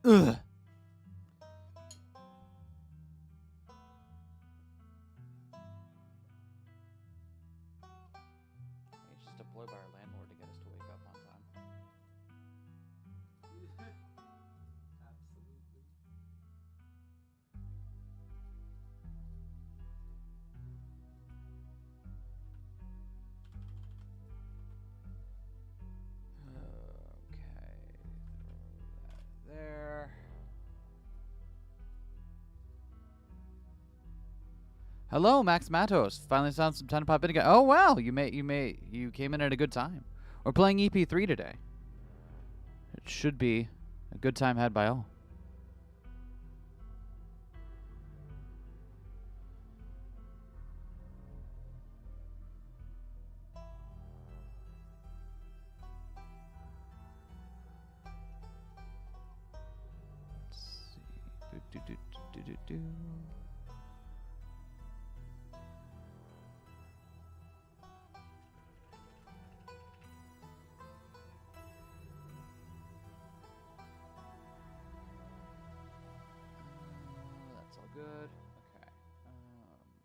Ugh. It's just deployed by our landlord to get us to wake up on time. Absolutely. Okay, throw that there. Hello, Max Matos. Finally found some time to pop in again. Oh wow, you came in at a good time. We're playing EP3 today. It should be a good time had by all. Let's see. Do. That's all good. Okay. What else we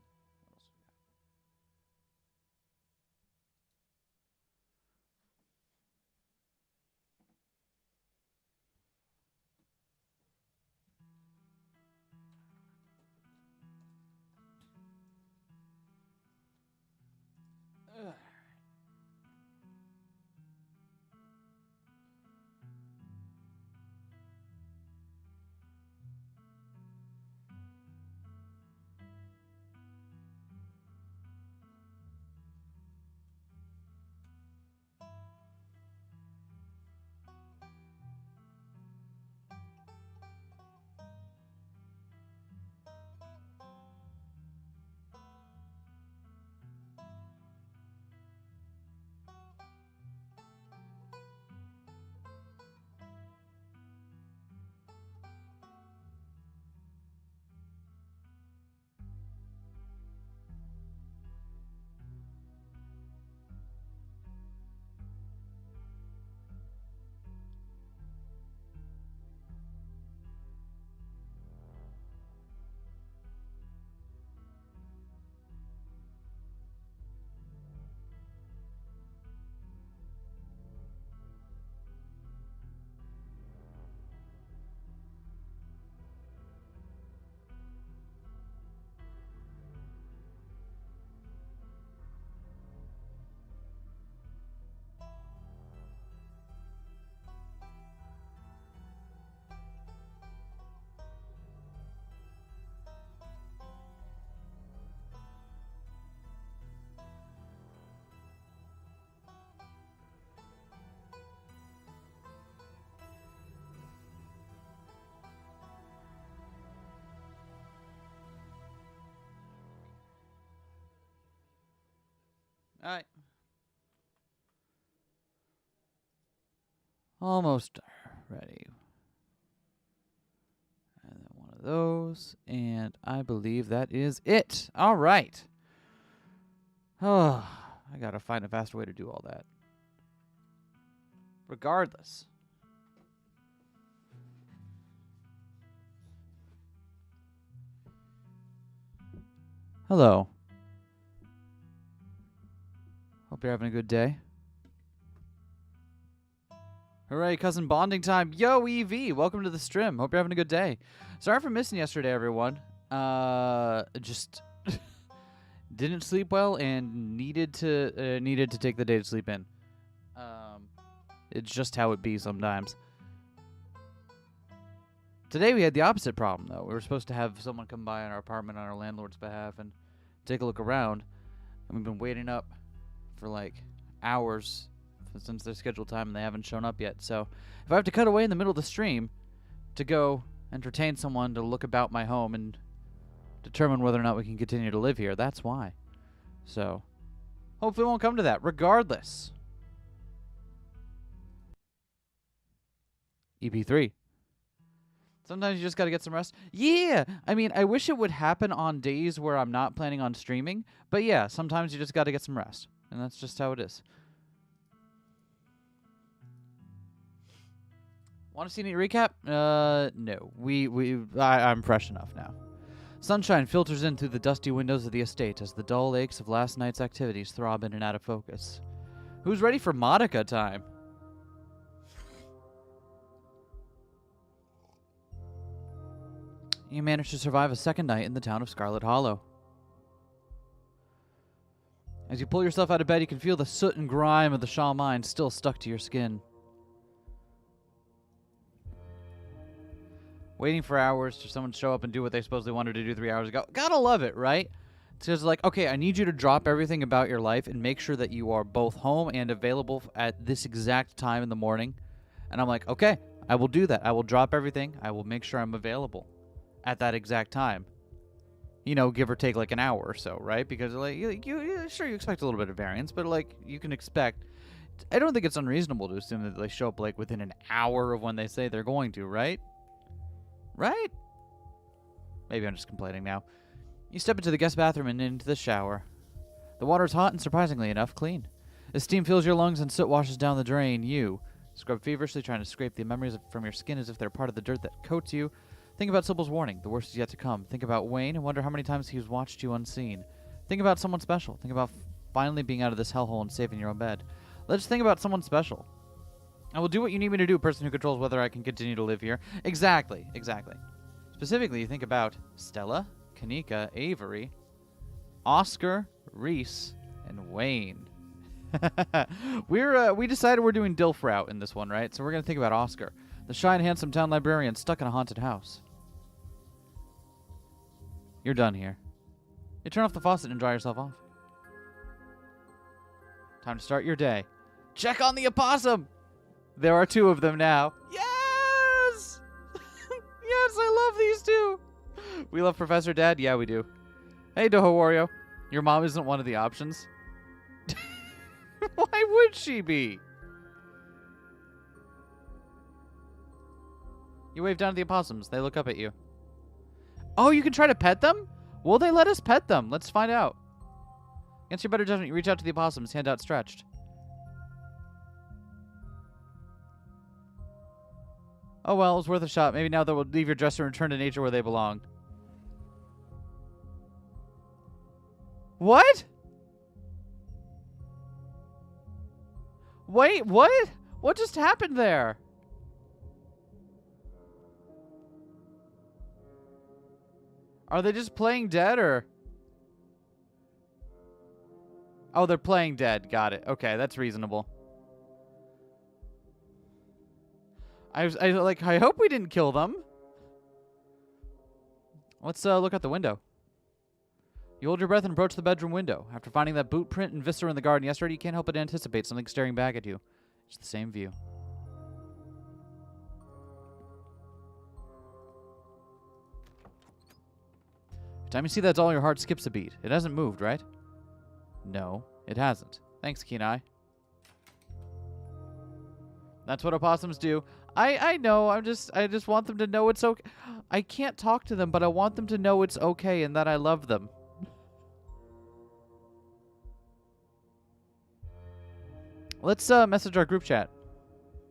got? Ugh. All right. Almost ready. And then one of those. And I believe that is it. All right. Oh, I got to find a faster way to do all that. Regardless. Hello. Hope you're having a good day. Hooray, cousin bonding time. Yo, EV, welcome to the stream. Hope you're having a good day. Sorry for missing yesterday, everyone. Just didn't sleep well and needed to take the day to sleep in. It's just how it be sometimes. Today we had the opposite problem, though. We were supposed to have someone come by in our apartment on our landlord's behalf and take a look around. And we've been waiting up for like hours since their scheduled time and they haven't shown up yet. So if I have to cut away in the middle of the stream to go entertain someone to look about my home and determine whether or not we can continue to live here, that's why. So hopefully it won't come to that. Regardless. EP3. Sometimes you just got to get some rest. Yeah! I mean, I wish it would happen on days where I'm not planning on streaming. But yeah, sometimes you just got to get some rest. And that's just how it is. Want to see any recap? No. I'm fresh enough now. Sunshine filters in through the dusty windows of the estate as the dull aches of last night's activities throb in and out of focus. Who's ready for Monica time? You managed to survive a second night in the town of Scarlet Hollow. As you pull yourself out of bed, you can feel the soot and grime of the Shaw mine still stuck to your skin. Waiting for hours for someone to show up and do what they supposedly wanted to do 3 hours ago. Gotta love it, right? It's just like, okay, I need you to drop everything about your life and make sure that you are both home and available at this exact time in the morning. And I'm like, okay, I will do that. I will drop everything. I will make sure I'm available at that exact time. You know, give or take like an hour or so, right? Because like sure, you expect a little bit of variance, but like you can expect. I don't think it's unreasonable to assume that they show up like within an hour of when they say they're going to, right? Right? Maybe I'm just complaining now. You step into the guest bathroom and into the shower. The water is hot and, surprisingly enough, clean. As steam fills your lungs and soot washes down the drain, you scrub feverishly, trying to scrape the memories from your skin as if they're part of the dirt that coats you. Think about Sybil's warning. The worst is yet to come. Think about Wayne and wonder how many times he's watched you unseen. Think about someone special. Think about finally being out of this hellhole and safe in your own bed. Let's think about someone special. I will do what you need me to do, person who controls whether I can continue to live here. Exactly. Specifically, you think about Stella, Kanika, Avery, Oscar, Reese, and Wayne. We decided we're doing Dilf route in this one, right? So we're going to think about Oscar, the shy and handsome town librarian stuck in a haunted house. You're done here. You turn off the faucet and dry yourself off. Time to start your day. Check on the opossum! There are 2 of them now. Yes! Yes, I love these 2. We love Professor Dad? Yeah, we do. Hey, Doho Wario. Your mom isn't one of the options? Why would she be? You wave down at the opossums. They look up at you. Oh, you can try to pet them? Will they let us pet them? Let's find out. Against your better judgment, you reach out to the opossums, hand outstretched. Oh well, it was worth a shot. Maybe now they'll leave your dresser and return to nature where they belong. What? Wait, what? What just happened there? Are they just playing dead, or? Oh, they're playing dead. Got it. Okay, that's reasonable. I hope we didn't kill them. Let's look out the window. You hold your breath and approach the bedroom window. After finding that boot print and viscera in the garden yesterday, you can't help but anticipate something staring back at you. It's the same view. Every time you see that doll, your heart skips a beat. It hasn't moved, right? No, it hasn't. Thanks, Kenai. That's what opossums do. I know. I just want them to know it's okay. I can't talk to them, but I want them to know it's okay and that I love them. Let's message our group chat.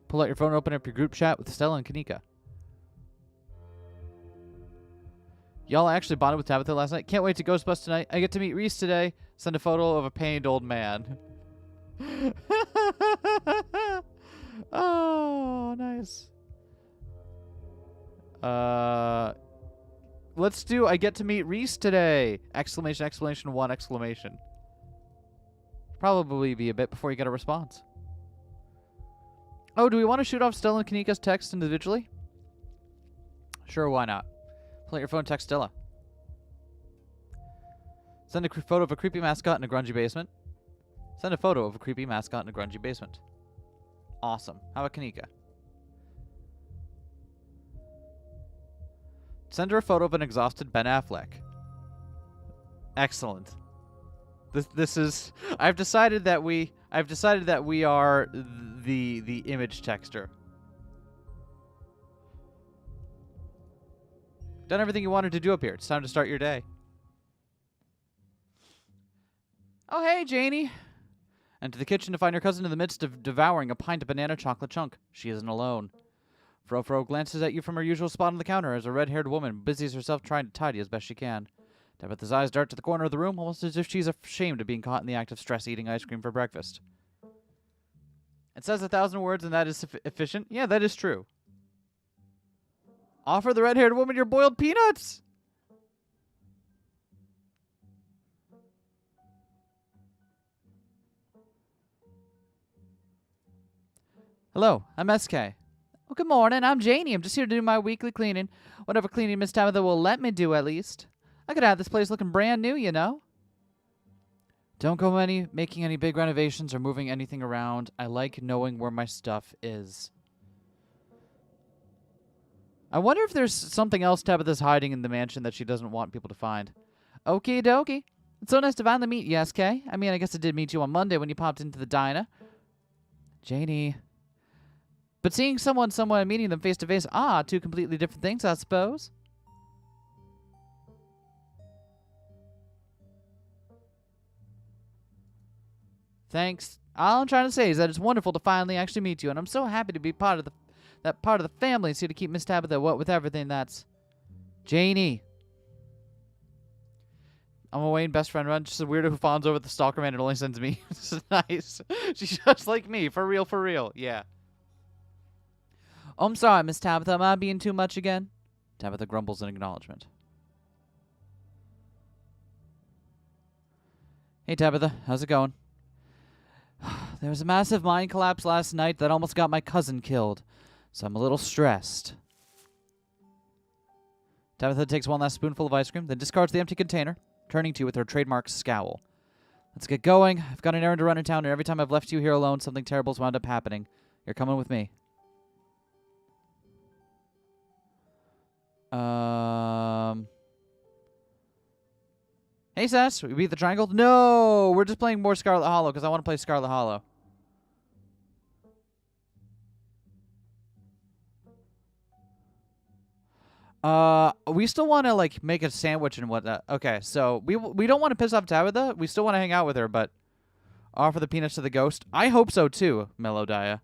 Pull out your phone, open up your group chat with Stella and Kanika. Y'all actually bonded with Tabitha last night. Can't wait to Ghost Bus tonight. I get to meet Reese today. Send a photo of a pained old man. Oh, nice. Let's do I get to meet Reese today. Exclamation, exclamation, 1 exclamation. Probably be a bit before you get a response. Oh, do we want to shoot off Stella and Kanika's text individually? Sure, why not? Pull out your phone, text Stella. Send a photo of a creepy mascot in a grungy basement. Send a photo of a creepy mascot in a grungy basement. Awesome. How about Kanika? Send her a photo of an exhausted Ben Affleck. Excellent. This is. I've decided that we are the image texter. Done everything you wanted to do up here. It's time to start your day. Oh, hey, Janie. Enter the kitchen to find your cousin in the midst of devouring a pint of banana chocolate chunk. She isn't alone. Fro glances at you from her usual spot on the counter as a red-haired woman busies herself trying to tidy as best she can. Tabitha's eyes dart to the corner of the room, almost as if she's ashamed of being caught in the act of stress eating ice cream for breakfast. It says 1,000 words, and that is efficient. Yeah, that is true. Offer the red-haired woman your boiled peanuts! Hello, I'm Eskay. Oh, good morning, I'm Janie. I'm just here to do my weekly cleaning. Whatever cleaning Miss Tabitha will let me do, at least. I could have this place looking brand new, you know. Don't go making any big renovations or moving anything around. I like knowing where my stuff is. I wonder if there's something else Tabitha's hiding in the mansion that she doesn't want people to find. Okie dokie. It's so nice to finally meet you, Eskay. I mean, I guess I did meet you on Monday when you popped into the diner. Janie. But seeing someone and meeting them face to face, two completely different things, I suppose. Thanks. All I'm trying to say is that it's wonderful to finally actually meet you, and I'm so happy to be part of the family and see to keep Miss Tabitha with everything that's Janie. I'm a Wayne best friend run, just a weirdo who fawns over the stalker man and only sends me. This is nice. She's just like me, for real, yeah. Oh, I'm sorry, Miss Tabitha. Am I being too much again? Tabitha grumbles in acknowledgement. Hey, Tabitha. How's it going? There was a massive mine collapse last night that almost got my cousin killed, so I'm a little stressed. Tabitha takes one last spoonful of ice cream, then discards the empty container, turning to you with her trademark scowl. Let's get going. I've got an errand to run in town, and every time I've left you here alone, something terrible's wound up happening. You're coming with me. Hey, Sass, we beat the triangle? No! We're just playing more Scarlet Hollow because I want to play Scarlet Hollow. We still want to, like, make a sandwich and whatnot. Okay, so we don't want to piss off Tabitha. We still want to hang out with her, but offer the peanuts to the ghost. I hope so, too, Melodiah.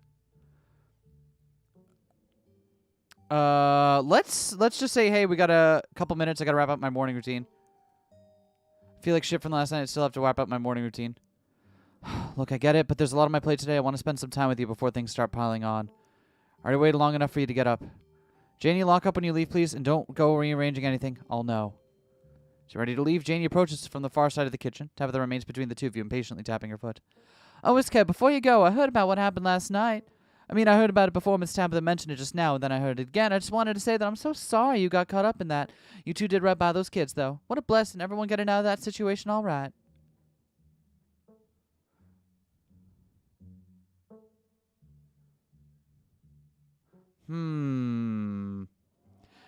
Let's just say, hey, we got a couple minutes. I got to wrap up my morning routine. Feel like shit from last night. I still have to wrap up my morning routine. Look, I get it, but there's a lot on my plate today. I want to spend some time with you before things start piling on. I already waited long enough for you to get up. Janie, lock up when you leave, please, and don't go rearranging anything. I'll know. She's ready to leave. Janie approaches from the far side of the kitchen. Tabitha remains between the two of you, impatiently tapping her foot. Oh, Eskay, before you go, I heard about what happened last night. I heard about it before Miss Tabitha mentioned it just now, and then I heard it again. I just wanted to say that I'm so sorry you got caught up in that. You two did right by those kids, though. What a blessing. Everyone getting out of that situation all right.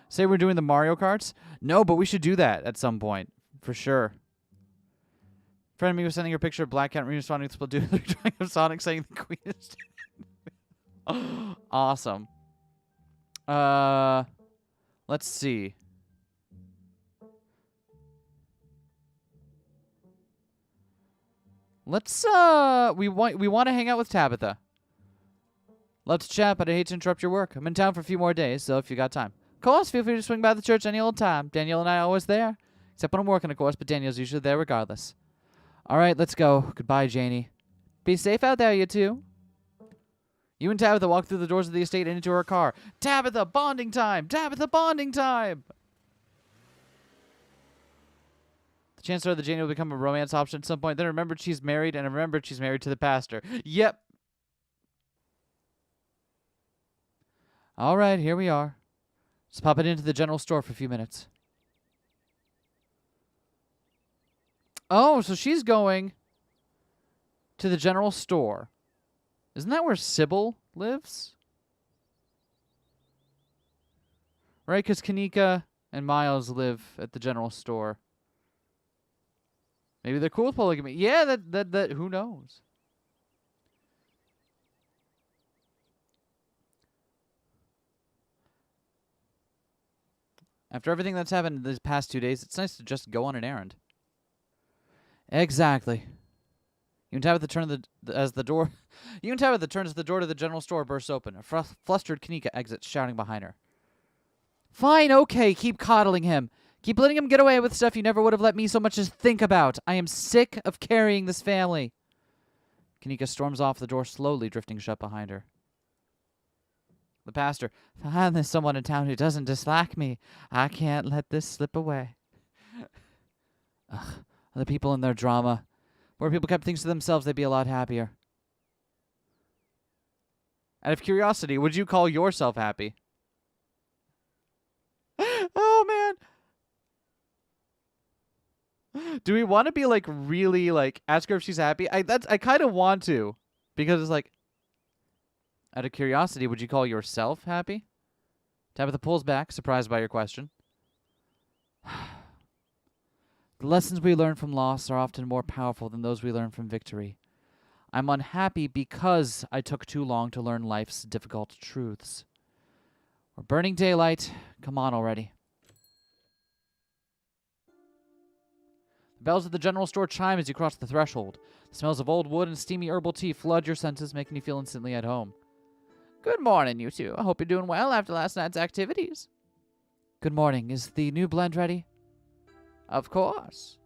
Say we're doing the Mario Karts? No, but we should do that at some point. For sure. Friend of me was sending her a picture of Black Cat responding to the drawing of Sonic saying the queen is dead. Awesome. Let's see. We want to hang out with Tabitha. Let's chat, but I hate to interrupt your work. I'm in town for a few more days, so if you got time. Of course, feel free to swing by the church any old time. Danielle and I are always there. Except when I'm working, of course, but Danielle's usually there regardless. All right, let's go. Goodbye, Janie. Be safe out there, you two. You and Tabitha walk through the doors of the estate and into her car. Tabitha, bonding time! Tabitha, bonding time! The chances are that Janie will become a romance option at some point. Then remembered she's married, and remembered she's married to the pastor. Yep. All right, here we are. Just pop it into the general store for a few minutes. Oh, so she's going to the general store. Isn't that where Sybil lives? Right, because Kanika and Miles live at the general store. Maybe they're cool with polygamy. Yeah, that who knows? After everything that's happened these past 2 days, it's nice to just go on an errand. Exactly. You can tap at the turn as the door. You can tap at the turn as the door to the general store bursts open. A flustered Kanika exits, shouting behind her. Fine, okay, keep coddling him. Keep letting him get away with stuff you never would have let me so much as think about. I am sick of carrying this family. Kanika storms off, the door slowly drifting shut behind her. The pastor. Find there's someone in town who doesn't dislike me. I can't let this slip away. Ugh, other people and their drama. More people kept things to themselves, they'd be a lot happier. Out of curiosity, would you call yourself happy? Oh, man. Do we want to be, like, really, like, ask her if she's happy? I kind of want to. Because it's like, out of curiosity, would you call yourself happy? Tabitha pulls back, surprised by your question. The lessons we learn from loss are often more powerful than those we learn from victory. I'm unhappy because I took too long to learn life's difficult truths. We're burning daylight. Come on already. The bells at the general store chime as you cross the threshold. The smells of old wood and steamy herbal tea flood your senses, making you feel instantly at home. Good morning, you two. I hope you're doing well after last night's activities. Good morning. Is the new blend ready? Of course.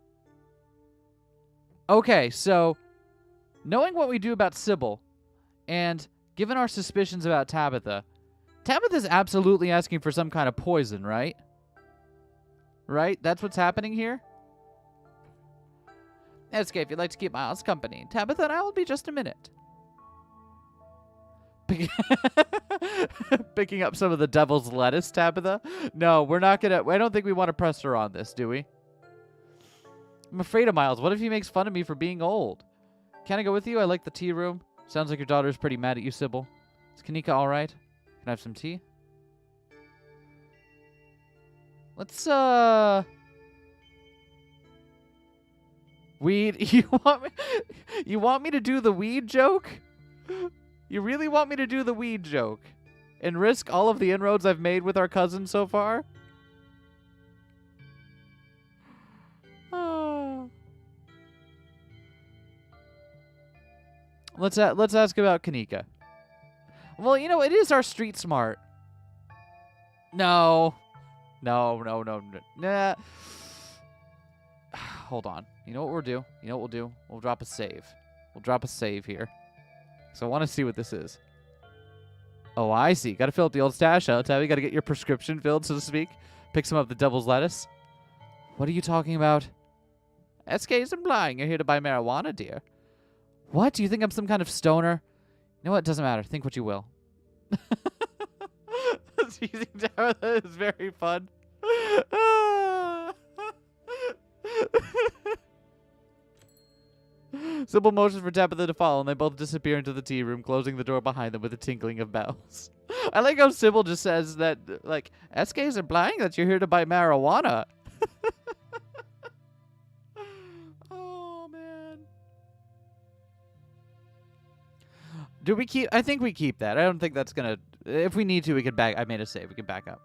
Okay, so knowing what we do about Sybil and given our suspicions about Tabitha, Tabitha's absolutely asking for some kind of poison, right? Right? That's what's happening here? Eskay, if you'd like to keep Miles company, Tabitha and I will be just a minute. Picking up some of the devil's lettuce, Tabitha? No, we're not gonna... I don't think we want to press her on this, do we? I'm afraid of Miles. What if he makes fun of me for being old? Can I go with you? I like the tea room. Sounds like your daughter's pretty mad at you, Sybil. Is Kanika all right? Can I have some tea? Let's, Weed? You want me to do the weed joke? You really want me to do the weed joke? And risk all of the inroads I've made with our cousin so far? Let's ask about Kanika. Well, you know, it is our street smart. No. Nah. Hold on. You know what we'll do? You know what we'll do? We'll drop a save. We'll drop a save here. So I want to see what this is. Oh, I see. Got to fill up the old stash, huh, Tabby? Got to get your prescription filled, so to speak. Pick some of the devil's lettuce. What are you talking about? Eskay is implying you're here to buy marijuana, dear. What? Do you think I'm some kind of stoner? You know what? Doesn't matter. Think what you will. Teasing Tabitha is very fun. Sybil motions for Tabitha to follow, and they both disappear into the tea room, closing the door behind them with a tinkling of bells. I like how Sybil just says that, like, Eskay is implying that you're here to buy marijuana. Oh, man. Do we keep... I think we keep that. I don't think that's gonna... If we need to, we could back... I made a save. We can back up.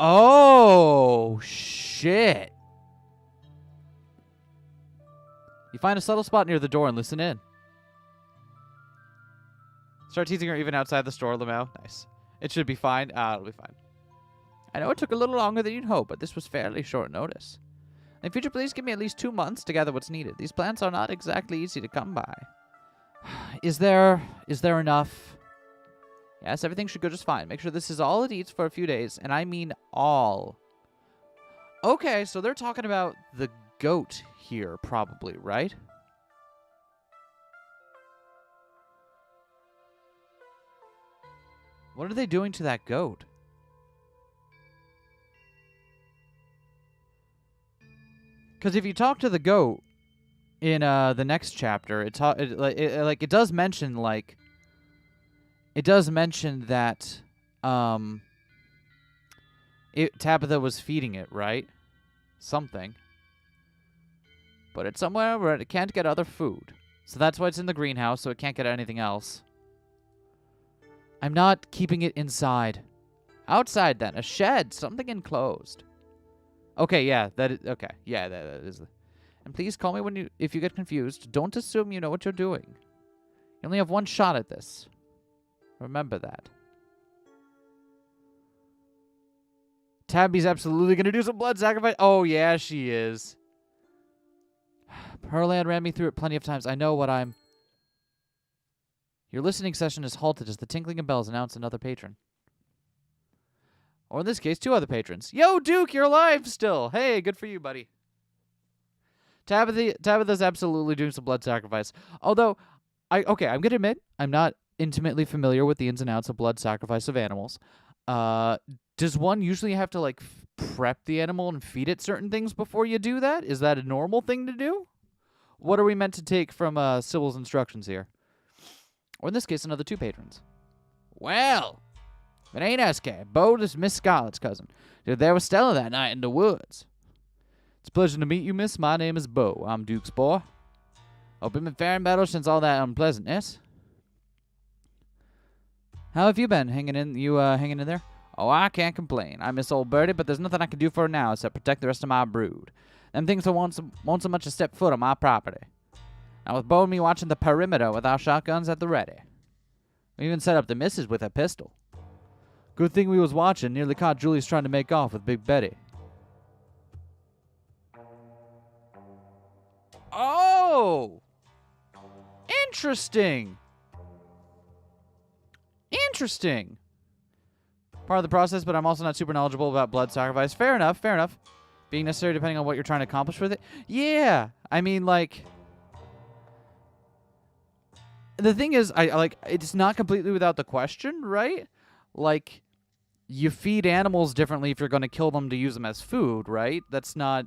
Oh, shit. You find a subtle spot near the door and listen in. Start teasing her even outside the store, Lamau. Nice. It should be fine. It'll be fine. I know it took a little longer than you'd hope, but this was fairly short notice. In future, please give me at least 2 months to gather what's needed. These plants are not exactly easy to come by. Is there enough? Yes, everything should go just fine. Make sure this is all it eats for a few days, and I mean all. Okay, so they're talking about the goat here, probably, right? What are they doing to that goat? Because if you talk to the goat in the next chapter, it does mention like. It does mention that Tabitha was feeding it, right? Something. But it's somewhere where it can't get other food. So that's why it's in the greenhouse, so it can't get anything else. I'm not keeping it inside. Outside, then. A shed. Something enclosed. Okay, yeah, that is okay. Yeah, that is. And please call me if you get confused. Don't assume you know what you're doing. You only have one shot at this. Remember that. Tabby's absolutely gonna do some blood sacrifice. Oh yeah, she is. Perlan ran me through it plenty of times. I know what I'm. Your listening session is halted as the tinkling of bells announce another patron. Or in this case, 2 other patrons. Yo, Duke, you're alive still. Hey, good for you, buddy. Tabitha's absolutely doing some blood sacrifice. Although, I'm going to admit, I'm not intimately familiar with the ins and outs of blood sacrifice of animals. Does one usually have to, like, prep the animal and feed it certain things before you do that? Is that a normal thing to do? What are we meant to take from Sybil's instructions here? Or in this case, another 2 patrons. Well, it ain't Eskay. Bo is Miss Scarlett's cousin. You're there with Stella that night in the woods. It's a pleasure to meet you, miss. My name is Bo. I'm Duke's boy. Hope you've been faring better since all that unpleasantness. How have you been? Hanging in there? Oh, I can't complain. I miss old Birdie, but there's nothing I can do for her now except protect the rest of my brood. Them things won't so much as step foot on my property. Now with Bo and me watching the perimeter with our shotguns at the ready. We even set up the missus with a pistol. Good thing we was watching. Nearly caught Julius trying to make off with Big Betty. Oh! Interesting. Interesting. Part of the process, but I'm also not super knowledgeable about blood sacrifice. Fair enough, fair enough. Being necessary depending on what you're trying to accomplish with it. Yeah. I mean, like... The thing is, it's not completely without the question, right? Like, you feed animals differently if you're going to kill them to use them as food, right? That's not...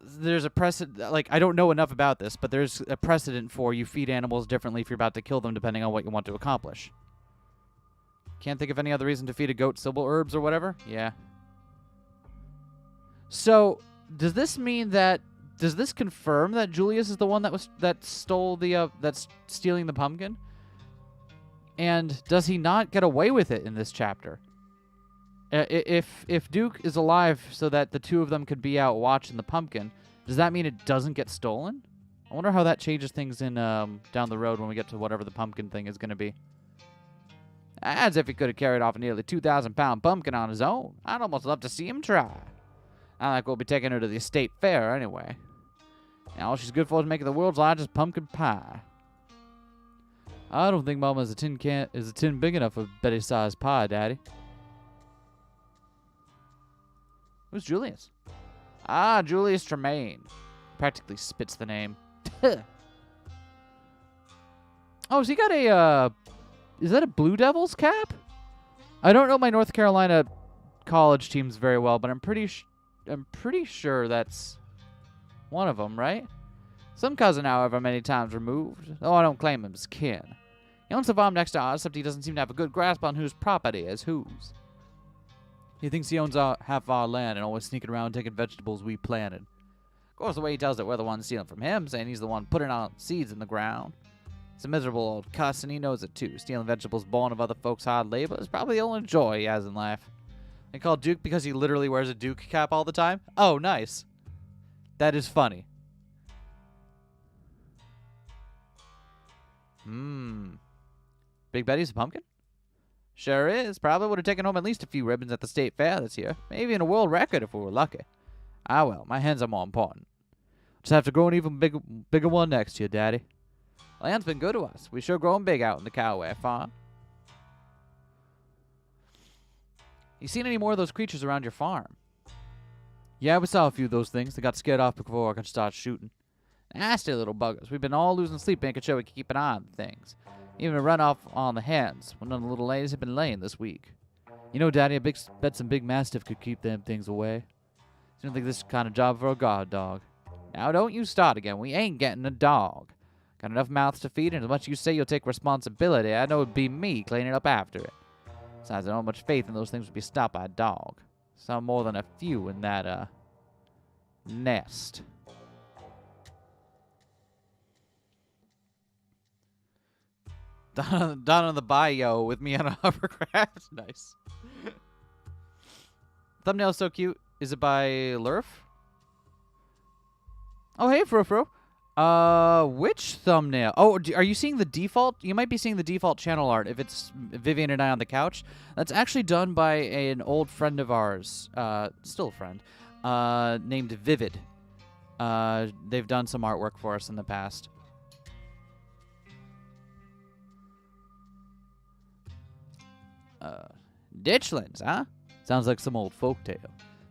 There's a precedent... Like, I don't know enough about this, but there's a precedent for you feed animals differently if you're about to kill them depending on what you want to accomplish. Can't think of any other reason to feed a goat Sybil herbs or whatever? Yeah. So, does this mean that... Does this confirm that Julius is the one that stole the that's stealing the pumpkin? And does he not get away with it in this chapter? If Duke is alive so that the 2 of them could be out watching the pumpkin, does that mean it doesn't get stolen? I wonder how that changes things in down the road when we get to whatever the pumpkin thing is going to be. As if he could have carried off a nearly 2,000-pound pumpkin on his own. I'd almost love to see him try. Not like we'll be taking her to the estate fair anyway. And all she's good for is making the world's largest pumpkin pie. I don't think Mama is a tin big enough for Betty's sized pie, Daddy. Who's Julius? Ah, Julius Tremaine. Practically spits the name. Oh, has he got a, is that a Blue Devils cap? I don't know my North Carolina college teams very well, but I'm pretty sure that's one of them, right? Some cousin, however, many times removed, though I don't claim him as kin. He owns the farm next to ours, except he doesn't seem to have a good grasp on whose property is whose. He thinks he owns half our land and always sneaking around taking vegetables we planted. Of course, the way he tells it, we're the ones stealing from him, saying he's the one putting out seeds in the ground. It's a miserable old cuss, and he knows it too. Stealing vegetables born of other folks' hard labor is probably the only joy he has in life. They call Duke because he literally wears a Duke cap all the time? Oh, nice. That is funny. Big Betty's a pumpkin? Sure is. Probably would have taken home at least a few ribbons at the state fair this year. Maybe in a world record if we were lucky. Ah well, my hens are more important. Just have to grow an even bigger one next year, Daddy. Land's been good to us. We sure growing big out in the Cowaway farm. You seen any more of those creatures around your farm? Yeah, we saw a few of those things. They got scared off before I could start shooting. Nasty little buggers. We've been all losing sleep making sure we can keep an eye on things. Even a run off on the hens when none of the little ladies have been laying this week. You know, Daddy, bet some big mastiff could keep them things away. Seems like this kind of job for a guard dog. Now, don't you start again. We ain't getting a dog. Got enough mouths to feed, and as much as you say you'll take responsibility, I know it'd be me cleaning up after it. Besides, I don't have much faith in those things would be stopped by a dog. Some more than a few in that, nest. Down on the bayou with me on a hovercraft. Nice. Thumbnail's so cute. Is it by Lurf? Oh, hey, Fro. Which thumbnail? Oh, are you seeing the default? You might be seeing the default channel art if it's Vivian and I on the couch. That's actually done by an old friend of ours, still a friend, named Vivid. They've done some artwork for us in the past. Ditchlands, huh? Sounds like some old folktale.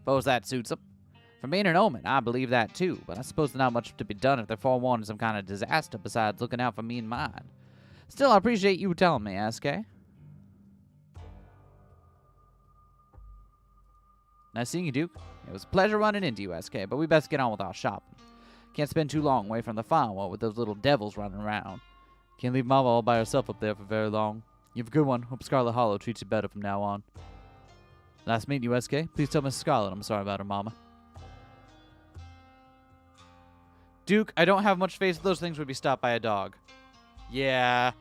Suppose that suits them. From being an omen, I believe that too, but I suppose there's not much to be done if they're forewarned of some kind of disaster besides looking out for me and mine. Still, I appreciate you telling me, Eskay. Nice seeing you, Duke. It was a pleasure running into you, Eskay, but we best get on with our shopping. Can't spend too long away from the firewall with those little devils running around. Can't leave Mama all by herself up there for very long. You have a good one. Hope Scarlet Hollow treats you better from now on. Nice meeting you, Eskay. Please tell Miss Scarlet I'm sorry about her mama. Duke, I don't have much faith those things would be stopped by a dog. Yeah.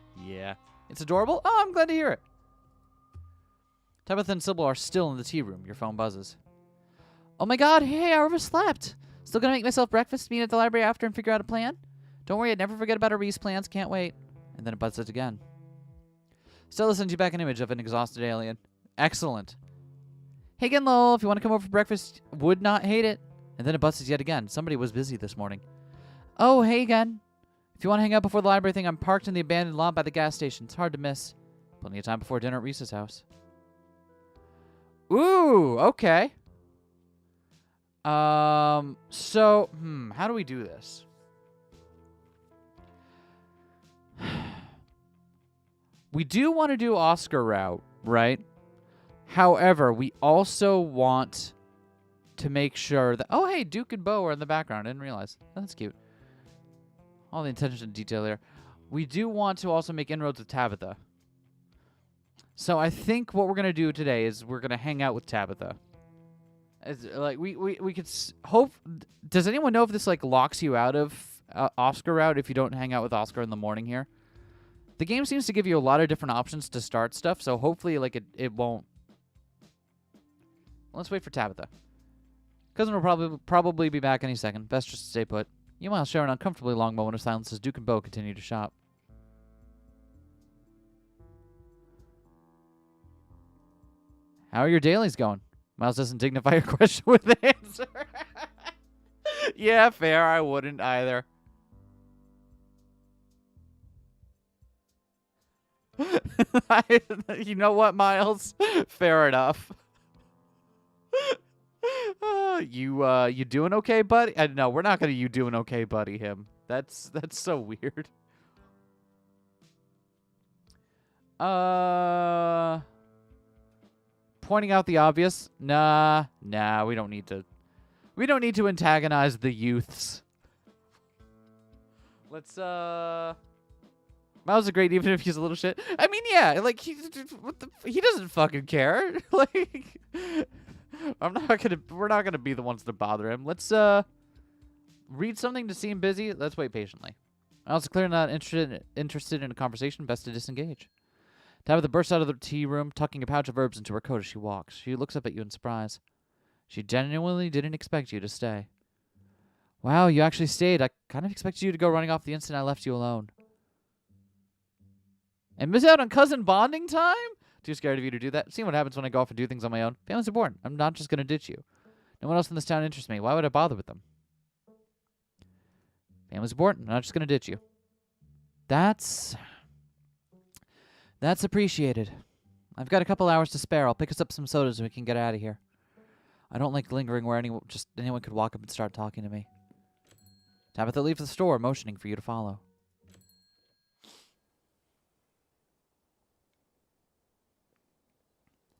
It's adorable? Oh, I'm glad to hear it. Tabitha and Sybil are still in the tea room. Your phone buzzes. Oh my god, hey, I overslept. Still gonna make myself breakfast, meet at the library after, and figure out a plan? Don't worry, I'd never forget about our Reese plans. Can't wait. And then it buzzes again. Stella sends you back an image of an exhausted alien. Excellent. Hey again, Lowell, if you want to come over for breakfast, would not hate it. And then it buzzes yet again. Somebody was busy this morning. Oh, hey again. If you want to hang out before the library thing, I'm parked in the abandoned lot by the gas station. It's hard to miss. Plenty of time before dinner at Reese's house. Ooh, okay. So, how do we do this? We do want to do Oscar route, right? However, we also want to make sure that... Oh, hey, Duke and Bo are in the background. I didn't realize. Oh, that's cute. All the attention to detail there. We do want to also make inroads with Tabitha. So I think what we're going to do today is we're going to hang out with Tabitha. Like we could hope... Does anyone know if this like locks you out of Oscar route if you don't hang out with Oscar in the morning here? The game seems to give you a lot of different options to start stuff, so hopefully like it won't... Let's wait for Tabitha. Cousin will probably be back any second. Best just to stay put. You might share an uncomfortably long moment of silence as Duke and Bo continue to shop. How are your dailies going? Miles doesn't dignify your question with an answer. Yeah, fair. I wouldn't either. You know what, Miles? Fair enough. You doing okay, buddy? No, we're not gonna you doing okay, buddy him. That's so weird. Pointing out the obvious. Nah, we don't need to. We don't need to antagonize the youths. Let's Miles is great even if he's a little shit. I mean, yeah, like he doesn't fucking care. Like we're not gonna be the ones to bother him. Let's read something to seem busy. Let's wait patiently. Miles is clearly not interested in a conversation. Best to disengage. Tabitha bursts out of the tea room, tucking a pouch of herbs into her coat as she walks. She looks up at you in surprise. She genuinely didn't expect you to stay. Wow, you actually stayed. I kind of expected you to go running off the instant I left you alone. And miss out on cousin bonding time? Too scared of you to do that. Seeing what happens when I go off and do things on my own. Family's important. I'm not just going to ditch you. No one else in this town interests me. Why would I bother with them? Family's important. I'm not just going to ditch you. That's appreciated. I've got a couple hours to spare. I'll pick us up some sodas and we can get out of here. I don't like lingering where anyone could walk up and start talking to me. Tabitha leaves the store, motioning for you to follow.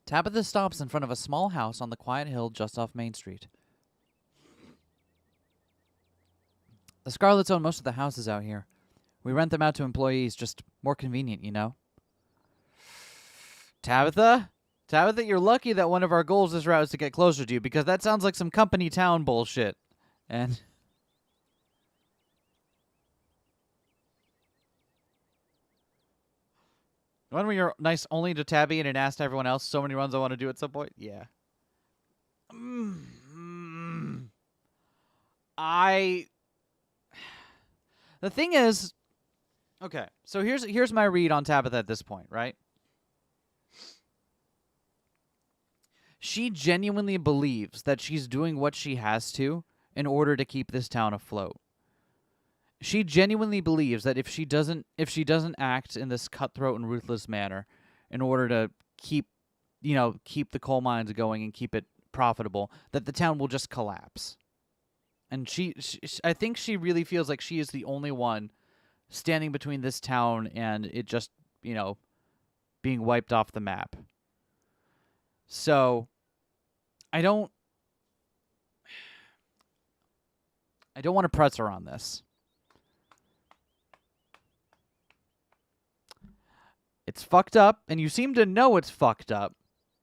Tabitha stops in front of a small house on the quiet hill just off Main Street. The Scarlets own most of the houses out here. We rent them out to employees, just more convenient, you know? Tabitha, you're lucky that one of our goals this route is to get closer to you, because that sounds like some company town bullshit. And... When you're nice only to Tabby and asked everyone else so many runs I want to do at some point? Yeah. The thing is, okay, so here's my read on Tabitha at this point, right? She genuinely believes that she's doing what she has to in order to keep this town afloat. She genuinely believes that if she doesn't act in this cutthroat and ruthless manner in order to keep the coal mines going and keep it profitable, that the town will just collapse. And I think she really feels like she is the only one standing between this town and it just, being wiped off the map. So, I don't want to press her on this. It's fucked up, and you seem to know it's fucked up,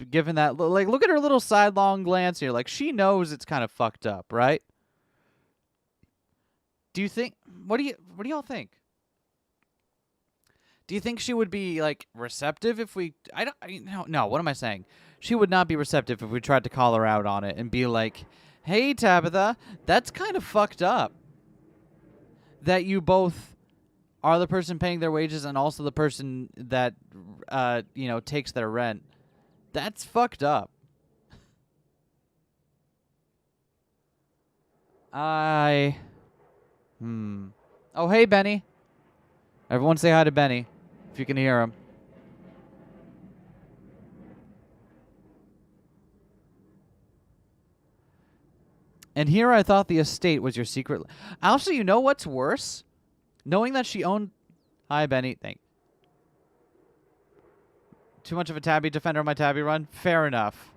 given that, like, look at her little sidelong glance here. Like, she knows it's kind of fucked up, right? Do you think? What do y'all think? Do you think she would be, like, receptive if we? No. What am I saying? She would not be receptive if we tried to call her out on it and be like, "Hey, Tabitha, that's kind of fucked up. That you both are the person paying their wages and also the person that, takes their rent. That's fucked up." Oh, hey, Benny. Everyone say hi to Benny, if you can hear him. And here I thought the estate was your secret. Actually, you know what's worse? Knowing that she owned... Hi, Benny. Thank. Too much of a tabby defender on my tabby run? Fair enough.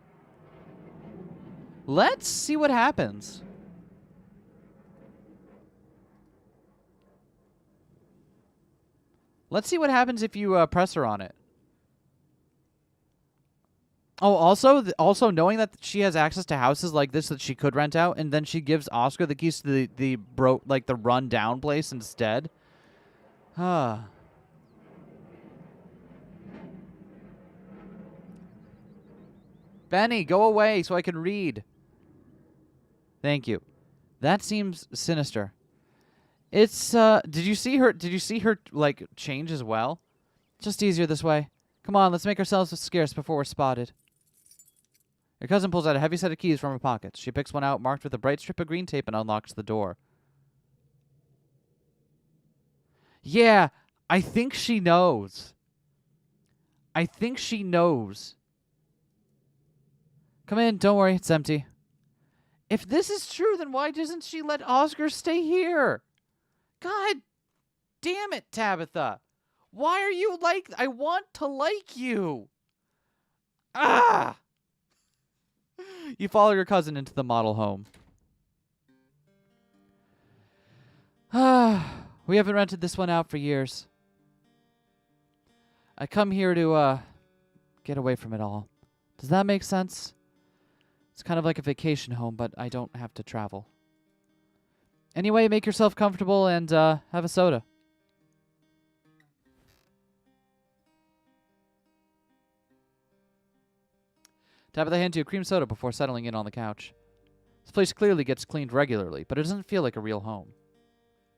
Let's see what happens. Let's see what happens if you press her on it. Oh, also knowing that she has access to houses like this that she could rent out, and then she gives Oscar the keys to the run down place instead. Benny, go away so I can read. Thank you. That seems sinister. It's did you see her like change as well? Just easier this way. Come on, let's make ourselves scarce before we're spotted. Your cousin pulls out a heavy set of keys from her pockets. She picks one out marked with a bright strip of green tape and unlocks the door. Yeah, I think she knows. Come in, don't worry, it's empty. If this is true, then why doesn't she let Oscar stay here? God damn it, Tabitha. Why are you like... I want to like you. Ah! You follow your cousin into the model home. We haven't rented this one out for years. I come here to, get away from it all. Does that make sense? It's kind of like a vacation home, but I don't have to travel. Anyway, make yourself comfortable and, have a soda. Tabitha hands you a cream soda before settling in on the couch. This place clearly gets cleaned regularly, but it doesn't feel like a real home.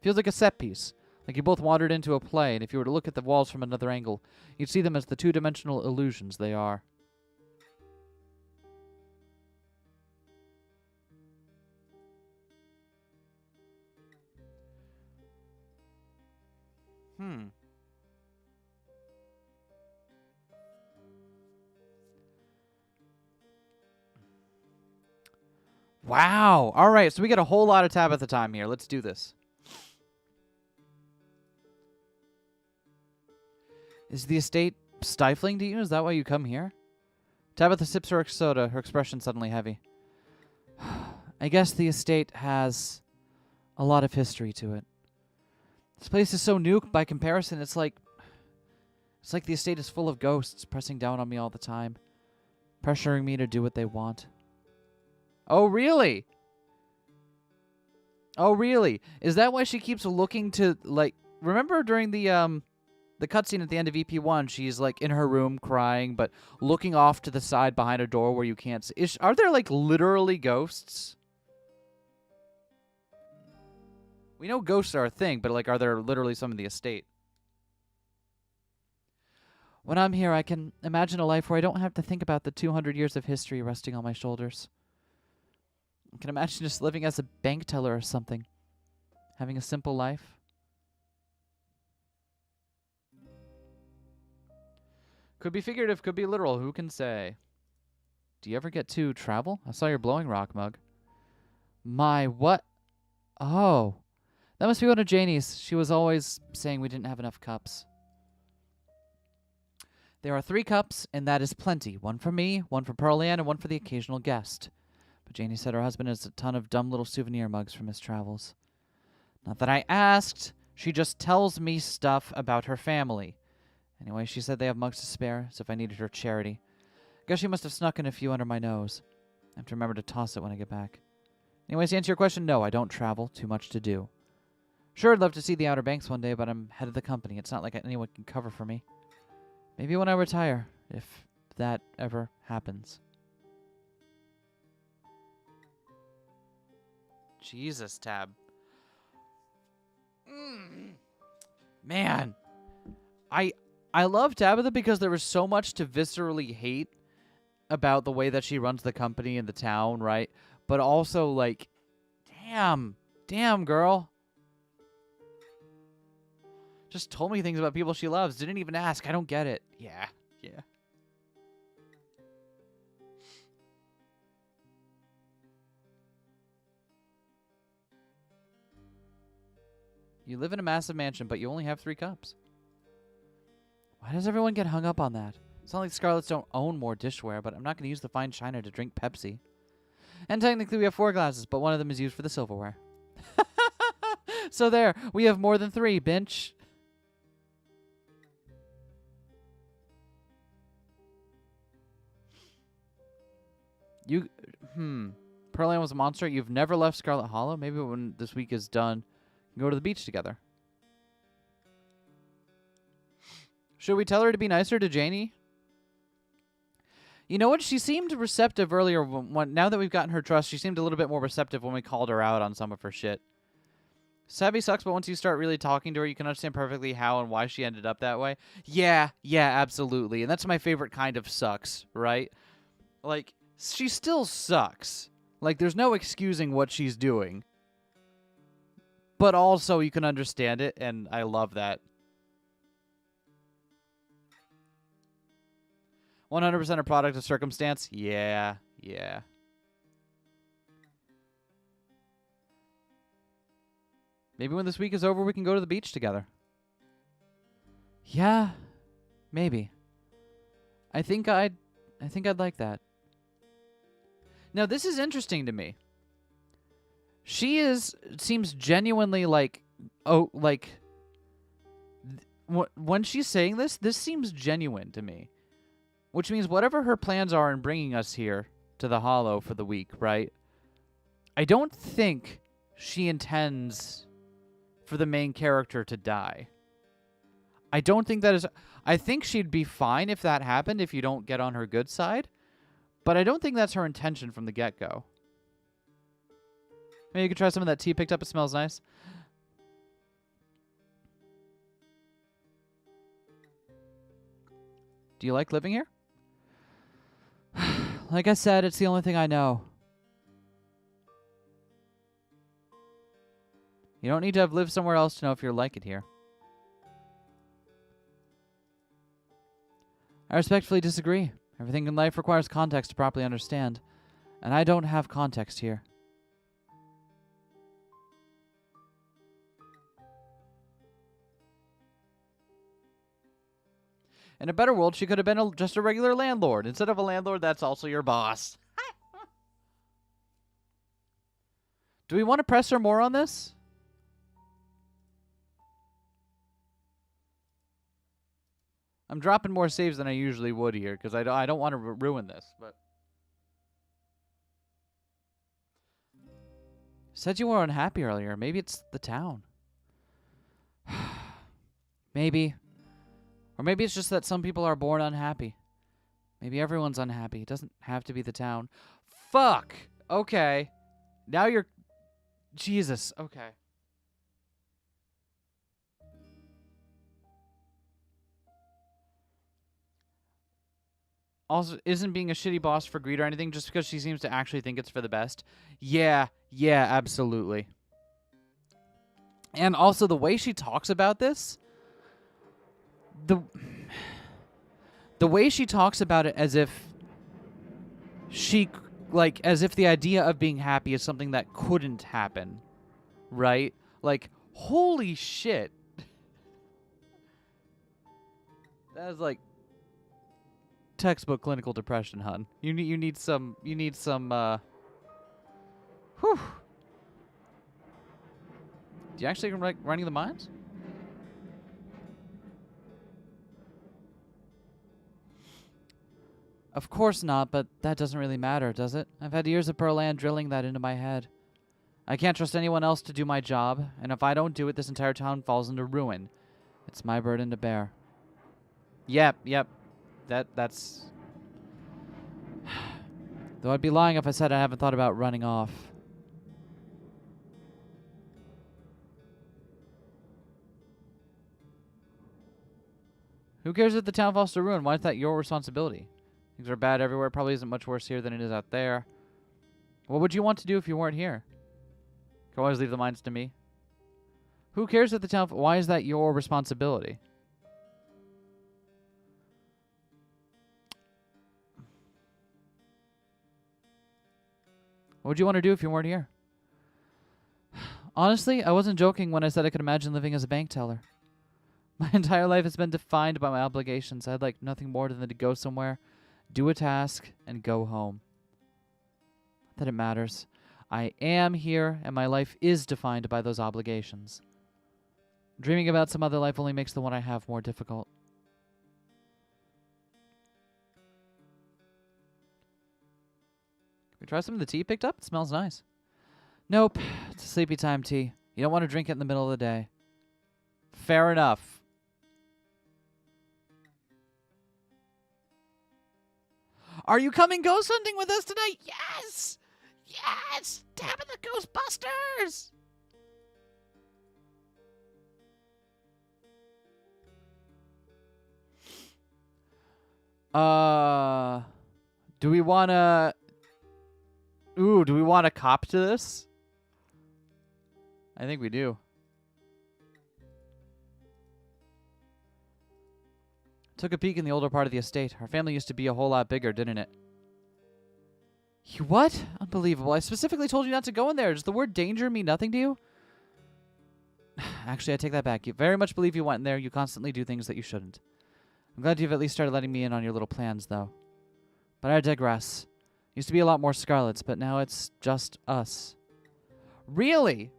It feels like a set piece, like you both wandered into a play, and if you were to look at the walls from another angle, you'd see them as the two-dimensional illusions they are. Wow. All right, so we get a whole lot of Tabitha time here. Let's do this. Is the estate stifling to you? Is that why you come here? Tabitha sips her soda, her expression suddenly heavy. I guess the estate has a lot of history to it. This place is so new by comparison. It's like the estate is full of ghosts pressing down on me all the time, pressuring me to do what they want. Oh, really? Oh, really? Is that why she keeps looking to, like... Remember during the cutscene at the end of EP1, she's, like, in her room crying, but looking off to the side behind a door where you can't see... Are there, like, literally ghosts? We know ghosts are a thing, but, like, are there literally some in the estate? When I'm here, I can imagine a life where I don't have to think about the 200 years of history resting on my shoulders. I can imagine just living as a bank teller or something. Having a simple life. Could be figurative, could be literal. Who can say? Do you ever get to travel? I saw your blowing rock mug. My what? Oh. That must be one of Janie's. She was always saying we didn't have enough cups. There are 3 cups, and that is plenty. One for me, one for Pearl Ann, and one for the occasional guest. But Janie said her husband has a ton of dumb little souvenir mugs from his travels. Not that I asked. She just tells me stuff about her family. Anyway, she said they have mugs to spare, as if I needed her charity. Guess she must have snuck in a few under my nose. I have to remember to toss it when I get back. Anyways, to answer your question, no, I don't travel. Too much to do. Sure, I'd love to see the Outer Banks one day, but I'm head of the company. It's not like anyone can cover for me. Maybe when I retire, if that ever happens. Jesus, Tab. Man. I love Tabitha because there was so much to viscerally hate about the way that she runs the company and the town, right? But also, like, damn, girl. Just told me things about people she loves. Didn't even ask. I don't get it. Yeah. You live in a massive mansion, but you only have 3 cups. Why does everyone get hung up on that? It's not like Scarlets don't own more dishware, but I'm not going to use the fine china to drink Pepsi. And technically we have 4 glasses, but one of them is used for the silverware. So there, we have more than 3, bitch. Pearl Ann was a monster. You've never left Scarlet Hollow? Maybe when this week is done, you can go to the beach together. Should we tell her to be nicer to Janie? You know what? She seemed receptive earlier. Now that we've gotten her trust, she seemed a little bit more receptive when we called her out on some of her shit. Savvy sucks, but once you start really talking to her, you can understand perfectly how and why she ended up that way. Yeah, absolutely. And that's my favorite kind of sucks, right? Like, she still sucks. Like, there's no excusing what she's doing. But also, you can understand it, and I love that. 100% a product of circumstance? Yeah. Maybe when this week is over, we can go to the beach together. Yeah, maybe. I think I'd like that. Now, this is interesting to me. She seems genuinely like, when she's saying this seems genuine to me. Which means whatever her plans are in bringing us here to the Hollow for the week, right? I don't think she intends for the main character to die. I don't think that is... I think she'd be fine if that happened, if you don't get on her good side. But I don't think that's her intention from the get-go. Maybe you could try some of that tea picked up. It smells nice. Do you like living here? Like I said, it's the only thing I know. You don't need to have lived somewhere else to know if you like it here. I respectfully disagree. Everything in life requires context to properly understand. And I don't have context here. In a better world, she could have been just a regular landlord. Instead of a landlord, that's also your boss. Do we want to press her more on this? I'm dropping more saves than I usually would here, because I don't want to ruin this. But said you were unhappy earlier. Maybe it's the town. Maybe. Or maybe it's just that some people are born unhappy. Maybe everyone's unhappy. It doesn't have to be the town. Fuck! Okay. Now you're... Jesus. Okay. also isn't being a shitty boss for greed or anything, just because she seems to actually think it's for the best. Yeah, absolutely. And also the way she talks about this, the way she talks about it as if as if the idea of being happy is something that couldn't happen, right? Like, holy shit. That is like textbook clinical depression, hun. You need some whew. Do you actually like running the mines? Of course not, but that doesn't really matter, does it? I've had years of Pearland drilling that into my head. I can't trust anyone else to do my job, and if I don't do it, this entire town falls into ruin. It's my burden to bear. Yep. That's... Though I'd be lying if I said I haven't thought about running off. Who cares if the town falls to ruin? Why is that your responsibility? Things are bad everywhere. Probably isn't much worse here than it is out there. What would you want to do if you weren't here? You can always leave the mines to me. Who cares if the town... Why is that your responsibility? What would you want to do if you weren't here? Honestly, I wasn't joking when I said I could imagine living as a bank teller. My entire life has been defined by my obligations. I'd like nothing more than to go somewhere, do a task, and go home. Not that it matters. I am here, and my life is defined by those obligations. Dreaming about some other life only makes the one I have more difficult. Can we try some of the tea you picked up? It smells nice. Nope. It's a sleepy time tea. You don't want to drink it in the middle of the day. Fair enough. Are you coming ghost hunting with us tonight? Yes! Yes! Tapping the Ghostbusters! Do we want to... Ooh, do we want to cop to this? I think we do. Took a peek in the older part of the estate. Our family used to be a whole lot bigger, didn't it? You what? Unbelievable. I specifically told you not to go in there. Does the word danger mean nothing to you? Actually, I take that back. You very much believe you went in there. You constantly do things that you shouldn't. I'm glad you've at least started letting me in on your little plans, though. But I digress. Used to be a lot more Scarlets, but now it's just us. Really?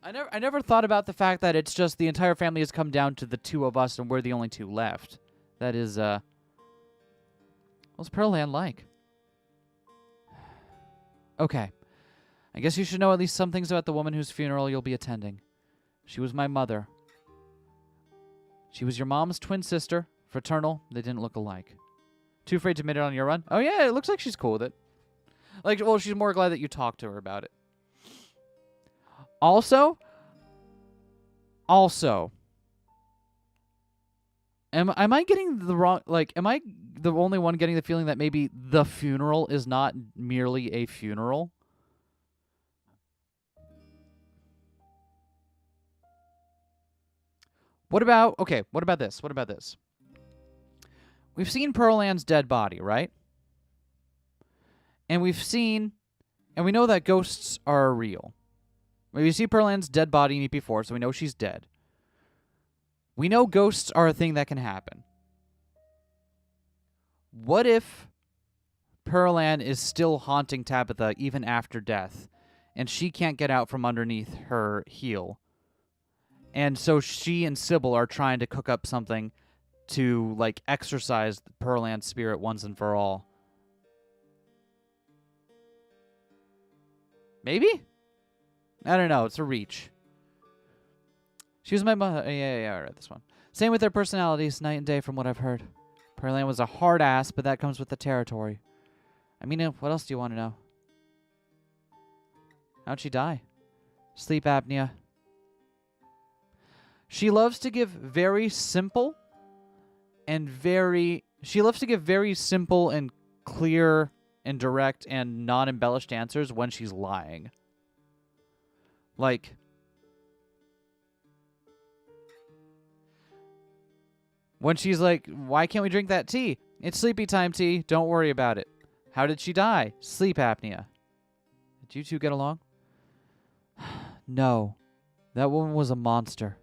I never thought about the fact that it's just the entire family has come down to the two of us and we're the only two left. That is, what's Pearland like? Okay. I guess you should know at least some things about the woman whose funeral you'll be attending. She was my mother. She was your mom's twin sister. Fraternal. They didn't look alike. Too afraid to admit it on your run? Oh, yeah, it looks like she's cool with it. Like, well, she's more glad that you talked to her about it. Also, am I getting the wrong, like, am I the only one getting the feeling that maybe the funeral is not merely a funeral? What about this? We've seen Pearland's dead body, right? And we know that ghosts are real. We see Pearland's dead body in EP4, so we know she's dead. We know ghosts are a thing that can happen. What if Pearland is still haunting Tabitha even after death, and she can't get out from underneath her heel? And so she and Sybil are trying to cook up something to, like, exorcise Pearland's spirit once and for all. Maybe? I don't know. It's a reach. She was my mother. Yeah, I read this one. Same with their personalities, night and day from what I've heard. Pearland was a hard ass, but that comes with the territory. I mean, what else do you want to know? How'd she die? Sleep apnea. She loves to give very simple and very She loves to give very simple and clear and direct and non-embellished answers when she's lying. Like, when she's like, why can't we drink that tea? It's sleepy time tea. Don't worry about it. How did she die? Sleep apnea. Did you two get along? No. That woman was a monster.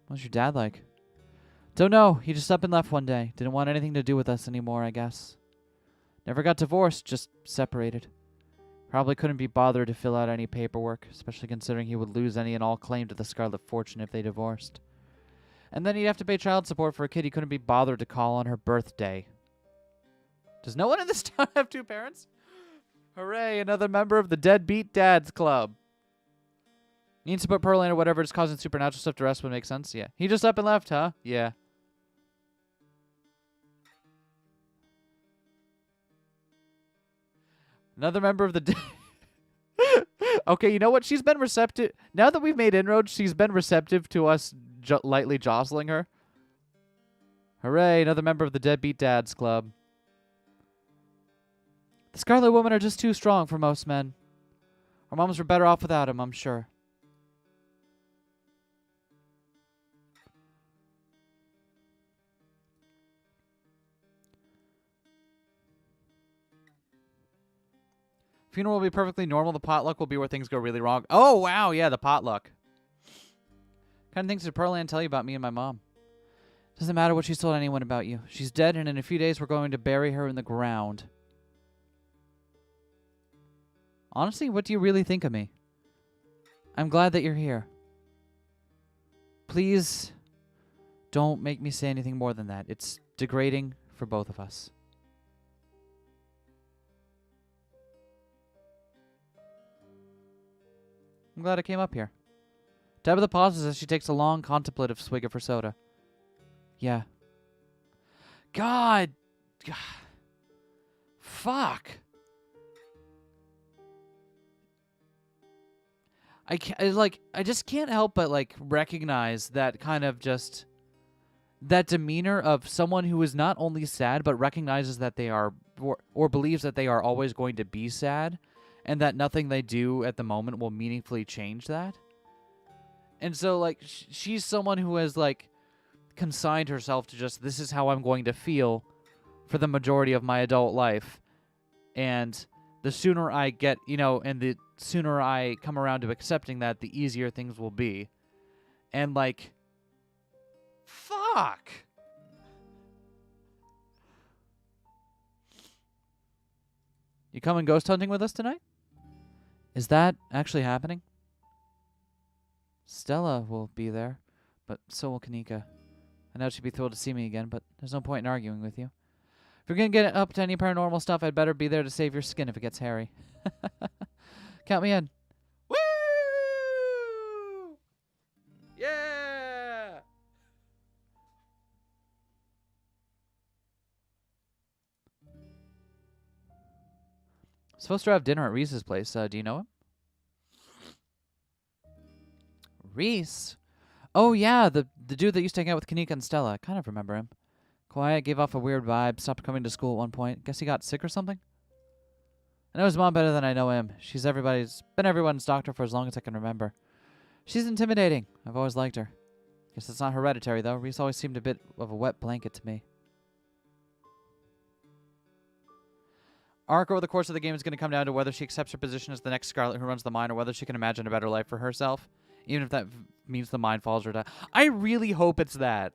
What's your dad like? Don't know. He just up and left one day. Didn't want anything to do with us anymore, I guess. Never got divorced, just separated. Probably couldn't be bothered to fill out any paperwork, especially considering he would lose any and all claim to the Scarlet Fortune if they divorced. And then he'd have to pay child support for a kid he couldn't be bothered to call on her birthday. Does no one in this town have two parents? Hooray, another member of the Deadbeat Dads Club. Needs to put Pearl in or whatever is causing supernatural stuff to rest would make sense. Yeah. He just up and left, huh? Yeah. Another member of the... Okay, you know what? She's been receptive. Now that we've made inroads, she's been receptive to us lightly jostling her. Hooray, another member of the Deadbeat Dads Club. The Scarlet Women are just too strong for most men. Our moms were better off without him, I'm sure. Funeral will be perfectly normal. The potluck will be where things go really wrong. Oh, wow. Yeah, the potluck. What kind of things did Pearl Ann tell you about me and my mom? Doesn't matter what she's told anyone about you. She's dead, and in a few days we're going to bury her in the ground. Honestly, what do you really think of me? I'm glad that you're here. Please don't make me say anything more than that. It's degrading for both of us. I'm glad I came up here. Tabitha pauses as she takes a long, contemplative swig of her soda. Yeah. God. Fuck. I just can't help but, like, recognize that kind of just... that demeanor of someone who is not only sad, but recognizes that they are... or believes that they are always going to be sad, and that nothing they do at the moment will meaningfully change that. And so, like, she's someone who has, like, consigned herself to just, this is how I'm going to feel for the majority of my adult life. And the sooner I get, you know, and the sooner I come around to accepting that, the easier things will be. And, like, fuck. You coming ghost hunting with us tonight? Is that actually happening? Stella will be there, but so will Kanika. I know she'd be thrilled to see me again, but there's no point in arguing with you. If you're going to get up to any paranormal stuff, I'd better be there to save your skin if it gets hairy. Count me in. Woo! Yeah! Supposed to have dinner at Reese's place. Do you know him? Reese? Oh, yeah, the dude that used to hang out with Kanika and Stella. I kind of remember him. Quiet, gave off a weird vibe, stopped coming to school at one point. Guess he got sick or something? I know his mom better than I know him. She's been everyone's doctor for as long as I can remember. She's intimidating. I've always liked her. Guess it's not hereditary, though. Reese always seemed a bit of a wet blanket to me. Arc over the course of the game is going to come down to whether she accepts her position as the next Scarlet who runs the mine, or whether she can imagine a better life for herself, even if that means the mine falls or die. I really hope it's that,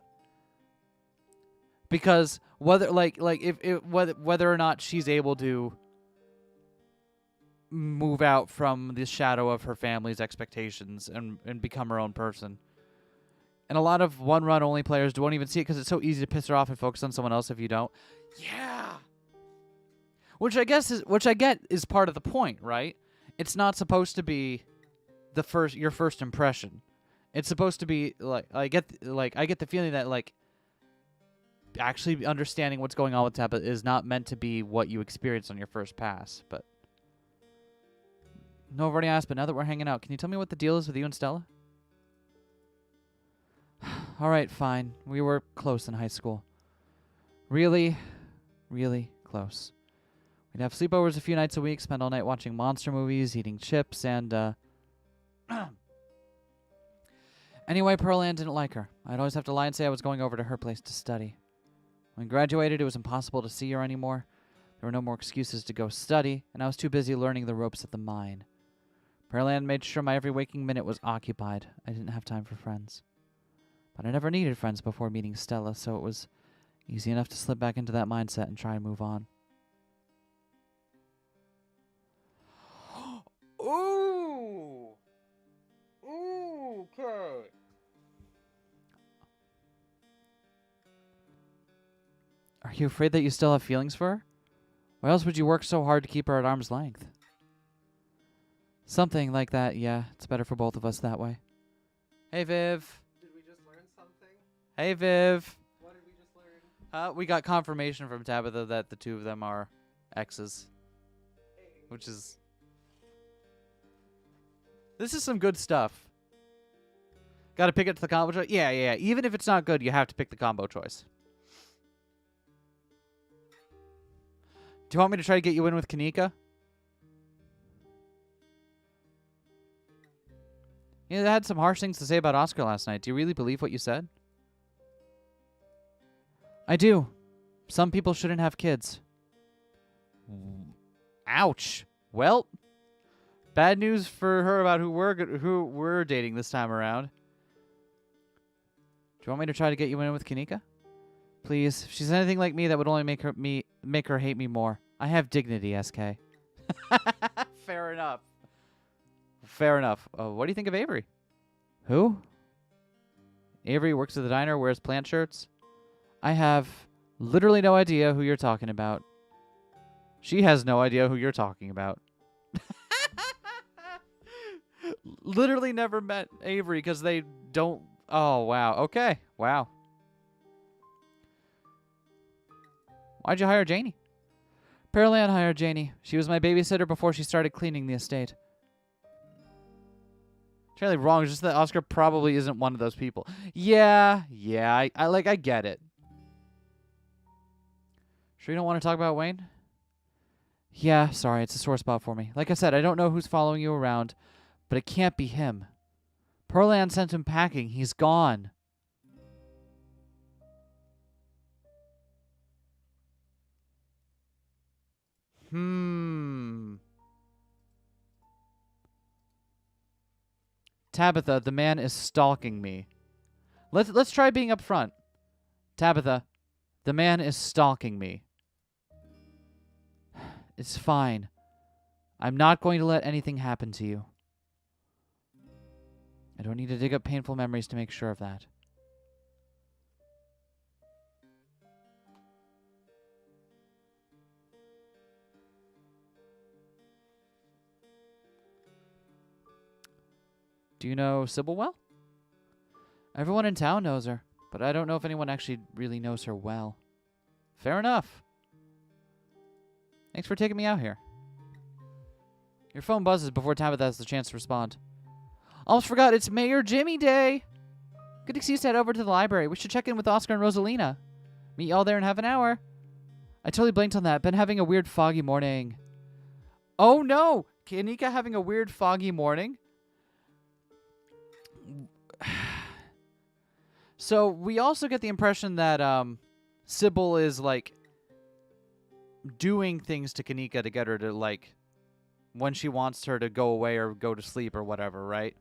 because whether whether or not she's able to move out from the shadow of her family's expectations and become her own person. And a lot of one-run only players won't even see it because it's so easy to piss her off and focus on someone else if you don't. Yeah. Which I get is part of the point, right? It's not supposed to be your first impression. It's supposed to be like I get the feeling that, like, actually understanding what's going on with Tabitha is not meant to be what you experience on your first pass. But no, I've already asked. But now that we're hanging out, can you tell me what the deal is with you and Stella? All right, fine. We were close in high school. Really, really close. We'd have sleepovers a few nights a week, spend all night watching monster movies, eating chips, and, Anyway, Pearl Ann didn't like her. I'd always have to lie and say I was going over to her place to study. When I graduated, it was impossible to see her anymore. There were no more excuses to go study, and I was too busy learning the ropes at the mine. Pearl Ann made sure my every waking minute was occupied. I didn't have time for friends. But I never needed friends before meeting Stella, so it was easy enough to slip back into that mindset and try and move on. Ooh! Ooh, okay. Are you afraid that you still have feelings for her? Why else would you work so hard to keep her at arm's length? Something like that, yeah. It's better for both of us that way. Hey, Viv. Did we just learn something? Hey, Viv. What did we just learn? We got confirmation from Tabitha that the two of them are exes. Which is... This is some good stuff. Gotta pick it to the combo choice? Yeah. Even if it's not good, you have to pick the combo choice. Do you want me to try to get you in with Kanika? You know, I had some harsh things to say about Oscar last night. Do you really believe what you said? I do. Some people shouldn't have kids. Ouch. Well, bad news for her about who we're dating this time around. Do you want me to try to get you in with Kanika? Please. If she's anything like me, that would only make her hate me more. I have dignity, Eskay. Fair enough. Fair enough. What do you think of Avery? Who? Avery works at the diner, wears plant shirts. I have literally no idea who you're talking about. She has no idea who you're talking about. Literally never met Avery because they don't... Oh, wow. Okay. Wow. Why'd you hire Janie? Pearl Ann hired Janie. She was my babysitter before she started cleaning the estate. Entirely wrong. It's just that Oscar probably isn't one of those people. Yeah. I get it. Sure you don't want to talk about Wayne? Yeah, sorry. It's a sore spot for me. Like I said, I don't know who's following you around, but it can't be him. Pearl Ann sent him packing. He's gone. Tabitha, the man is stalking me. Let's try being upfront. Tabitha, the man is stalking me. It's fine. I'm not going to let anything happen to you. I don't need to dig up painful memories to make sure of that. Do you know Sybil well? Everyone in town knows her, but I don't know if anyone actually really knows her well. Fair enough. Thanks for taking me out here. Your phone buzzes before Tabitha has the chance to respond. Almost forgot, it's Mayor Jimmy Day! Good excuse to head over to the library. We should check in with Oscar and Rosalina. Meet y'all there in half an hour. I totally blanked on that. Been having a weird foggy morning. Oh no! Kanika having a weird foggy morning? So we also get the impression that Sybil is like doing things to Kanika to get her to like when she wants her to go away or go to sleep or whatever, right?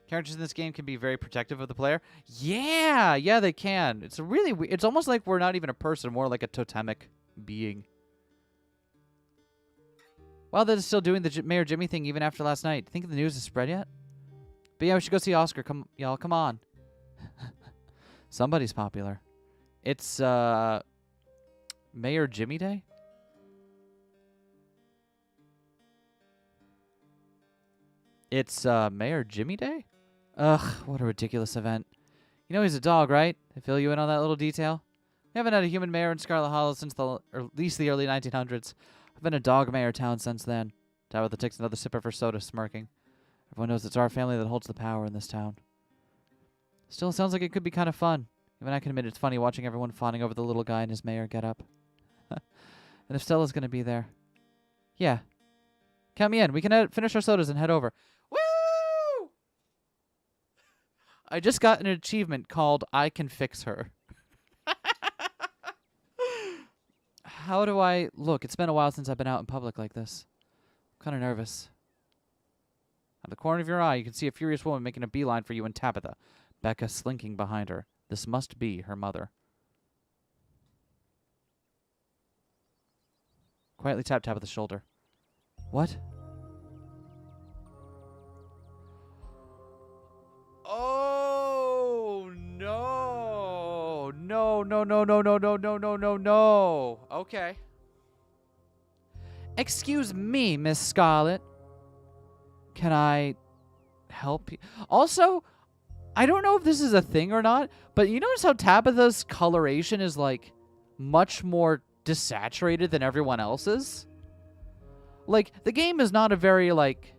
Characters in this game can be very protective of the player. Yeah, they can. It's it's almost like we're not even a person, more like a totemic being. Well, they're still doing the Mayor Jimmy thing even after last night. Think the news has spread yet? But yeah, we should go see Oscar. Come on. Somebody's popular. It's Mayor Jimmy Day? It's Mayor Jimmy Day? Ugh, what a ridiculous event. You know he's a dog, right? They fill you in on that little detail? We haven't had a human mayor in Scarlet Hollow since at least the early 1900s. I've been a dog mayor town since then. Tabitha takes another sip of her soda, smirking. Everyone knows it's our family that holds the power in this town. Still sounds like it could be kind of fun. Even I can admit it's funny watching everyone fawning over the little guy in his mayor getup. And if Stella's going to be there. Yeah. Count me in. We can finish our sodas and head over. Woo! I just got an achievement called I Can Fix Her. How do I look? It's been a while since I've been out in public like this. I'm kind of nervous. Out of the corner of your eye, you can see a furious woman making a beeline for you and Tabitha. Becca slinking behind her. This must be her mother. Quietly tap Tabitha's shoulder. What? Oh, no. No, no, no, no, no, no, no, no, no, no. Okay. Excuse me, Miss Scarlet. Can I help you? Also, I don't know if this is a thing or not, but you notice how Tabitha's coloration is, like, much more desaturated than everyone else's? Like, the game is not a very, like,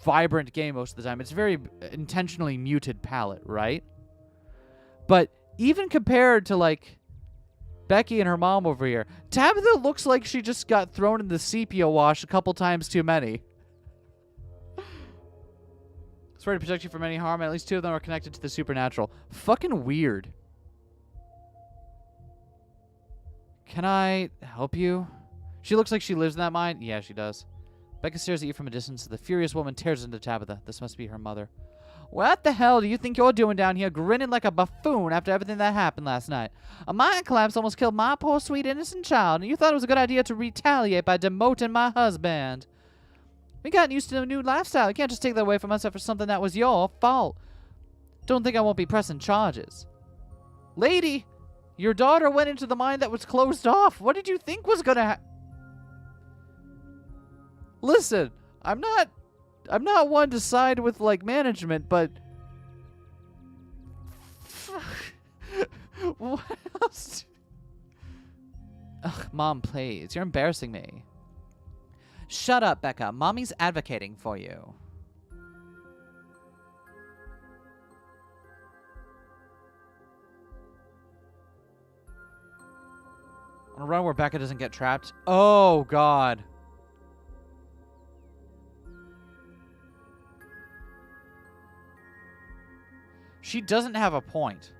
vibrant game most of the time. It's a very intentionally muted palette, right? But even compared to, like, Becky and her mom over here, Tabitha looks like she just got thrown in the sepia wash a couple times too many. Sorry to protect you from any harm. At least 2 of them are connected to the supernatural. Fucking weird. Can I help you? She looks like she lives in that mine. Yeah, she does. Becca stares at you from a distance. The furious woman tears into Tabitha. This must be her mother. What the hell do you think you're doing down here grinning like a buffoon after everything that happened last night? A mine collapse almost killed my poor sweet innocent child, and you thought it was a good idea to retaliate by demoting my husband. We got used to a new lifestyle. You can't just take that away from us for something that was your fault. Don't think I won't be pressing charges. Lady, your daughter went into the mine that was closed off. What did you think was gonna happen? Listen, I'm not one to side with, like, management, but what else? Ugh, Mom, please. You're embarrassing me. Shut up, Becca. Mommy's advocating for you. On a run where Becca doesn't get trapped. Oh, God. She doesn't have a point.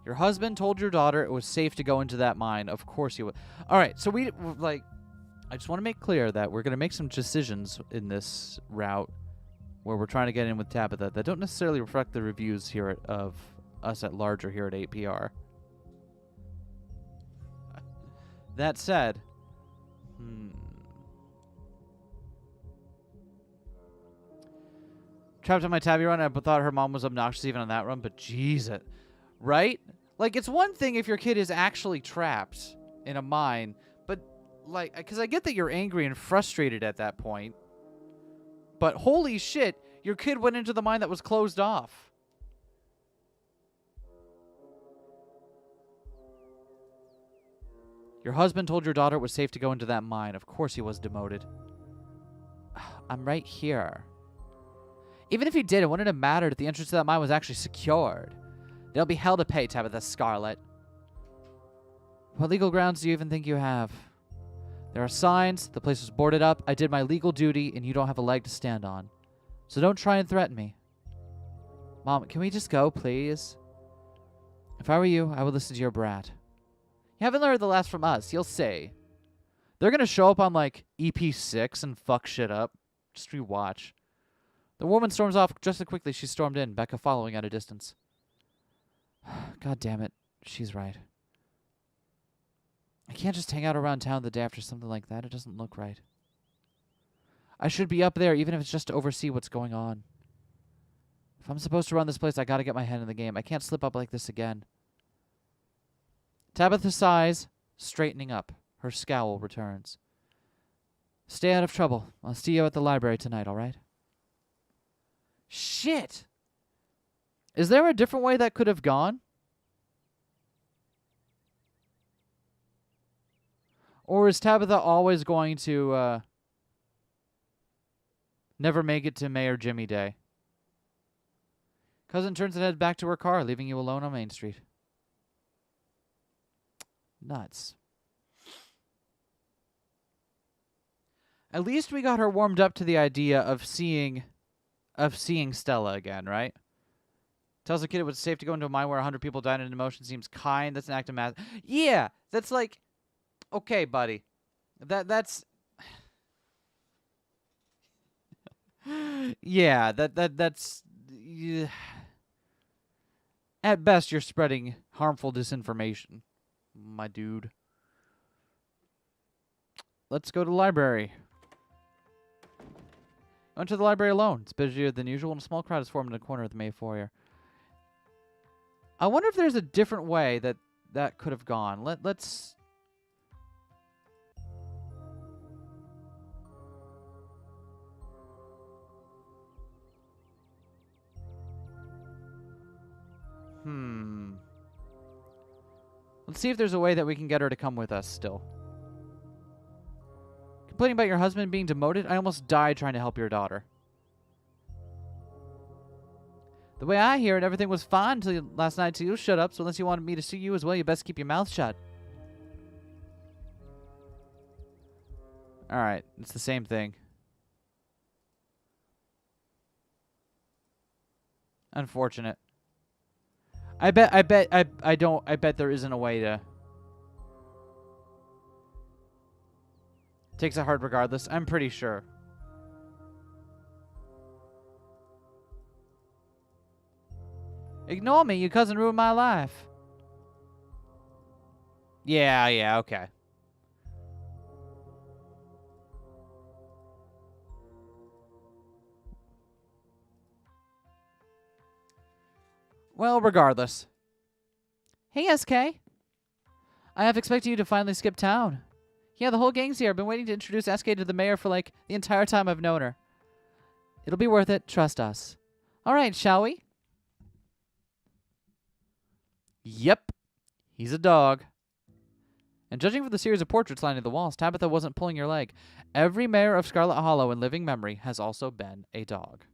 Your husband told your daughter it was safe to go into that mine. Of course he would. All right, so I just want to make clear that we're going to make some decisions in this route where we're trying to get in with Tabitha that don't necessarily reflect the reviews here of us at large or here at 8PR. That said, trapped on my tabby run, I thought her mom was obnoxious even on that run, but jeez it. Right? Like, it's one thing if your kid is actually trapped in a mine, but, like, because I get that you're angry and frustrated at that point, but holy shit, your kid went into the mine that was closed off. Your husband told your daughter it was safe to go into that mine. Of course he was demoted. I'm right here. Even if he did, it wouldn't have mattered if the entrance to that mine was actually secured. There'll be hell to pay, Tabitha Scarlet. What legal grounds do you even think you have? There are signs, the place was boarded up, I did my legal duty, and you don't have a leg to stand on. So don't try and threaten me. Mom, can we just go, please? If I were you, I would listen to your brat. You haven't learned the last from us, you'll see. They're gonna show up on, like, EP6 and fuck shit up. Just rewatch. The woman storms off just as quickly as she stormed in, Becca following at a distance. God damn it. She's right. I can't just hang out around town the day after something like that. It doesn't look right. I should be up there, even if it's just to oversee what's going on. If I'm supposed to run this place, I gotta get my head in the game. I can't slip up like this again. Tabitha sighs, straightening up. Her scowl returns. Stay out of trouble. I'll see you at the library tonight, all right? Shit! Is there a different way that could have gone? Or is Tabitha always going to never make it to Mayor Jimmy Day? Cousin turns and heads back to her car, leaving you alone on Main Street. Nuts. At least we got her warmed up to the idea of seeing Stella again, right? Tells the kid it was safe to go into a mine where 100 people died in emotion. Seems kind. That's an act of math. Yeah, that's like, okay, buddy. That's yeah. That's at best you're spreading harmful disinformation, my dude. Let's go to the library. I went to the library alone. It's busier than usual, and a small crowd is formed in a corner of the main foyer. I wonder if there's a different way that could have gone. Let's... Let's see if there's a way that we can get her to come with us still. Complaining about your husband being demoted? I almost died trying to help your daughter. The way I hear it, everything was fine until last night till you shut up, so unless you wanted me to sue you as well, you best keep your mouth shut. Alright, it's the same thing. Unfortunate. I bet there isn't a way to... Takes it hard regardless. I'm pretty sure. Ignore me, your cousin ruined my life. Yeah, okay. Well, regardless. Hey, Eskay. I have expected you to finally skip town. Yeah, the whole gang's here. I've been waiting to introduce Eskay to the mayor for, like, the entire time I've known her. It'll be worth it. Trust us. All right, shall we? Yep. He's a dog. And judging from the series of portraits lining the walls, Tabitha wasn't pulling your leg. Every mayor of Scarlet Hollow in living memory has also been a dog.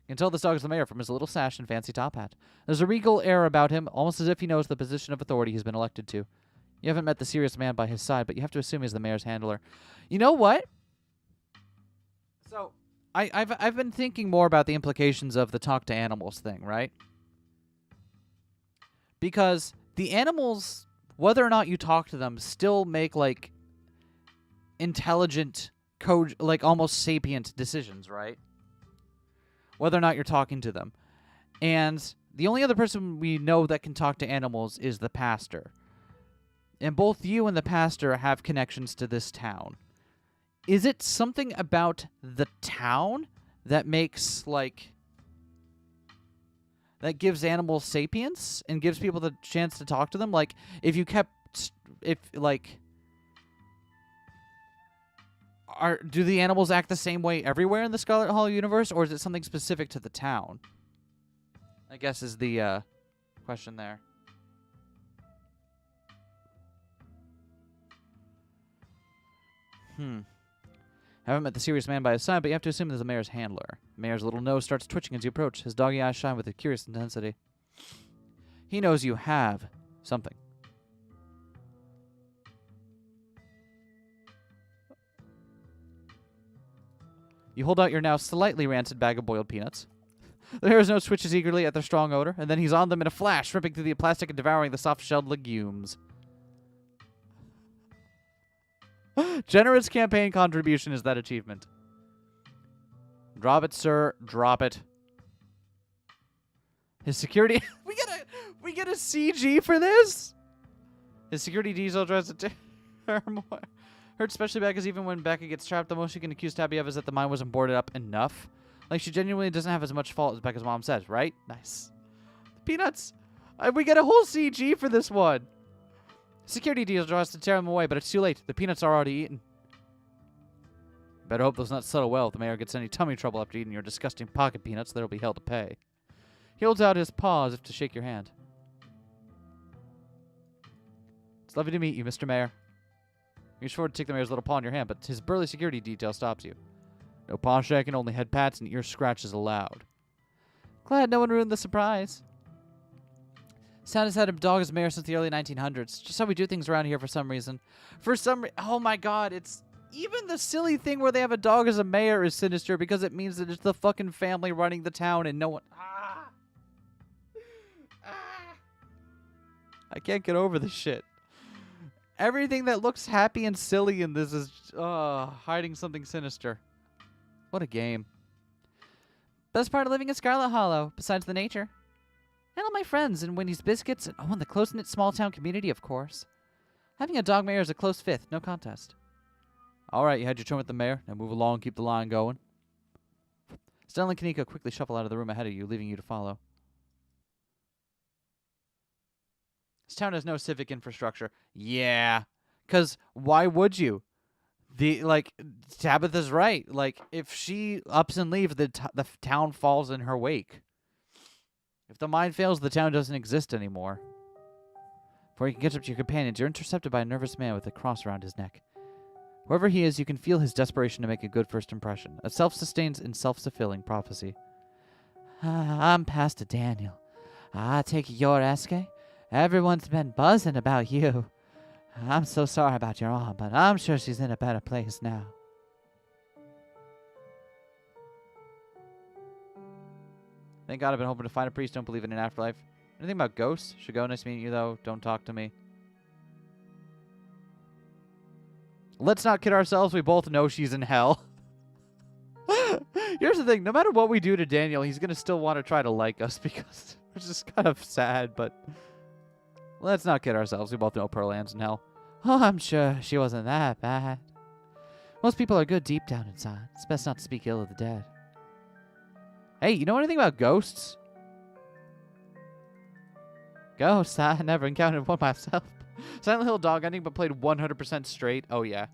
You can tell this dog is the mayor from his little sash and fancy top hat. There's a regal air about him, almost as if he knows the position of authority he's been elected to. You haven't met the serious man by his side, but you have to assume he's the mayor's handler. You know what? So, I've been thinking more about the implications of the talk to animals thing, right? Because the animals, whether or not you talk to them, still make, like, intelligent, like, almost sapient decisions, right? Whether or not you're talking to them. And the only other person we know that can talk to animals is the pastor. And both you and the pastor have connections to this town. Is it something about the town that makes, like... that gives animals sapience and gives people the chance to talk to them? Like, if you kept... do the animals act the same way everywhere in the Scarlet Hollow universe, or is it something specific to the town? I guess is the question there. Haven't met the serious man by his side, but you have to assume he's the mayor's handler. The mayor's little nose starts twitching as you approach. His doggy eyes shine with a curious intensity. He knows you have something. You hold out your now slightly rancid bag of boiled peanuts. The mayor's nose twitches eagerly at their strong odor, and then he's on them in a flash, ripping through the plastic and devouring the soft-shelled legumes. Generous campaign contribution is that achievement. Drop it, sir. Drop it. His security... we get a CG for this? His security diesel tries to tear more. Hurts especially bad because even when Becca gets trapped, the most she can accuse Tabby of is that the mine wasn't boarded up enough. Like, she genuinely doesn't have as much fault as Becca's mom says, right? Nice. Peanuts. We get a whole CG for this one. Security diesel tries to tear him away, but it's too late. The peanuts are already eaten. Better hope those nuts settle well if the mayor gets any tummy trouble after eating your disgusting pocket peanuts. There'll be hell to pay. He holds out his paw as if to shake your hand. It's lovely to meet you, Mr. Mayor. You reach forward to take the mayor's little paw in your hand, but his burly security detail stops you. No paw shaking, only head pats and ear scratches allowed. Glad no one ruined the surprise. Sound has had a dog as mayor since the early 1900s. Just how we do things around here for some reason. Oh my god, it's... Even the silly thing where they have a dog as a mayor is sinister because it means that it's the fucking family running the town and no one... I can't get over this shit. Everything that looks happy and silly in this is hiding something sinister. What a game. Best part of living in Scarlet Hollow, besides the nature. And all my friends and Winnie's Biscuits, and the close-knit small-town community, of course. Having a dog mayor is a close fifth, no contest. All right, you had your turn with the mayor. Now move along, keep the line going. Stella and Kaneko quickly shuffle out of the room ahead of you, leaving you to follow. This town has no civic infrastructure. Yeah, because why would you? Tabitha's right. Like, if she ups and leaves, the town falls in her wake. If the mind fails, the town doesn't exist anymore. Before you can catch up to your companions, you're intercepted by a nervous man with a cross around his neck. Whoever he is, you can feel his desperation to make a good first impression. A self-sustained and self-fulfilling prophecy. I'm Pastor Daniel. I take it you're Eskay. Everyone's been buzzing about you. I'm so sorry about your aunt, but I'm sure she's in a better place now. Thank God I've been hoping to find a priest. Don't believe in an afterlife. Anything about ghosts? Should go. Nice meeting you, though. Don't talk to me. Let's not kid ourselves. We both know she's in hell. Here's the thing. No matter what we do to Daniel, he's going to still want to try to like us because we're just kind of sad, but let's not kid ourselves. We both know Pearl Ann's in hell. Oh, I'm sure she wasn't that bad. Most people are good deep down inside. It's best not to speak ill of the dead. Hey, you know anything about ghosts? Ghosts? I never encountered one myself. Silent Hill dog hunting, but played 100% straight. Oh, yeah.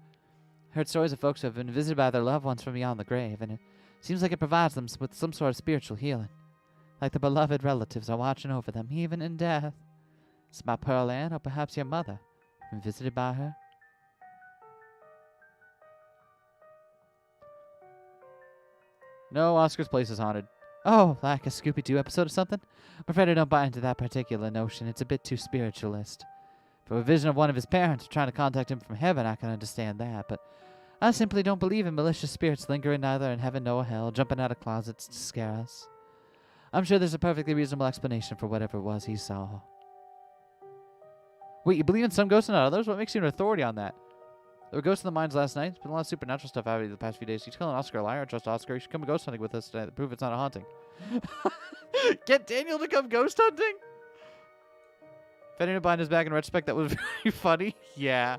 Heard stories of folks who have been visited by their loved ones from beyond the grave, and it seems like it provides them with some sort of spiritual healing. Like the beloved relatives are watching over them, even in death. It's about Pearl Ann, or perhaps your mother. Been visited by her? No, Oscar's place is haunted. Oh, like a Scooby-Doo episode or something? I'm afraid I don't buy into that particular notion. It's a bit too spiritualist. For a vision of one of his parents trying to contact him from heaven, I can understand that, but I simply don't believe in malicious spirits lingering neither in heaven nor hell, jumping out of closets to scare us. I'm sure there's a perfectly reasonable explanation for whatever it was he saw. Wait, you believe in some ghosts and not others? What makes you an authority on that? There were ghosts in the mines last night. There's been a lot of supernatural stuff out of the past few days. He's calling Oscar a liar. I trust Oscar. You should come ghost hunting with us today to prove it's not a haunting. Get Daniel to come ghost hunting? If anyone behind his back in retrospect, that was very funny. Yeah.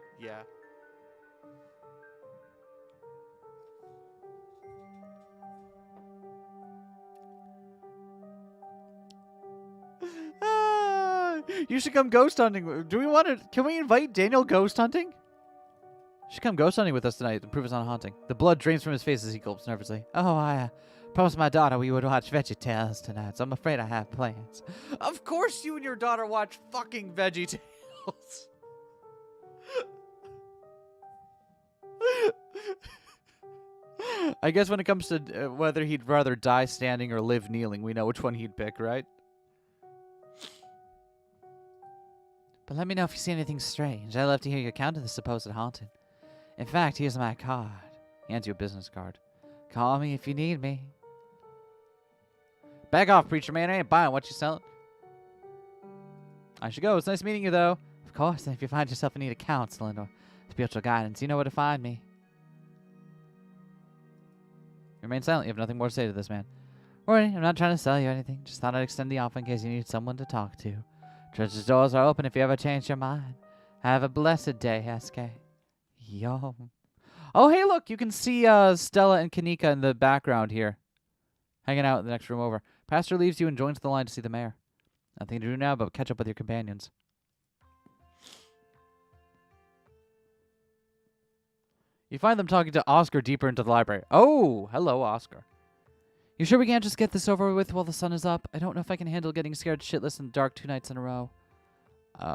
You should come ghost hunting. Do we want to? Can we invite Daniel ghost hunting? You should come ghost hunting with us tonight to prove it's not haunting. The blood drains from his face as he gulps nervously. Oh, I promised my daughter we would watch VeggieTales tonight, so I'm afraid I have plans. Of course you and your daughter watch fucking VeggieTales. I guess when it comes to whether he'd rather die standing or live kneeling, we know which one he'd pick, right? But let me know if you see anything strange. I'd love to hear your account of the supposed haunting. In fact, here's my card. He hands you a business card. Call me if you need me. Back off, preacher man. I ain't buying what you selling. I should go. It's nice meeting you, though. Of course, and if you find yourself in need of counseling or spiritual guidance, you know where to find me. Remain silent. You have nothing more to say to this man. Worry, I'm not trying to sell you anything. Just thought I'd extend the offer in case you need someone to talk to. Church's doors are open if you ever change your mind. Have a blessed day, Eskay. Yo. Oh, hey, look. You can see Stella and Kanika in the background here. Hanging out in the next room over. Pastor leaves you and joins the line to see the mayor. Nothing to do now but catch up with your companions. You find them talking to Oscar deeper into the library. Oh, hello, Oscar. You sure we can't just get this over with while the sun is up? I don't know if I can handle getting scared shitless in the dark 2 nights in a row.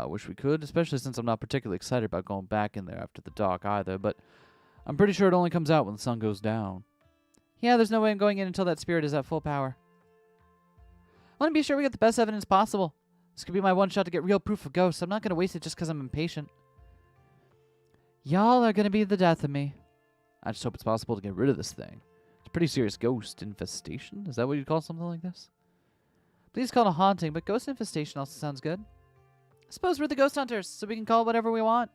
Wish we could, especially since I'm not particularly excited about going back in there after the dock either, but I'm pretty sure it only comes out when the sun goes down. Yeah, there's no way I'm going in until that spirit is at full power. I want to be sure we get the best evidence possible. This could be my one shot to get real proof of ghosts. I'm not going to waste it just because I'm impatient. Y'all are going to be the death of me. I just hope it's possible to get rid of this thing. It's a pretty serious ghost infestation. Is that what you'd call something like this? Please call it a haunting, but ghost infestation also sounds good. I suppose we're the ghost hunters, so we can call it whatever we want.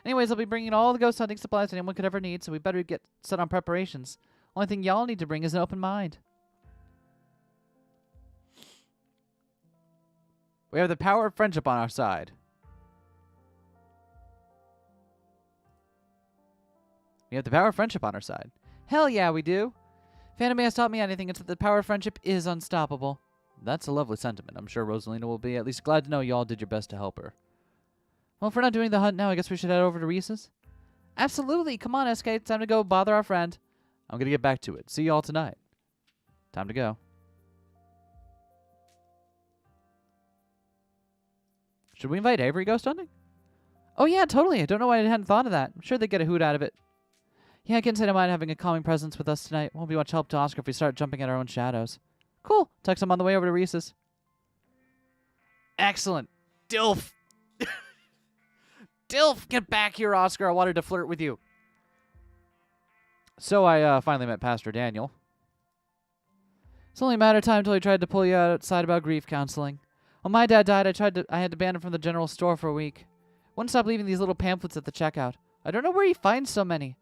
Anyways, I'll be bringing all the ghost hunting supplies anyone could ever need, so we better get set on preparations. Only thing y'all need to bring is an open mind. We have the power of friendship on our side. We have the power of friendship on our side. Hell yeah, we do. If anime has taught me anything, it's that the power of friendship is unstoppable. That's a lovely sentiment. I'm sure Rosalina will be at least glad to know y'all did your best to help her. Well, if we're not doing the hunt now, I guess we should head over to Reese's. Absolutely. Come on, Eskay. It's time to go bother our friend. I'm going to get back to it. See y'all tonight. Time to go. Should we invite Avery ghost hunting? Oh, yeah, totally. I don't know why I hadn't thought of that. I'm sure they'd get a hoot out of it. Yeah, I can't say I mind having a calming presence with us tonight. Won't be much help to Oscar if we start jumping at our own shadows. Cool. Text him on the way over to Reese's. Excellent. Dilf. Dilf, get back here, Oscar. I wanted to flirt with you. So I finally met Pastor Daniel. It's only a matter of time until he tried to pull you outside about grief counseling. When my dad died, I had to ban him from the general store for a week. Wouldn't stop leaving these little pamphlets at the checkout. I don't know where he finds so many.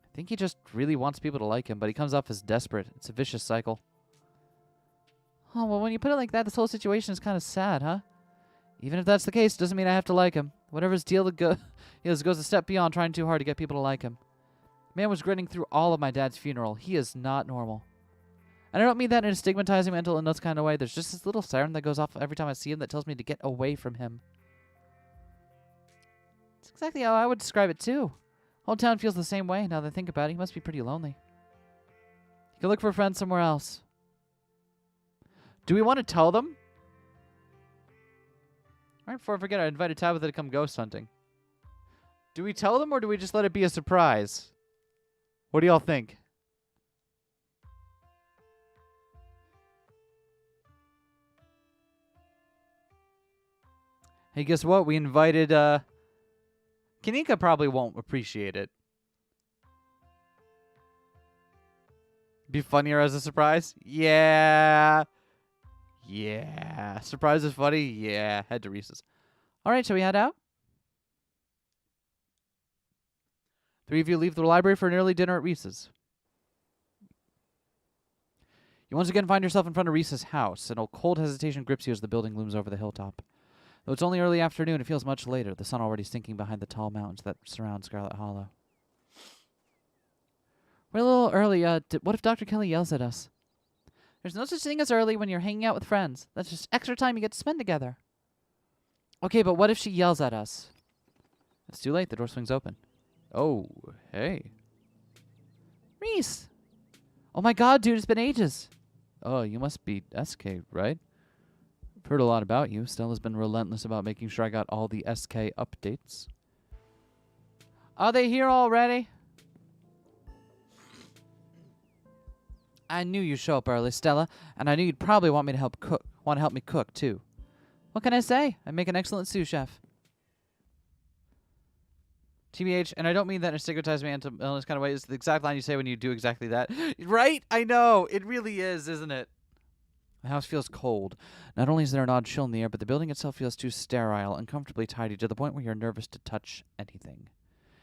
I think he just really wants people to like him, but he comes off as desperate. It's a vicious cycle. Oh, well, when you put it like that, this whole situation is kind of sad, huh? Even if that's the case, it doesn't mean I have to like him. Whatever his deal is goes a step beyond trying too hard to get people to like him. Man was grinning through all of my dad's funeral. He is not normal. And I don't mean that in a stigmatizing mental illness kind of way. There's just this little siren that goes off every time I see him that tells me to get away from him. It's exactly how I would describe it, too. Whole town feels the same way now that I think about it. He must be pretty lonely. You can look for a friend somewhere else. Do we want to tell them? Right before I forget, I invited Tabitha to come ghost hunting. Do we tell them or do we just let it be a surprise? What do y'all think? Hey, guess what? We invited, Kanika probably won't appreciate it. Be funnier as a surprise? Yeah. Yeah. Surprise is funny? Yeah. Head to Reese's. Alright, shall we head out? 3 of you leave the library for an early dinner at Reese's. You once again find yourself in front of Reese's house, and a cold hesitation grips you as the building looms over the hilltop. Though it's only early afternoon, it feels much later, the sun already sinking behind the tall mountains that surround Scarlet Hollow. We're a little early. What if Dr. Kelly yells at us? There's no such thing as early when you're hanging out with friends. That's just extra time you get to spend together. Okay, but what if she yells at us? It's too late. The door swings open. Oh, hey. Reese! Oh my god, dude, it's been ages. Oh, you must be Eskay, right? I've heard a lot about you. Stella's been relentless about making sure I got all the Eskay updates. Are they here already? I knew you'd show up early, Stella, and I knew you'd probably want me to help me cook, too. What can I say? I make an excellent sous chef. TBH, and I don't mean that in a stigmatized mental illness kind of way. It's the exact line you say when you do exactly that. Right? I know. It really is, isn't it? The house feels cold. Not only is there an odd chill in the air, but the building itself feels too sterile, uncomfortably tidy, to the point where you're nervous to touch anything.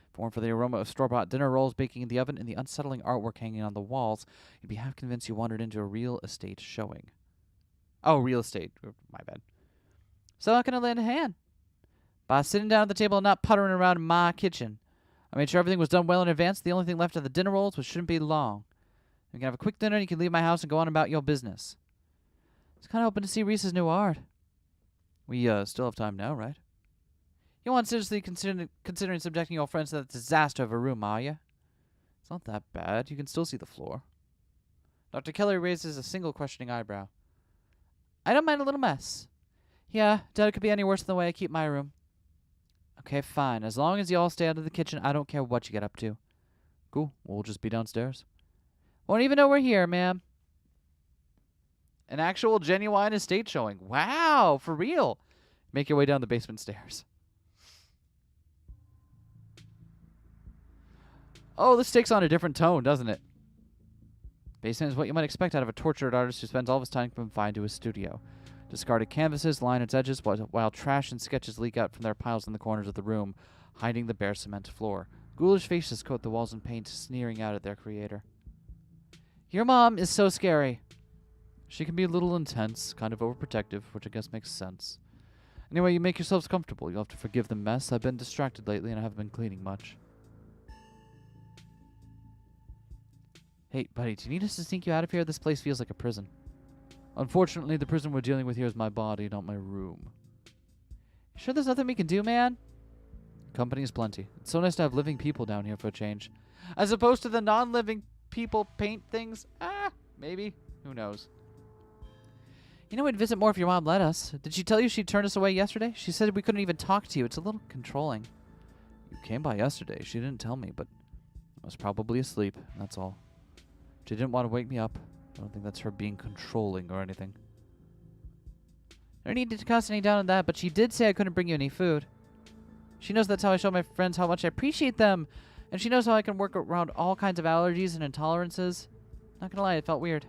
If it weren't for the aroma of store-bought dinner rolls baking in the oven and the unsettling artwork hanging on the walls, you'd be half convinced you wandered into a real estate showing. Oh, real estate. My bad. So how can I lend a hand? By sitting down at the table and not puttering around in my kitchen. I made sure everything was done well in advance. The only thing left are the dinner rolls, which shouldn't be long. You can have a quick dinner and you can leave my house and go on about your business. I was kind of hoping to see Reese's new art. We still have time now, right? You aren't seriously considering subjecting your friends to that disaster of a room, are you? It's not that bad. You can still see the floor. Dr. Kelly raises a single questioning eyebrow. I don't mind a little mess. Yeah, doubt it could be any worse than the way I keep my room. Okay, fine. As long as you all stay out of the kitchen, I don't care what you get up to. Cool. We'll just be downstairs. Won't even know we're here, ma'am. An actual genuine estate showing. Wow, for real. Make your way down the basement stairs. Oh, this takes on a different tone, doesn't it? Basement is what you might expect out of a tortured artist who spends all of his time confined to his studio. Discarded canvases line its edges while trash and sketches leak out from their piles in the corners of the room, hiding the bare cement floor. Ghoulish faces coat the walls in paint, sneering out at their creator. Your mom is so scary. She can be a little intense, kind of overprotective, which I guess makes sense. Anyway, you make yourselves comfortable. You'll have to forgive the mess. I've been distracted lately and I haven't been cleaning much. Hey, buddy, do you need us to sneak you out of here? This place feels like a prison. Unfortunately, the prison we're dealing with here is my body, not my room. Sure there's nothing we can do, man? Company is plenty. It's so nice to have living people down here for a change. As opposed to the non-living people paint things? Maybe. Who knows? You know, we'd visit more if your mom let us. Did she tell you she turned us away yesterday? She said we couldn't even talk to you. It's a little controlling. You came by yesterday. She didn't tell me, but I was probably asleep. That's all. She didn't want to wake me up. I don't think that's her being controlling or anything. No need to cuss any down on that, but she did say I couldn't bring you any food. She knows that's how I show my friends how much I appreciate them, and she knows how I can work around all kinds of allergies and intolerances. Not gonna lie, it felt weird.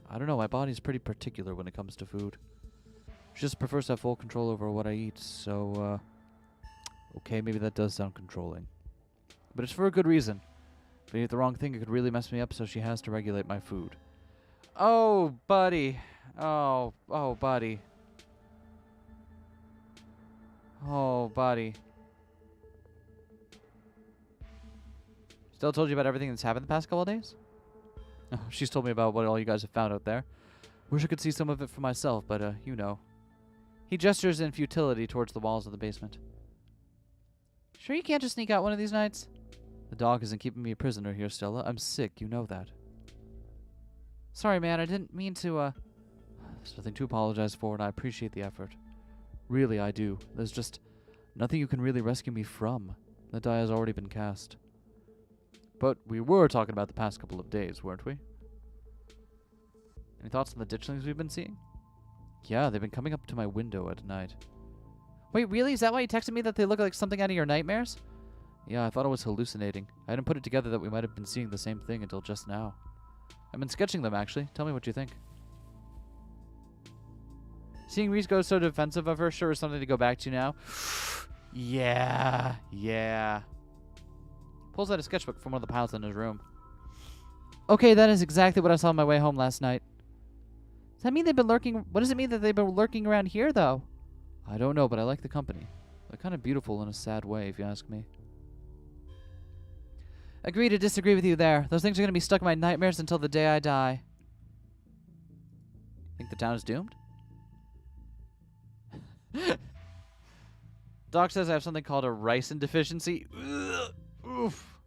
I don't know, my body's pretty particular when it comes to food. She just prefers to have full control over what I eat, so, okay, maybe that does sound controlling. But it's for a good reason. If I eat the wrong thing, it could really mess me up, so she has to regulate my food. Oh, buddy. Oh, buddy. Oh, buddy. Still told you about everything that's happened the past couple of days? Oh, she's told me about what all you guys have found out there. Wish I could see some of it for myself, but, you know. He gestures in futility towards the walls of the basement. Sure you can't just sneak out one of these nights? The dog isn't keeping me a prisoner here, Stella. I'm sick, you know that. Sorry, man, I didn't mean to, There's nothing to apologize for, and I appreciate the effort. Really, I do. There's just nothing you can really rescue me from. The die has already been cast. But we were talking about the past couple of days, weren't we? Any thoughts on the ditchlings we've been seeing? Yeah, they've been coming up to my window at night. Wait, really? Is that why you texted me that they look like something out of your nightmares? Yeah, I thought I was hallucinating. I hadn't put it together that we might have been seeing the same thing until just now. I've been sketching them, actually. Tell me what you think. Seeing Reese go so defensive of her sure is something to go back to now. Yeah. Pulls out a sketchbook from one of the piles in his room. Okay, that is exactly what I saw on my way home last night. Does that mean they've been lurking? What does it mean that they've been lurking around here, though? I don't know, but I like the company. They're kind of beautiful in a sad way, if you ask me. Agree to disagree with you there. Those things are going to be stuck in my nightmares until the day I die. Think the town is doomed? Doc says I have something called a ricin deficiency. Ugh. Oof.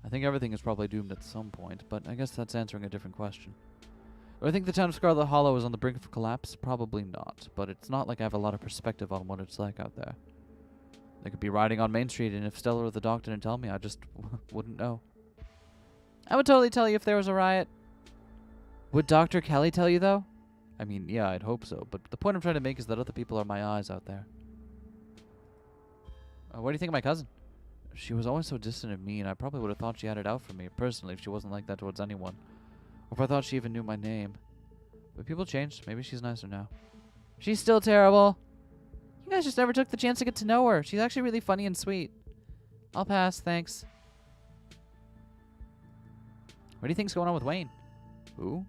I think everything is probably doomed at some point, but I guess that's answering a different question. Do I think the town of Scarlet Hollow is on the brink of collapse? Probably not, but it's not like I have a lot of perspective on what it's like out there. They could be riding on Main Street, and if Stella or the doc didn't tell me, I just wouldn't know. I would totally tell you if there was a riot. Would Dr. Kelly tell you, though? I mean, yeah, I'd hope so, but the point I'm trying to make is that other people are my eyes out there. What do you think of my cousin? She was always so distant and mean. I probably would have thought she had it out for me, personally, if she wasn't like that towards anyone. Or if I thought she even knew my name. But people changed. Maybe she's nicer now. She's still terrible. You guys just never took the chance to get to know her. She's actually really funny and sweet. I'll pass, thanks. What do you think's going on with Wayne? Who?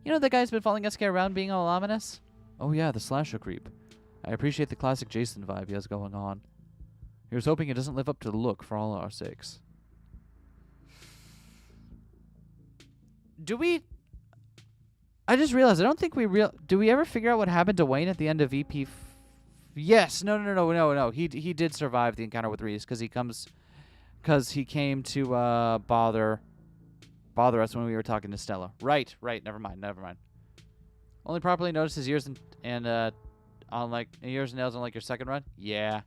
You know the guy's been following Eskay around being all ominous? Oh yeah, the slasher creep. I appreciate the classic Jason vibe he has going on. He was hoping it doesn't live up to the look for all our sakes. I just realized, I don't think do we ever figure out what happened to Wayne at the end of EP? Yes, no. He did survive the encounter with Reese because he came to bother us when we were talking to Stella. Right. Never mind. Only properly noticed his ears and On like yours nails on like your second run? Yeah.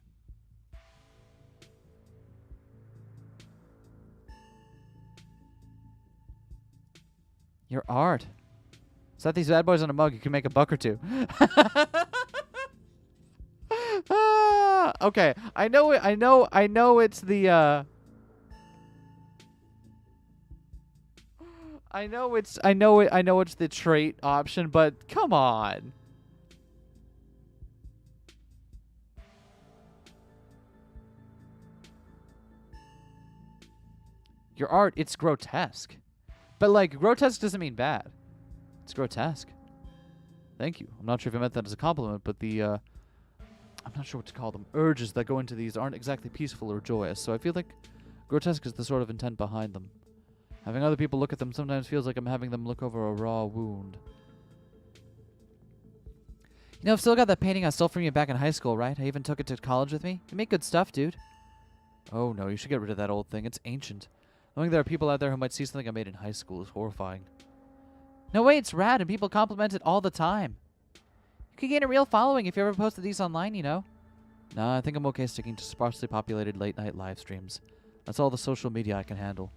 Your art. Set these bad boys on a mug. You can make a buck or two. Okay. I know it. I know it's the. I know it's the trait option, but come on. Your art, it's grotesque. But, like, grotesque doesn't mean bad. It's grotesque. Thank you. I'm not sure if I meant that as a compliment, but the, I'm not sure what to call them. Urges that go into these aren't exactly peaceful or joyous, so I feel like grotesque is the sort of intent behind them. Having other people look at them sometimes feels like I'm having them look over a raw wound. You know, I've still got that painting I stole from you back in high school, right? I even took it to college with me. You make good stuff, dude. Oh, no, you should get rid of that old thing. It's ancient. Knowing there are people out there who might see something I made in high school is horrifying. No way, it's rad, and people compliment it all the time. You could gain a real following if you ever posted these online, you know? Nah, I think I'm okay sticking to sparsely populated late-night live streams. That's all the social media I can handle.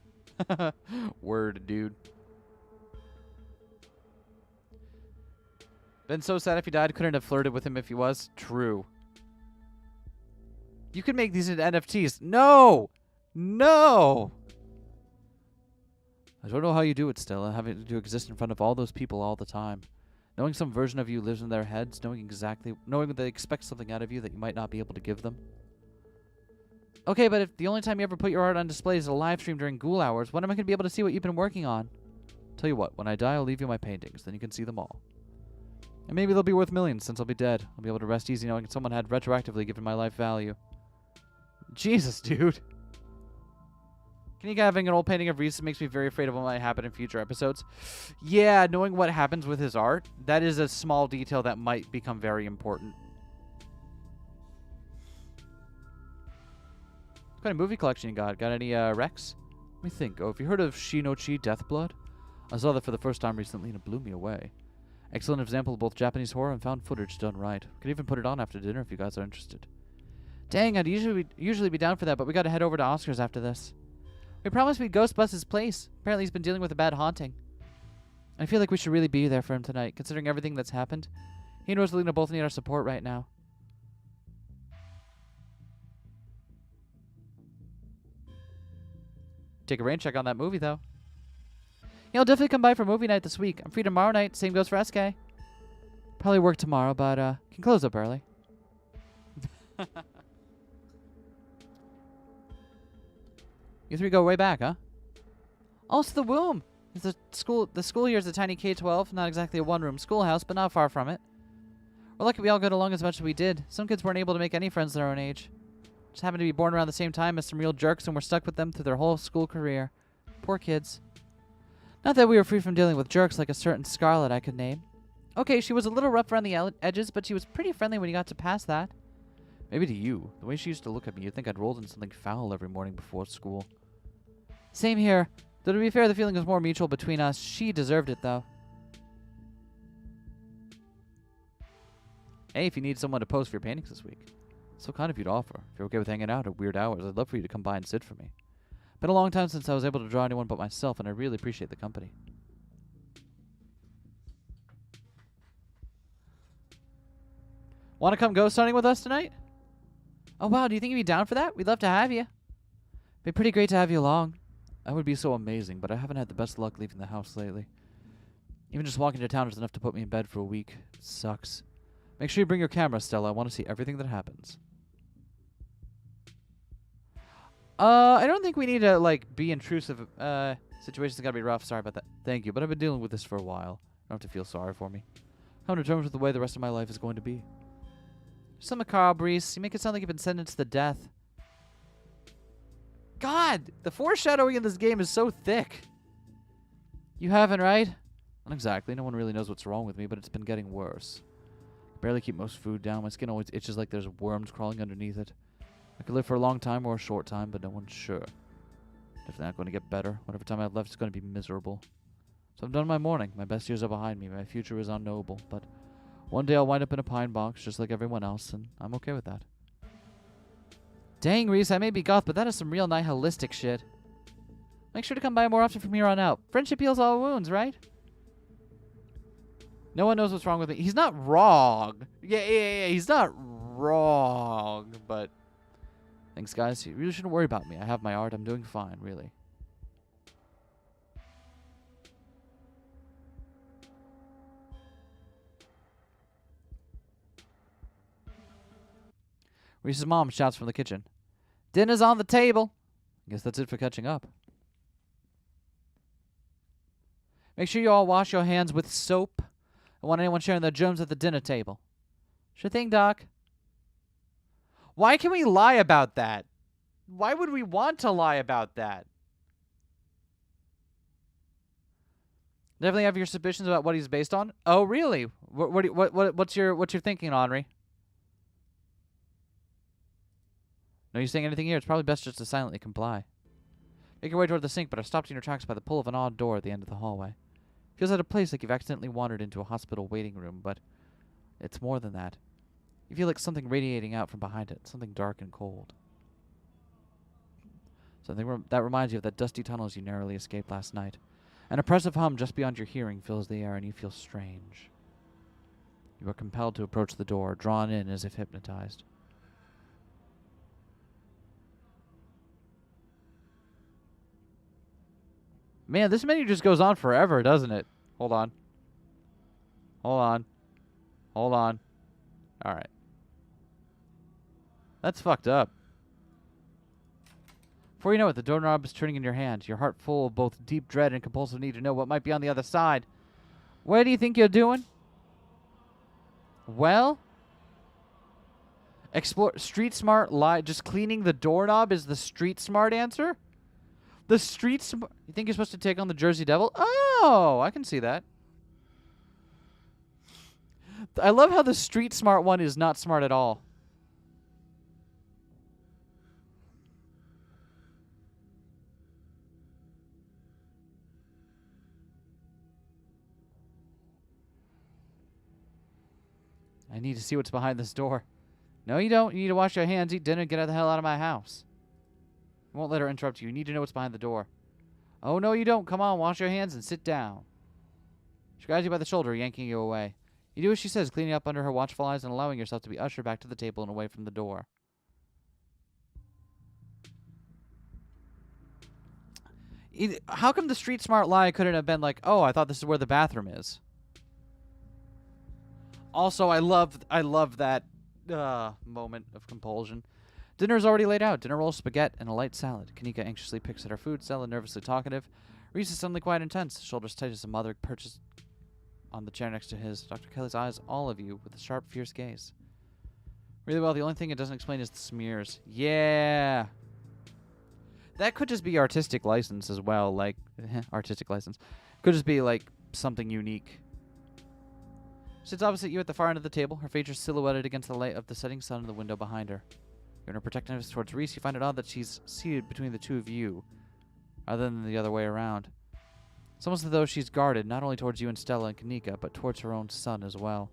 Word, dude. Been so sad if he died, couldn't have flirted with him if he was. True. You could make these into NFTs. No! No! I don't know how you do it, Stella, having to exist in front of all those people all the time. Knowing some version of you lives in their heads, knowing that they expect something out of you that you might not be able to give them. Okay, but if the only time you ever put your art on display is a live stream during ghoul hours, when am I going to be able to see what you've been working on? Tell you what, when I die, I'll leave you my paintings, then you can see them all. And maybe they'll be worth millions since I'll be dead. I'll be able to rest easy knowing someone had retroactively given my life value. Jesus, dude. Can you having an old painting of Reese makes me very afraid of what might happen in future episodes? Yeah, knowing what happens with his art, that is a small detail that might become very important. What kind of movie collection you got? Got any Rex? Let me think. Oh, have you heard of Shinochi Deathblood? I saw that for the first time recently and it blew me away. Excellent example of both Japanese horror and found footage done right. Could even put it on after dinner if you guys are interested. Dang, I'd usually be down for that, but we gotta head over to Oscar's after this. We promised we'd ghost bust his place. Apparently he's been dealing with a bad haunting. I feel like we should really be there for him tonight, considering everything that's happened. He and Rosalina both need our support right now. Take a rain check on that movie, though. Yeah, I'll definitely come by for movie night this week. I'm free tomorrow night. Same goes for Eskay. Probably work tomorrow, but can close up early. You three go way back, huh? Also, the womb. The school here is a tiny K-12, not exactly a one-room schoolhouse, but not far from it. We're lucky we all got along as much as we did. Some kids weren't able to make any friends their own age. Just happened to be born around the same time as some real jerks, and we're stuck with them through their whole school career. Poor kids. Not that we were free from dealing with jerks like a certain Scarlet I could name. Okay, she was a little rough around the edges, but she was pretty friendly when you got to past that. Maybe to you. The way she used to look at me, you'd think I'd rolled in something foul every morning before school. Same here. Though to be fair, the feeling was more mutual between us. She deserved it, though. Hey, if you need someone to pose for your paintings this week. So kind of you to offer. If you're okay with hanging out at weird hours, I'd love for you to come by and sit for me. Been a long time since I was able to draw anyone but myself, and I really appreciate the company. Want to come ghost hunting with us tonight? Oh, wow. Do you think you'd be down for that? We'd love to have you. Be pretty great to have you along. That would be so amazing, but I haven't had the best luck leaving the house lately. Even just walking to town is enough to put me in bed for a week. It sucks. Make sure you bring your camera, Stella. I want to see everything that happens. I don't think we need to, like, be intrusive. Situations gotta be rough. Sorry about that. Thank you, but I've been dealing with this for a while. You don't have to feel sorry for me. I'm determined with the way the rest of my life is going to be. Some macabre, Reese. You make it sound like you've been sentenced to death. God, the foreshadowing in this game is so thick. You haven't, right? Not exactly. No one really knows what's wrong with me, but it's been getting worse. I barely keep most food down. My skin always itches like there's worms crawling underneath it. I could live for a long time or a short time, but no one's sure. Definitely not going to get better. Whatever time I've left is going to be miserable. So I've done my mourning. My best years are behind me. My future is unknowable, but One day I'll wind up in a pine box just like everyone else, and I'm okay with that. Dang, Reese, I may be goth, but that is some real nihilistic shit. Make sure to come by more often from here on out. Friendship heals all wounds, right? No one knows what's wrong with me. He's not wrong. Yeah, he's not wrong, but... Thanks, guys. You really shouldn't worry about me. I have my art. I'm doing fine, really. Reese's mom shouts from the kitchen. Dinner's on the table. I guess that's it for catching up. Make sure you all wash your hands with soap. I don't want anyone sharing their germs at the dinner table. Sure thing, Doc. Why can we lie about that? Why would we want to lie about that? Definitely have your suspicions about what he's based on. Oh, really? What's your thinking, Henri? No use saying anything here. It's probably best just to silently comply. Make your way toward the sink, but are stopped in your tracks by the pull of an odd door at the end of the hallway. Feels out of place, like you've accidentally wandered into a hospital waiting room, but it's more than that. You feel like something radiating out from behind it, something dark and cold. Something that reminds you of that dusty tunnels you narrowly escaped last night. An oppressive hum just beyond your hearing fills the air, and you feel strange. You are compelled to approach the door, drawn in as if hypnotized. Man, this menu just goes on forever, doesn't it? Hold on. Hold on. Hold on. Alright. That's fucked up. Before you know it, the doorknob is turning in your hand, your heart full of both deep dread and compulsive need to know what might be on the other side. What do you think you're doing? Well? Explore street smart lie. Just cleaning the doorknob is the street smart answer? The street smart. You think you're supposed to take on the Jersey Devil? Oh, I can see that. I love how the street smart one is not smart at all. I need to see what's behind this door. No, you don't. You need to wash your hands, eat dinner, and get the hell out of my house. I won't let her interrupt you. You need to know what's behind the door. Oh, no, you don't. Come on, wash your hands and sit down. She grabs you by the shoulder, yanking you away. You do as she says, cleaning up under her watchful eyes and allowing yourself to be ushered back to the table and away from the door. How come the street smart lie couldn't have been like, oh, I thought this is where the bathroom is? Also, I love that moment of compulsion. Dinner is already laid out. Dinner rolls, spaghetti, and a light salad. Kanika anxiously picks at her food, Stella nervously talkative. Reese is suddenly quite intense, shoulders tight as a mother perches on the chair next to his. Dr. Kelly's eyes all of you with a sharp, fierce gaze. Really well, the only thing it doesn't explain is the smears. Yeah. That could just be artistic license as well, like, artistic license. Could just be, like, something unique. Sits opposite you at the far end of the table, her features silhouetted against the light of the setting sun in the window behind her. You're in her protectiveness towards Reese. You find it odd that she's seated between the two of you, rather than the other way around. It's almost as though she's guarded, not only towards you and Stella and Kanika, but towards her own son as well.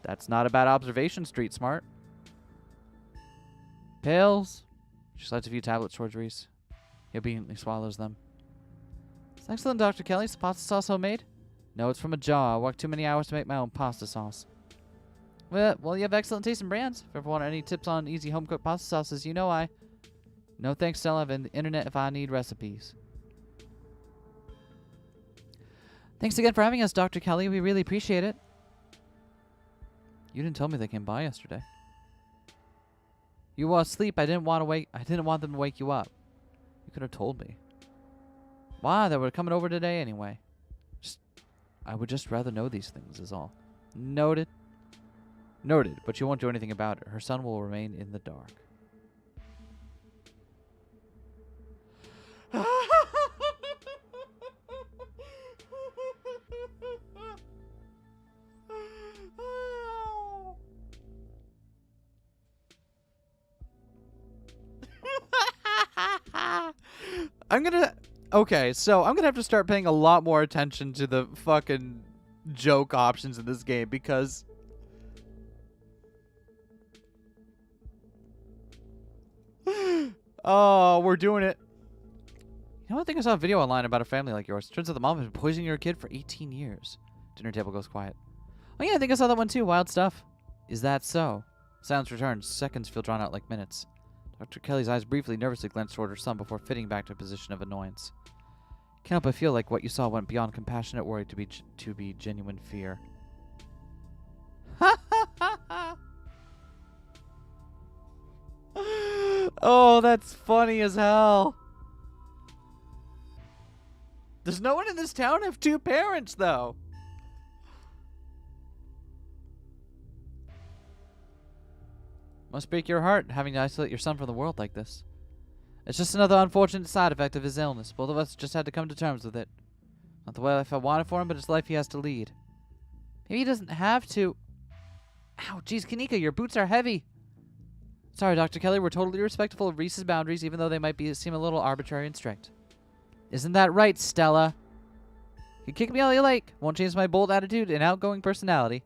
That's not a bad observation, Street Smart. Pills. She slides a few tablets towards Reese. He obediently swallows them. It's excellent, Dr. Kelly. Is the pasta sauce homemade? No, it's from a jar. I worked too many hours to make my own pasta sauce. Well, you have excellent taste in brands. If you ever want any tips on easy home-cooked pasta sauces, you know I... No thanks, Stella. I have the internet if I need recipes. Thanks again for having us, Dr. Kelly. We really appreciate it. You didn't tell me they came by yesterday. You were asleep. I didn't want them to wake you up. You could have told me. Why? They were coming over today anyway. I would just rather know these things is all. Noted. Noted, but you won't do anything about it. Her son will remain in the dark. Okay, so I'm gonna have to start paying a lot more attention to the fucking joke options in this game because oh, we're doing it. You know, I think I saw a video online about a family like yours. Turns out the mom has been poisoning your kid for 18 years. Dinner table goes quiet. Oh yeah, I think I saw that one too. Wild stuff. Is that so? Silence returns. Seconds feel drawn out like minutes. Dr. Kelly's eyes briefly, nervously glanced toward her son before fitting back to a position of annoyance. Can't help but feel like what you saw went beyond compassionate worry to be genuine fear. Oh, that's funny as hell. Does no one in this town have two parents, though? Must break your heart having to isolate your son from the world like this. It's just another unfortunate side effect of his illness. Both of us just had to come to terms with it. Not the way life I wanted for him, but it's life he has to lead. Maybe he doesn't have to. Ow, geez, Kanika, your boots are heavy. Sorry, Dr. Kelly, we're totally respectful of Reese's boundaries, even though they might seem a little arbitrary and strict. Isn't that right, Stella? You kick me all you like. Won't change my bold attitude and outgoing personality.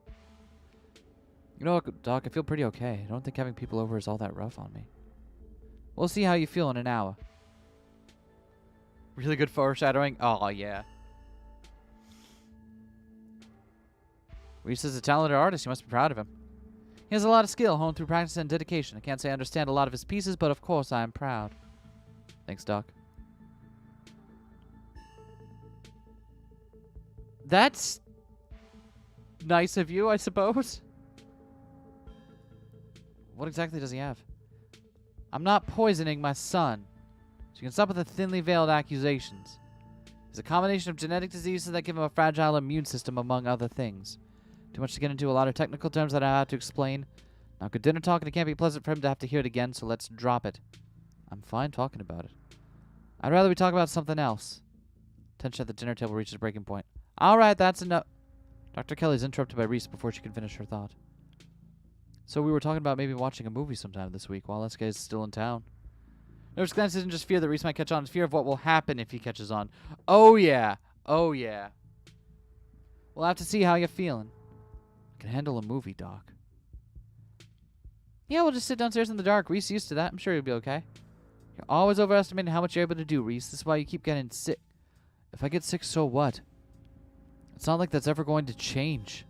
You know what, Doc, I feel pretty okay. I don't think having people over is all that rough on me. We'll see how you feel in an hour. Really good foreshadowing. Oh, yeah. Reese is a talented artist. You must be proud of him. He has a lot of skill honed through practice and dedication. I can't say I understand a lot of his pieces, but of course I am proud. Thanks, Doc. That's nice of you, I suppose. What exactly does he have? I'm not poisoning my son, so you can stop with the thinly veiled accusations. It's a combination of genetic diseases that give him a fragile immune system, among other things. Too much to get into, a lot of technical terms that I have to explain. Now, good dinner talk, and it can't be pleasant for him to have to hear it again, so let's drop it. I'm fine talking about it. I'd rather we talk about something else. Tension at the dinner table reaches a breaking point. All right, that's enough. Dr. Kelly's interrupted by Reese before she can finish her thought. So we were talking about maybe watching a movie sometime this week while Eskay is still in town. Nervous glance isn't just fear that Reese might catch on. It's fear of what will happen if he catches on. Oh, yeah. Oh, yeah. We'll have to see how you're feeling. I can handle a movie, Doc. Yeah, we'll just sit downstairs in the dark. Reese used to that. I'm sure he'll be okay. You're always overestimating how much you're able to do, Reese. This is why you keep getting sick. If I get sick, so what? It's not like that's ever going to change.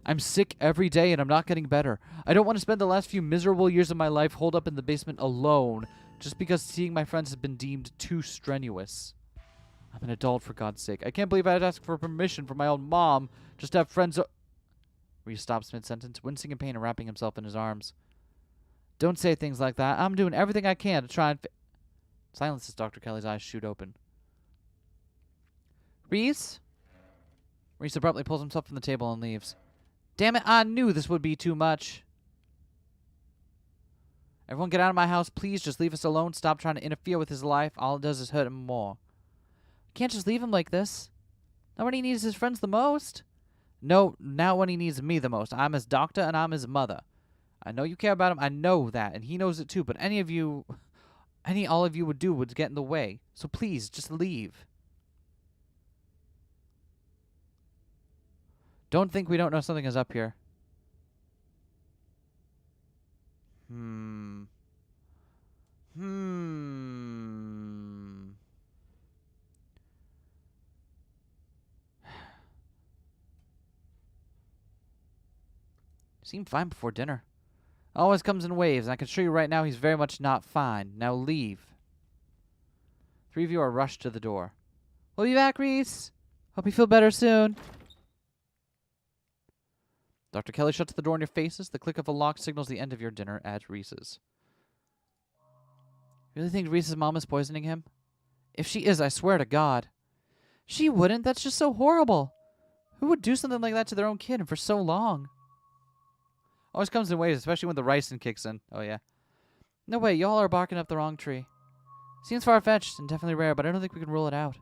I'm sick every day and I'm not getting better. I don't want to spend the last few miserable years of my life holed up in the basement alone just because seeing my friends has been deemed too strenuous. I'm an adult, for God's sake. I can't believe I had to ask for permission from my own mom just to have friends. Reese stops mid-sentence, wincing in pain and wrapping himself in his arms. Don't say things like that. I'm doing everything I can to try and Silence as Dr. Kelly's eyes shoot open. Reese? Reese abruptly pulls himself from the table and leaves. Damn it, I knew this would be too much. Everyone get out of my house, please. Just leave us alone. Stop trying to interfere with his life. All it does is hurt him more. We can't just leave him like this. Not when he needs his friends the most. No, now when he needs me the most. I'm his doctor and I'm his mother. I know you care about him. I know that. And he knows it too. But all of you would do would get in the way. So please, just leave. Don't think we don't know something is up here. Seemed fine before dinner. Always comes in waves, and I can assure you right now he's very much not fine. Now leave. Three of you are rushed to the door. We'll be back, Reese. Hope you feel better soon. Dr. Kelly shuts the door in your faces. The click of a lock signals the end of your dinner at Reese's. You really think Reese's mom is poisoning him? If she is, I swear to God. She wouldn't. That's just so horrible. Who would do something like that to their own kid and for so long? Always comes in waves, especially when the ricin kicks in. Oh, yeah. No way, y'all are barking up the wrong tree. Seems far-fetched and definitely rare, but I don't think we can rule it out.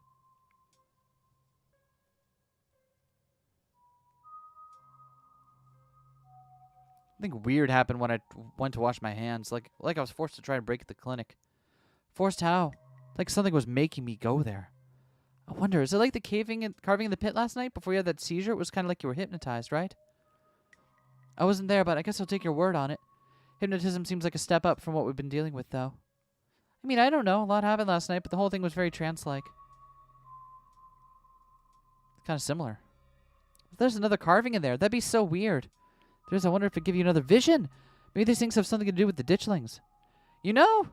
Something weird happened when I went to wash my hands. Like I was forced to try and break at the clinic. Forced how? Like something was making me go there. I wonder, is it like the carving in the pit last night before you had that seizure? It was kind of like you were hypnotized, right? I wasn't there, but I guess I'll take your word on it. Hypnotism seems like a step up from what we've been dealing with, though. I mean, I don't know. A lot happened last night, but the whole thing was very trance-like. Kind of similar. If there's another carving in there, that'd be so weird. I wonder if it'd give you another vision. Maybe these things have something to do with the ditchlings. You know,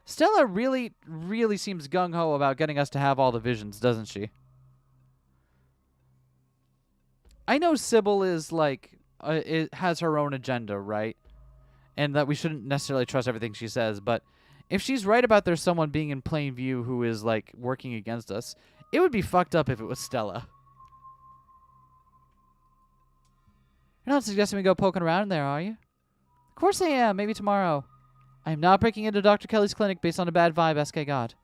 Stella really, really seems gung-ho about getting us to have all the visions, doesn't she? I know Sybil is like, it has her own agenda, right? And that we shouldn't necessarily trust everything she says, but if she's right about there's someone being in plain view who is, like, working against us, it would be fucked up if it was Stella. You're not suggesting we go poking around in there, are you? Of course I am. Maybe tomorrow. I am not breaking into Dr. Kelly's clinic based on a bad vibe, Eskay got.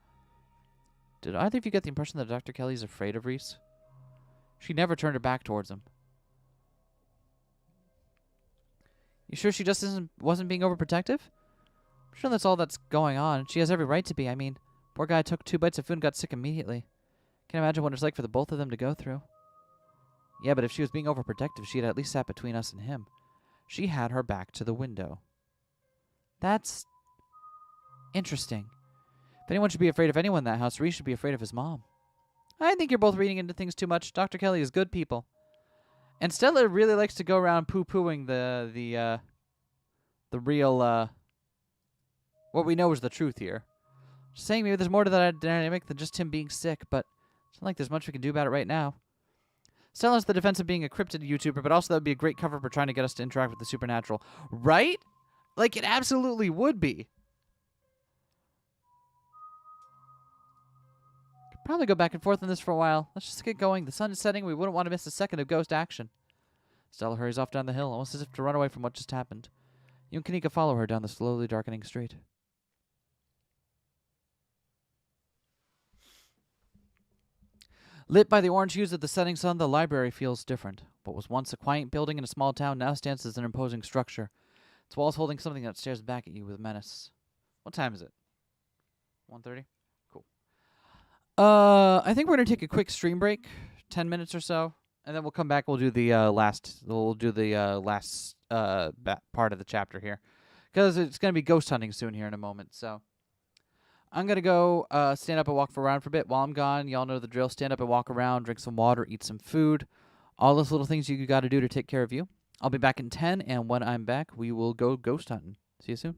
Did either of you get the impression that Dr. Kelly's afraid of Reese? She never turned her back towards him. You sure she just wasn't being overprotective? I'm sure that's all that's going on. She has every right to be. I mean, poor guy took 2 bites of food and got sick immediately. Can't imagine what it's like for the both of them to go through. Yeah, but if she was being overprotective, she had at least sat between us and him. She had her back to the window. That's interesting. If anyone should be afraid of anyone in that house, Reese should be afraid of his mom. I think you're both reading into things too much. Dr. Kelly is good people. And Stella really likes to go around poo-pooing the real, what we know is the truth here. Just saying maybe there's more to that dynamic than just him being sick, but it's not like there's much we can do about it right now. Stella's the defense of being a cryptid YouTuber, but also that would be a great cover for trying to get us to interact with the supernatural. Right? Like, it absolutely would be. Could probably go back and forth on this for a while. Let's just get going. The sun is setting. We wouldn't want to miss a second of ghost action. Stella hurries off down the hill, almost as if to run away from what just happened. You and Kanika follow her down the slowly darkening street. Lit by the orange hues of the setting sun, the library feels different. What was once a quiet building in a small town now stands as an imposing structure. Its walls holding something that stares back at you with menace. What time is it? 1:30? Cool. I think we're gonna take a quick stream break, 10 minutes or so, and then we'll come back. We'll do the last part of the chapter here, because it's gonna be ghost hunting soon here in a moment. So I'm going to go stand up and walk around for a bit. While I'm gone, y'all know the drill. Stand up and walk around, drink some water, eat some food. All those little things you got to do to take care of you. I'll be back in 10, and when I'm back, we will go ghost hunting. See you soon.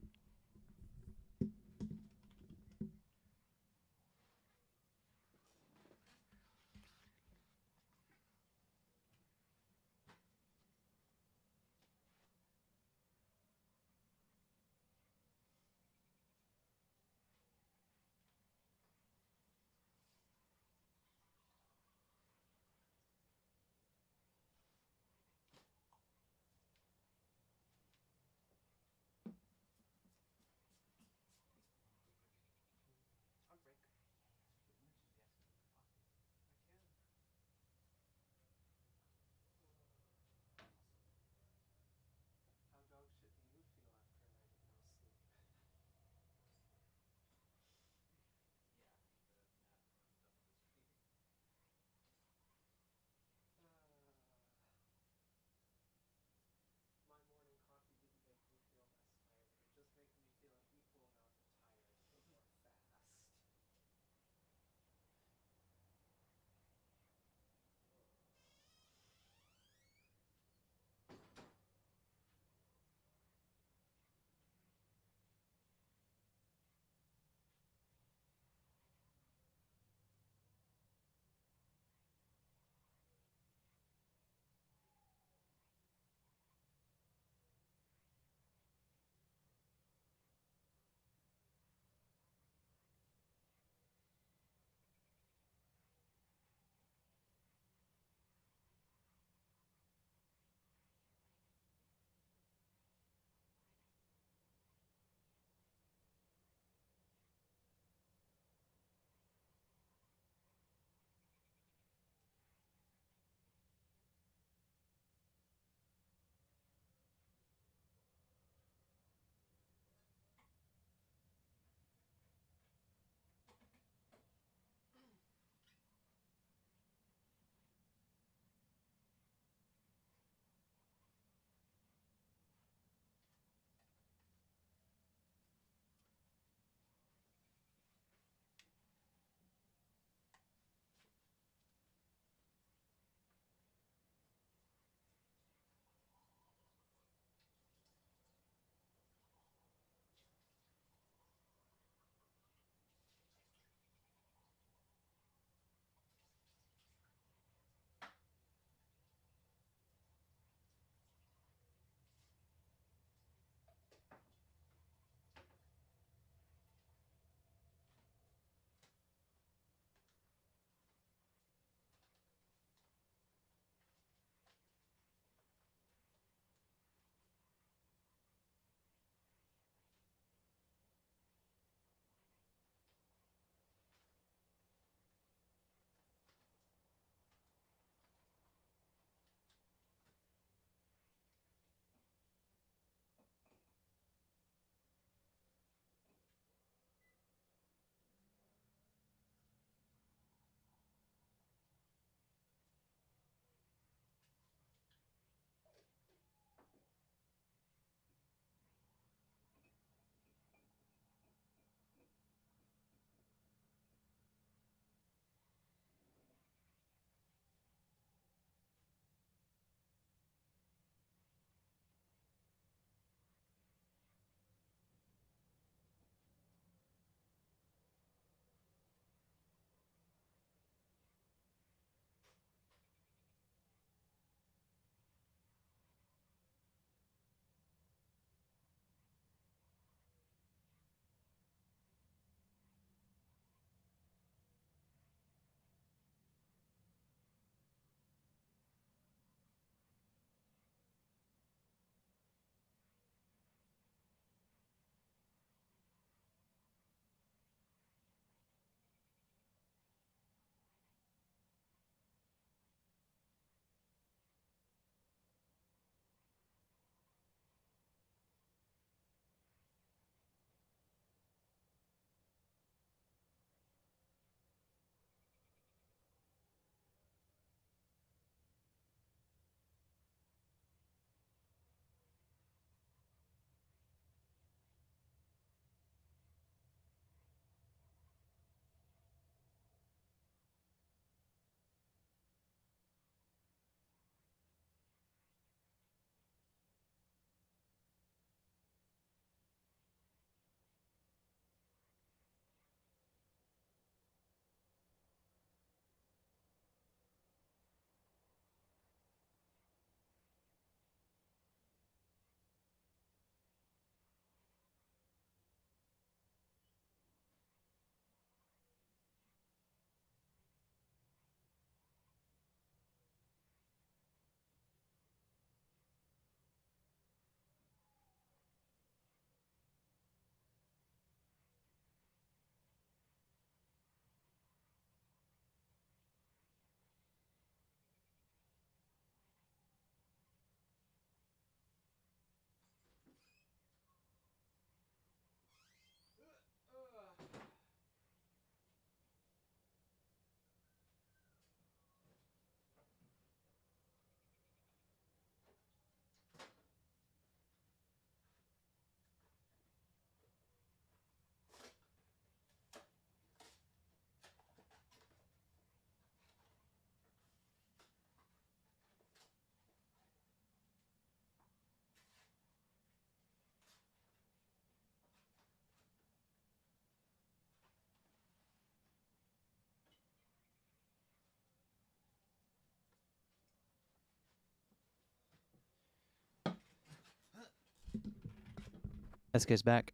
Eskay's back.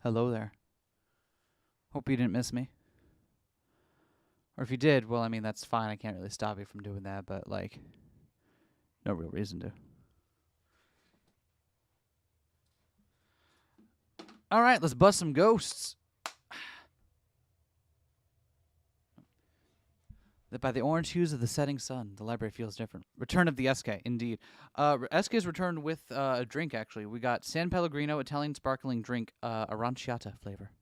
Hello there. Hope you didn't miss me. Or if you did, well, I mean, that's fine. I can't really stop you from doing that, but, like, no real reason to. All right, let's bust some ghosts. That by the orange hues of the setting sun, the library feels different. Return of the Eskay, indeed. Eskay's returned with a drink, actually. We got San Pellegrino Italian sparkling drink, aranciata flavor.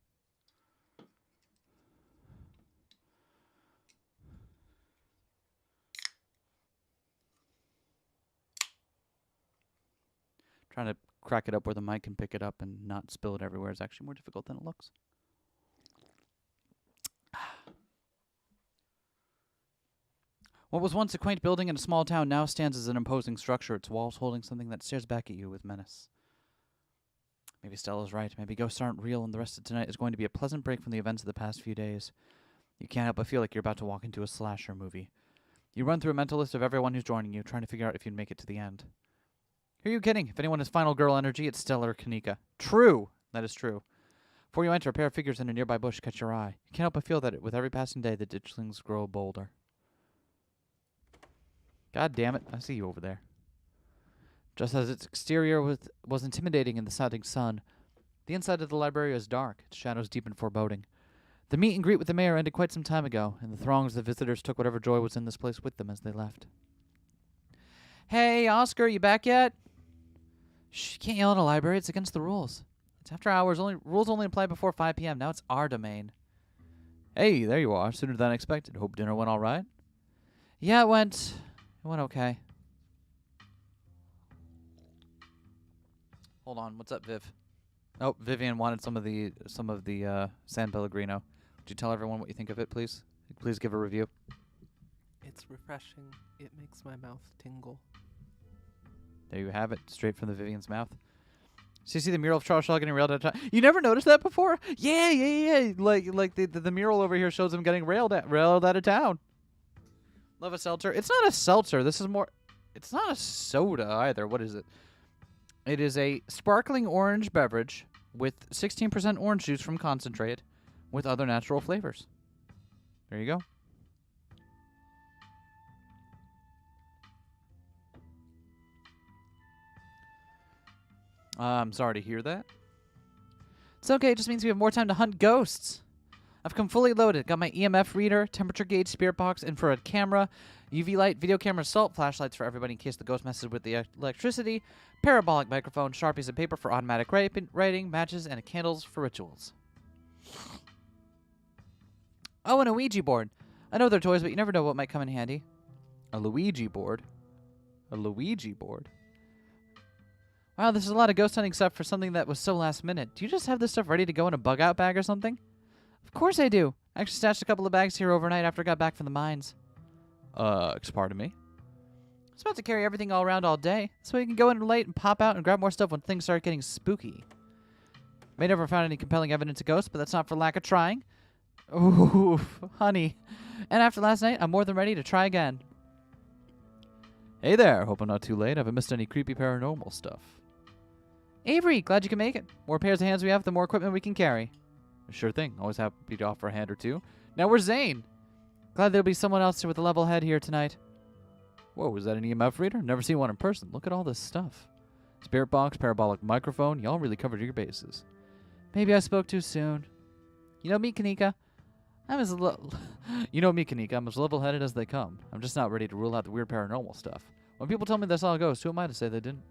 Trying to crack it up where the mic can pick it up and not spill it everywhere is actually more difficult than it looks. What was once a quaint building in a small town now stands as an imposing structure, its walls holding something that stares back at you with menace. Maybe Stella's right. Maybe ghosts aren't real, and the rest of tonight is going to be a pleasant break from the events of the past few days. You can't help but feel like you're about to walk into a slasher movie. You run through a mental list of everyone who's joining you, trying to figure out if you'd make it to the end. Who are you kidding? If anyone has final girl energy, it's Stella or Kanika. True! That is true. Before you enter, a pair of figures in a nearby bush catch your eye. You can't help but feel that with every passing day, the ditchlings grow bolder. God damn it, I see you over there. Just as its exterior was intimidating in the setting sun, the inside of the library is dark, its shadows deep and foreboding. The meet and greet with the mayor ended quite some time ago, and the throngs of visitors took whatever joy was in this place with them as they left. Hey, Oscar, you back yet? Shh, you can't yell in a library, it's against the rules. It's after hours, rules only apply before 5 p.m., now it's our domain. Hey, there you are, sooner than expected. Hope dinner went all right? Yeah, it went okay. Hold on, what's up, Viv? Oh, Vivian wanted some of the San Pellegrino. Would you tell everyone what you think of it, please? Please give a review. It's refreshing. It makes my mouth tingle. There you have it, straight from the Vivian's mouth. So you see the mural of Charles Shaw getting railed out of town? You never noticed that before? Yeah. Like the mural over here shows him getting railed out of town. Love a seltzer. It's not a seltzer. This is more... It's not a soda either. What is it? It is a sparkling orange beverage with 16% orange juice from concentrate with other natural flavors. There you go. I'm sorry to hear that. It's okay. It just means we have more time to hunt ghosts. I've come fully loaded. Got my EMF reader, temperature gauge, spirit box, infrared camera, UV light, video camera, salt, flashlights for everybody in case the ghost messes with the electricity, parabolic microphone, sharpies and paper for automatic writing, matches, and candles for rituals. Oh, and a Ouija board. I know they're toys, but you never know what might come in handy. A Luigi board? A Luigi board? Wow, this is a lot of ghost hunting stuff for something that was so last minute. Do you just have this stuff ready to go in a bug-out bag or something? Of course I do. I actually stashed a couple of bags here overnight after I got back from the mines. Pardon me? I was about to carry everything all around all day, so we can go in late and pop out and grab more stuff when things start getting spooky. May never found any compelling evidence of ghosts, but that's not for lack of trying. Ooh, honey. And after last night, I'm more than ready to try again. Hey there, hope I'm not too late. Haven't missed any creepy paranormal stuff. Avery, glad you can make it. More pairs of hands we have, the more equipment we can carry. Sure thing. Always happy to offer a hand or two. Now we're Zane. Glad there'll be someone else with a level head here tonight. Whoa, is that an EMF reader? Never seen one in person. Look at all this stuff. Spirit box, parabolic microphone. Y'all really covered your bases. Maybe I spoke too soon. You know me, Kanika? You know me, Kanika. I'm as level-headed as they come. I'm just not ready to rule out the weird paranormal stuff. When people tell me they saw a ghost, who am I to say they didn't?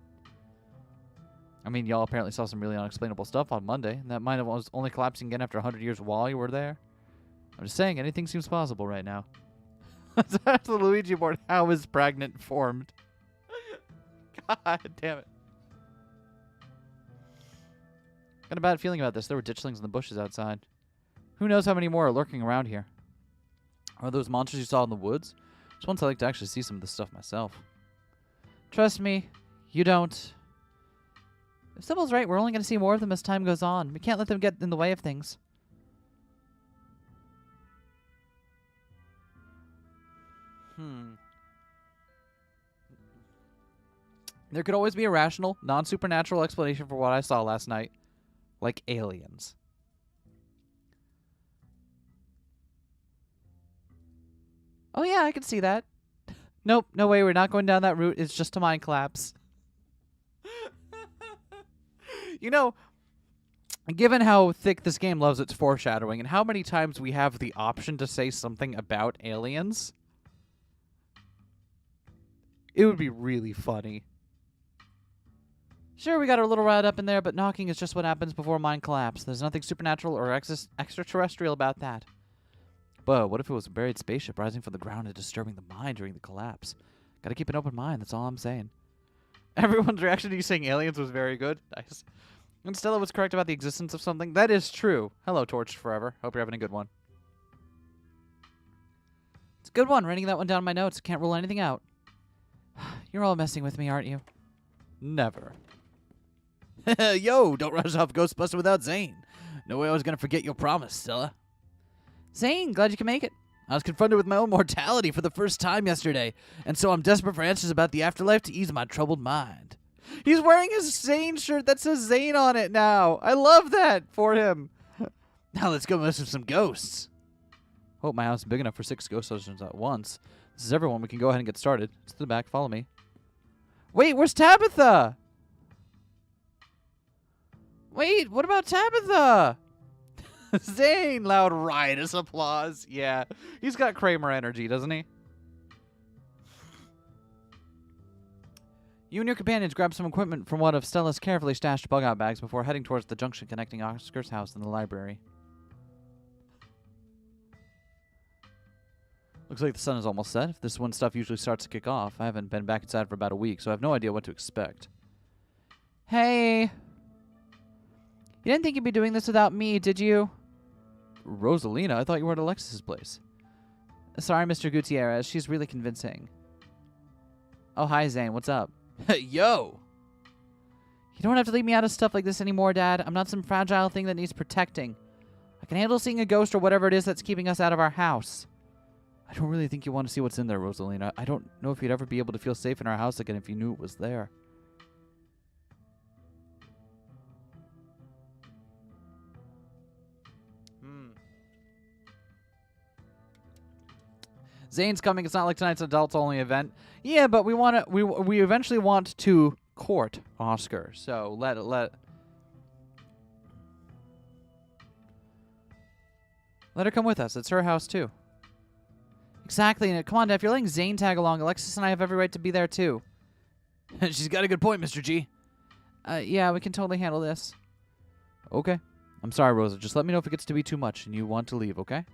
I mean, y'all apparently saw some really unexplainable stuff on Monday, and that mind was only collapsing again after 100 years while you were there. I'm just saying, anything seems possible right now. That's the Luigi board. How is pregnant formed? God damn it. Got a bad feeling about this. There were ditchlings in the bushes outside. Who knows how many more are lurking around here? Are those monsters you saw in the woods? Just once I like to actually see some of this stuff myself. Trust me, you don't. If Sybil's right, we're only going to see more of them as time goes on. We can't let them get in the way of things. There could always be a rational, non-supernatural explanation for what I saw last night. Like aliens. Oh yeah, I can see that. Nope, no way, we're not going down that route. It's just a mind collapse. You know, given how thick this game loves its foreshadowing and how many times we have the option to say something about aliens, it would be really funny. Sure, we got our little rat up in there, but knocking is just what happens before mind collapse. There's nothing supernatural or extraterrestrial about that. But what if it was a buried spaceship rising from the ground and disturbing the mind during the collapse? Gotta keep an open mind, that's all I'm saying. Everyone's reaction to you saying aliens was very good. Nice. And Stella was correct about the existence of something. That is true. Hello, Torched Forever. Hope you're having a good one. It's a good one. Writing that one down in my notes. Can't rule anything out. You're all messing with me, aren't you? Never. Yo, don't rush off Ghostbuster without Zane. No way I was going to forget your promise, Stella. Zane, glad you can make it. I was confronted with my own mortality for the first time yesterday, and so I'm desperate for answers about the afterlife to ease my troubled mind. He's wearing his Zane shirt that says Zane on it now. I love that for him. Now let's go mess with some ghosts. Hope my house is big enough for 6 Ghostbusters at once. This is everyone. We can go ahead and get started. It's to the back. Follow me. Wait, where's Tabitha? Wait, what about Tabitha? Zane, loud riotous applause. Yeah, he's got Kramer energy, doesn't he? You and your companions grab some equipment from one of Stella's carefully stashed bug-out bags before heading towards the junction connecting Oscar's house and the library. Looks like the sun is almost set. This is when stuff usually starts to kick off. I haven't been back inside for about a week, so I have no idea what to expect. Hey! You didn't think you'd be doing this without me, did you? Rosalina, I thought you were at Alexis's place. Sorry, Mr. Gutierrez. She's really convincing. Oh, hi, Zane. What's up? Yo! You don't have to leave me out of stuff like this anymore, Dad. I'm not some fragile thing that needs protecting. I can handle seeing a ghost or whatever it is that's keeping us out of our house. I don't really think you want to see what's in there, Rosalina. I don't know if you'd ever be able to feel safe in our house again if you knew it was there. Zane's coming. It's not like tonight's adults-only event. Yeah, but we eventually want to court Oscar. So let her come with us. It's her house too. Exactly. And come on, Dad. If you're letting Zane tag along, Alexis and I have every right to be there too. She's got a good point, Mr. G. Yeah, we can totally handle this. Okay. I'm sorry, Rosa. Just let me know if it gets to be too much and you want to leave, okay?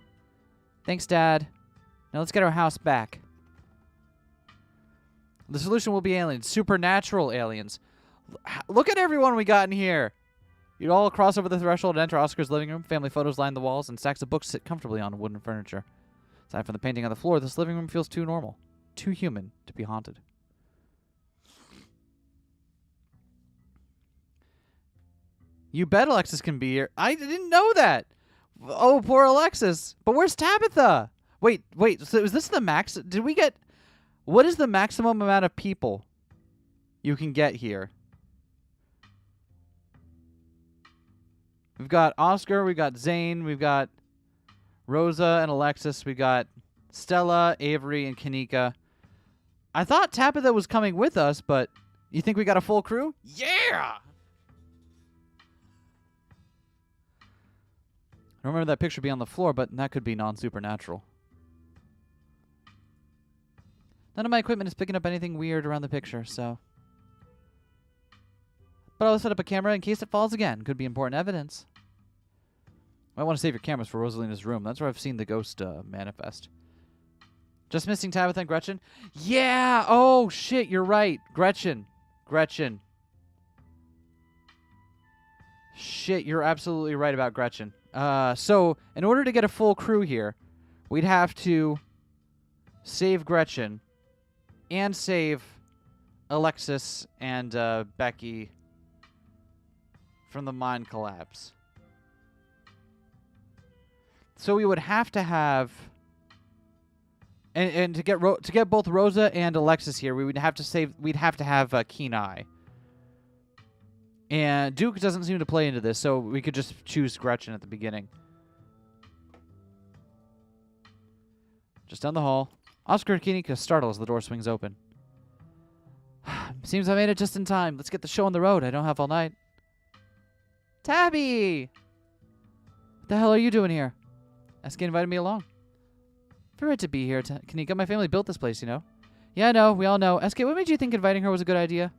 Thanks, Dad. Now let's get our house back. The solution will be aliens. Supernatural aliens. Look at everyone we got in here. You'd all cross over the threshold and enter Oscar's living room. Family photos line the walls, and stacks of books sit comfortably on wooden furniture. Aside from the painting on the floor, this living room feels too normal. Too human to be haunted. You bet Alexis can be here. I didn't know that. Oh, poor Alexis. But where's Tabitha? Wait. So is this the max? Did we get... What is the maximum amount of people you can get here? We've got Oscar, we've got Zane, we've got Rosa and Alexis, we've got Stella, Avery, and Kanika. I thought Tabitha was coming with us, but you think we got a full crew? Yeah! I remember that picture being on the floor, but that could be non-supernatural. None of my equipment is picking up anything weird around the picture, so... But I'll set up a camera in case it falls again. Could be important evidence. Might want to save your cameras for Rosalina's room. That's where I've seen the ghost manifest. Just missing Tabitha and Gretchen? Yeah! Oh, shit, you're right. Gretchen. Shit, you're absolutely right about Gretchen. So, in order to get a full crew here, we'd have to save Gretchen and save Alexis and Becky from the mind collapse. So we would have to have, and to get both Rosa and Alexis here, we'd have to have Kenai And Duke doesn't seem to play into this, so we could just choose Gretchen at the beginning. Just down the hall. Oscar and Kinika startle as the door swings open. Seems I made it just in time. Let's get the show on the road. I don't have all night. Tabby! What the hell are you doing here? Eskay invited me along. Very right to be here, Kinika. My family built this place, you know. Yeah, I know. We all know. Eskay, what made you think inviting her was a good idea?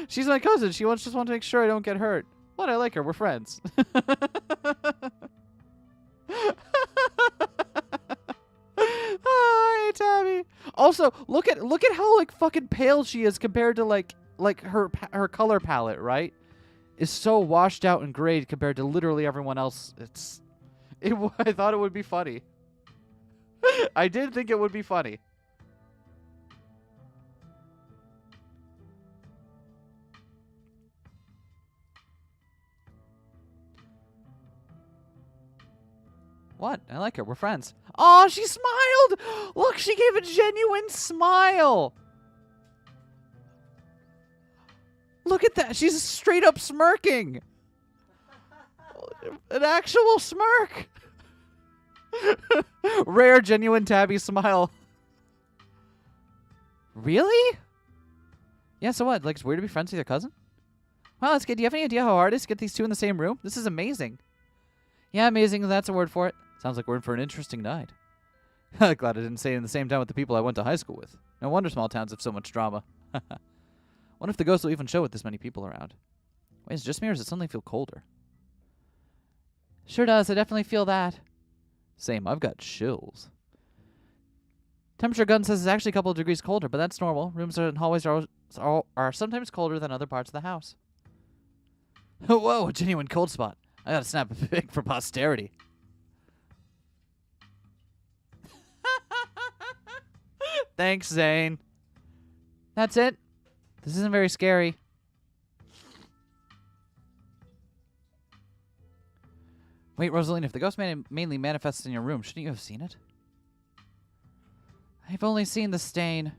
She's my cousin. She just wants to make sure I don't get hurt. What? I like her. We're friends. Hi, Tabby. Also, look at how like fucking pale she is compared to like her color palette, right? Is so washed out and grayed compared to literally everyone else. I thought it would be funny. I did think it would be funny. What? I like her. We're friends. Oh, she smiled! Look, she gave a genuine smile! Look at that. She's straight up smirking. An actual smirk. Rare, genuine Tabby smile. Really? Yeah, so what? Like, it's weird to be friends with your cousin? Well, that's good. Do you have any idea how hard it is to get these two in the same room? This is amazing. Yeah, amazing. That's a word for it. Sounds like we're in for an interesting night. Glad I didn't say it in the same time with the people I went to high school with. No wonder small towns have so much drama. Wonder if the ghost will even show with this many people around. Wait, is it just me or does it suddenly feel colder? Sure does. I definitely feel that. Same. I've got chills. Temperature gun says it's actually a couple of degrees colder, but that's normal. Rooms and hallways are sometimes colder than other parts of the house. Whoa, a genuine cold spot. I gotta snap a pic for posterity. Thanks, Zane. That's it. This isn't very scary. Wait, Rosaline, if the ghost mainly manifests in your room, shouldn't you have seen it? I've only seen the stain.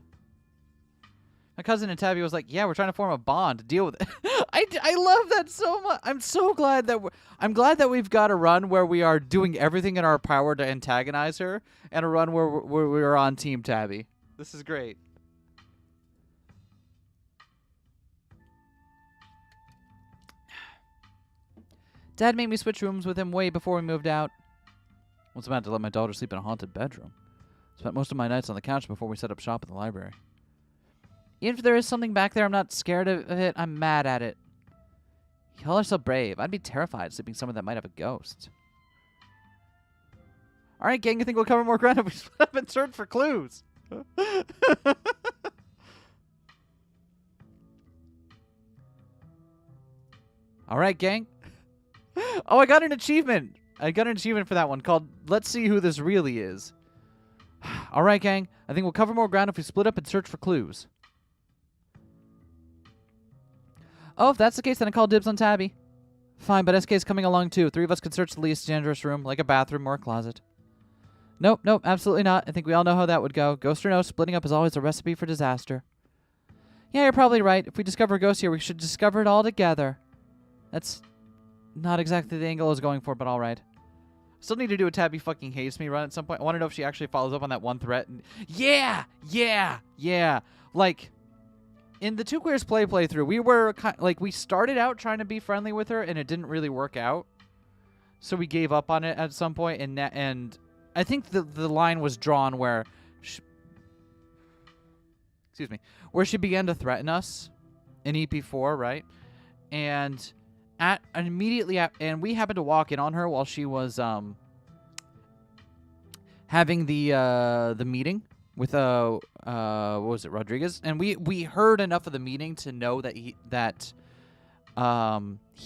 My cousin and Tabby was like, yeah, we're trying to form a bond to deal with it. I love that so much. I'm so glad that we've got a run where we are doing everything in our power to antagonize her, and a run where we're on Team Tabby. This is great. Dad made me switch rooms with him way before we moved out. Once I had to let my daughter sleep in a haunted bedroom. Spent most of my nights on the couch before we set up shop at the library. Even if there is something back there, I'm not scared of it. I'm mad at it. Y'all are so brave. I'd be terrified sleeping somewhere that might have a ghost. All right, gang, I think we'll cover more ground if we split up and search for clues. All right, gang. Oh, I got an achievement. I got an achievement for that one called Let's See Who This Really Is. All right, gang. I think we'll cover more ground if we split up and search for clues. Oh, if that's the case, then I call dibs on Tabby. Fine, but Eskay's coming along too. 3 of us can search the least dangerous room, like a bathroom or a closet. Nope, absolutely not. I think we all know how that would go. Ghost or no, splitting up is always a recipe for disaster. Yeah, you're probably right. If we discover a ghost here, we should discover it all together. That's not exactly the angle I was going for, but all right. Still need to do a Tabby fucking hates me run at some point. I want to know if she actually follows up on that one threat. Yeah. Like, in the Two Queers playthrough, we were we started out trying to be friendly with her, and it didn't really work out. So we gave up on it at some point, and I think the line was drawn where where she began to threaten us in EP4, right? And and we happened to walk in on her while she was having the meeting with what was it, Rodriguez? And we heard enough of the meeting to know that he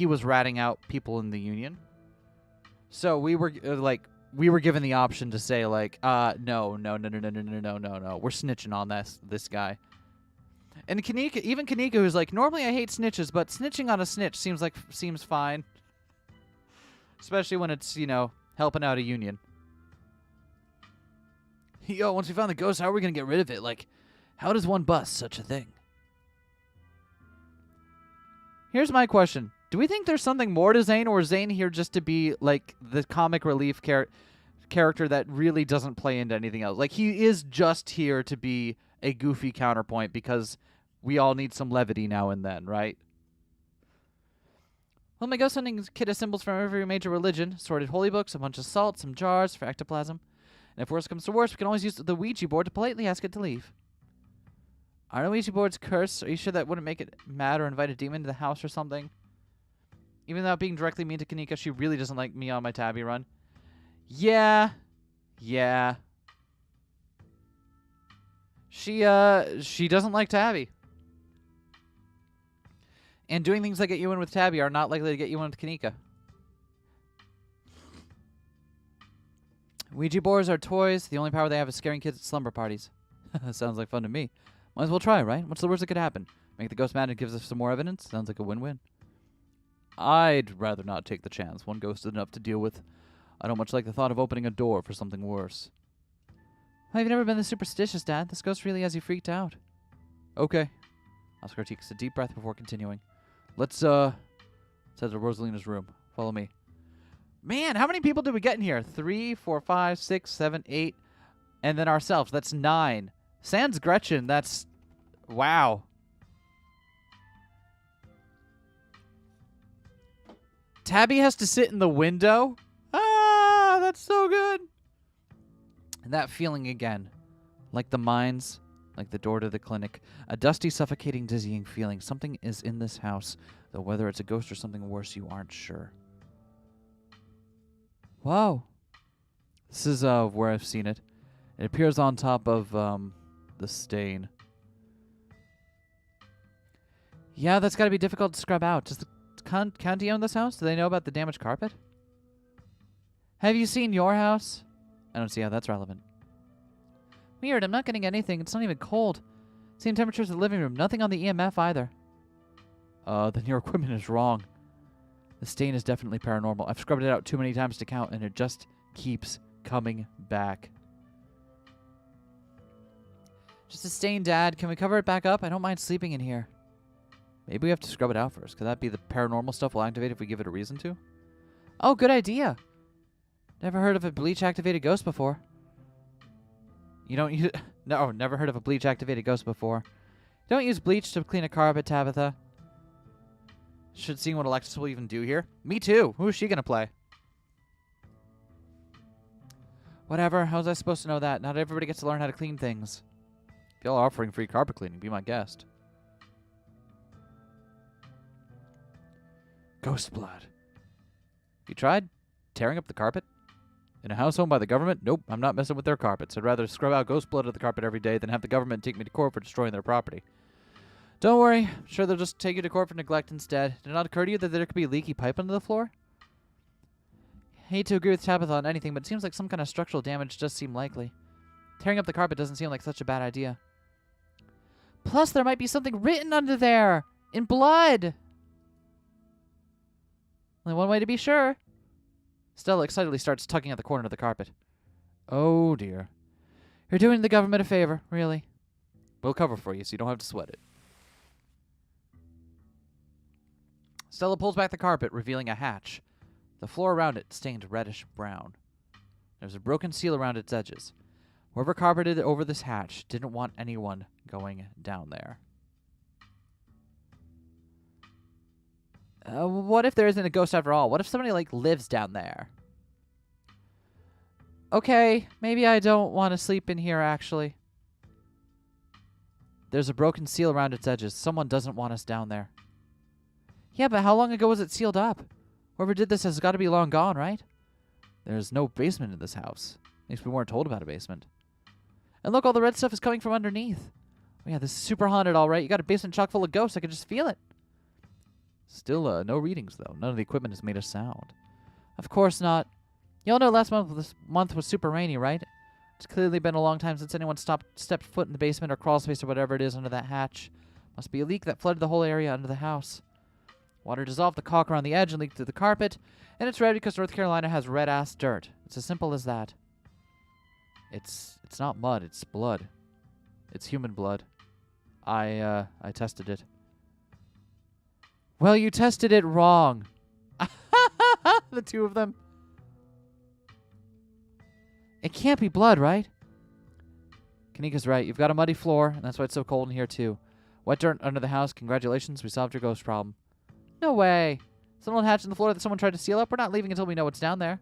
was ratting out people in the union. So we were given the option to say no, we're snitching on this guy. And Kinika, who's like, normally I hate snitches, but snitching on a snitch seems fine. Especially when it's, helping out a union. Yo, once we found the ghost, how are we going to get rid of it? Like, how does one bust such a thing? Here's my question. Do we think there's something more to Zane, or is Zane here just to be, like, the comic relief character that really doesn't play into anything else? Like, he is just here to be a goofy counterpoint because we all need some levity now and then, right? Well, my ghost hunting kit has symbols from every major religion, sorted holy books, a bunch of salt, some jars for ectoplasm. And if worse comes to worse, we can always use the Ouija board to politely ask it to leave. Aren't Ouija boards cursed? Are you sure that wouldn't make it mad or invite a demon into the house or something? Even without being directly mean to Kanika, she really doesn't like me on my tabby run. Yeah. She doesn't like Tabby. And doing things that get you in with Tabby are not likely to get you in with Kanika. Ouija boards are toys. The only power they have is scaring kids at slumber parties. That sounds like fun to me. Might as well try, right? What's the worst that could happen? Make the ghost mad and gives us some more evidence? Sounds like a win-win. I'd rather not take the chance. One ghost is enough to deal with. I don't much like the thought of opening a door for something worse. I've never been this superstitious, Dad. This ghost really has you freaked out. Okay. Oscar takes a deep breath before continuing. Let's head to Rosalina's room. Follow me. Man, how many people did we get in here? 3, 4, 5, 6, 7, 8. And then ourselves. That's 9. Sans Gretchen, that's... Wow. Tabby has to sit in the window? Ah, that's so good. And that feeling again. Like the mines, like the door to the clinic. A dusty, suffocating, dizzying feeling. Something is in this house, though whether it's a ghost or something worse, you aren't sure. Wow. This is where I've seen it. It appears on top of the stain. Yeah, that's got to be difficult to scrub out. Does the county own this house? Do they know about the damaged carpet? Have you seen your house? I don't see how that's relevant. Weird, I'm not getting anything. It's not even cold. Same temperature as the living room. Nothing on the EMF either. Then your equipment is wrong. The stain is definitely paranormal. I've scrubbed it out too many times to count, and it just keeps coming back. Just a stain, Dad. Can we cover it back up? I don't mind sleeping in here. Maybe we have to scrub it out first. Could that be the paranormal stuff we'll activate if we give it a reason to? Oh, good idea. Never heard of a bleach-activated ghost before. You don't use... No, never heard of a bleach-activated ghost before. Don't use bleach to clean a carpet, Tabitha. Should see what Alexis will even do here. Me too. Who is she going to play? Whatever. How was I supposed to know that? Not everybody gets to learn how to clean things. If y'all are offering free carpet cleaning, be my guest. Ghost blood. You tried tearing up the carpet? In a house owned by the government? Nope, I'm not messing with their carpets. I'd rather scrub out ghost blood of the carpet every day than have the government take me to court for destroying their property. Don't worry. I'm sure they'll just take you to court for neglect instead. Did it not occur to you that there could be a leaky pipe under the floor? Hate to agree with Tabitha on anything, but it seems like some kind of structural damage does seem likely. Tearing up the carpet doesn't seem like such a bad idea. Plus, there might be something written under there! In blood! Only one way to be sure. Stella excitedly starts tugging at the corner of the carpet. Oh, dear. You're doing the government a favor, really. We'll cover for you so you don't have to sweat it. Stella pulls back the carpet, revealing a hatch. The floor around it stained reddish-brown. There's a broken seal around its edges. Whoever carpeted over this hatch didn't want anyone going down there. What if there isn't a ghost after all? What if somebody, like, lives down there? Okay, maybe I don't want to sleep in here, actually. There's a broken seal around its edges. Someone doesn't want us down there. Yeah, but how long ago was it sealed up? Whoever did this has got to be long gone, right? There's no basement in this house. At least we weren't told about a basement. And look, all the red stuff is coming from underneath. Oh yeah, this is super haunted, all right. You got a basement chock full of ghosts. I can just feel it. Still, no readings, though. None of the equipment has made a sound. Of course not. You all know last month was super rainy, right? It's clearly been a long time since anyone stepped foot in the basement or crawl space or whatever it is under that hatch. Must be a leak that flooded the whole area under the house. Water dissolved the caulk around the edge and leaked through the carpet, and it's red because North Carolina has red-ass dirt. It's as simple as that. It's not mud, it's blood. It's human blood. I tested it. Well, you tested it wrong. The two of them. It can't be blood, right? Kanika's right. You've got a muddy floor, and that's why it's so cold in here, too. Wet dirt under the house. Congratulations, we solved your ghost problem. No way. Someone hatched in the floor that someone tried to seal up? We're not leaving until we know what's down there.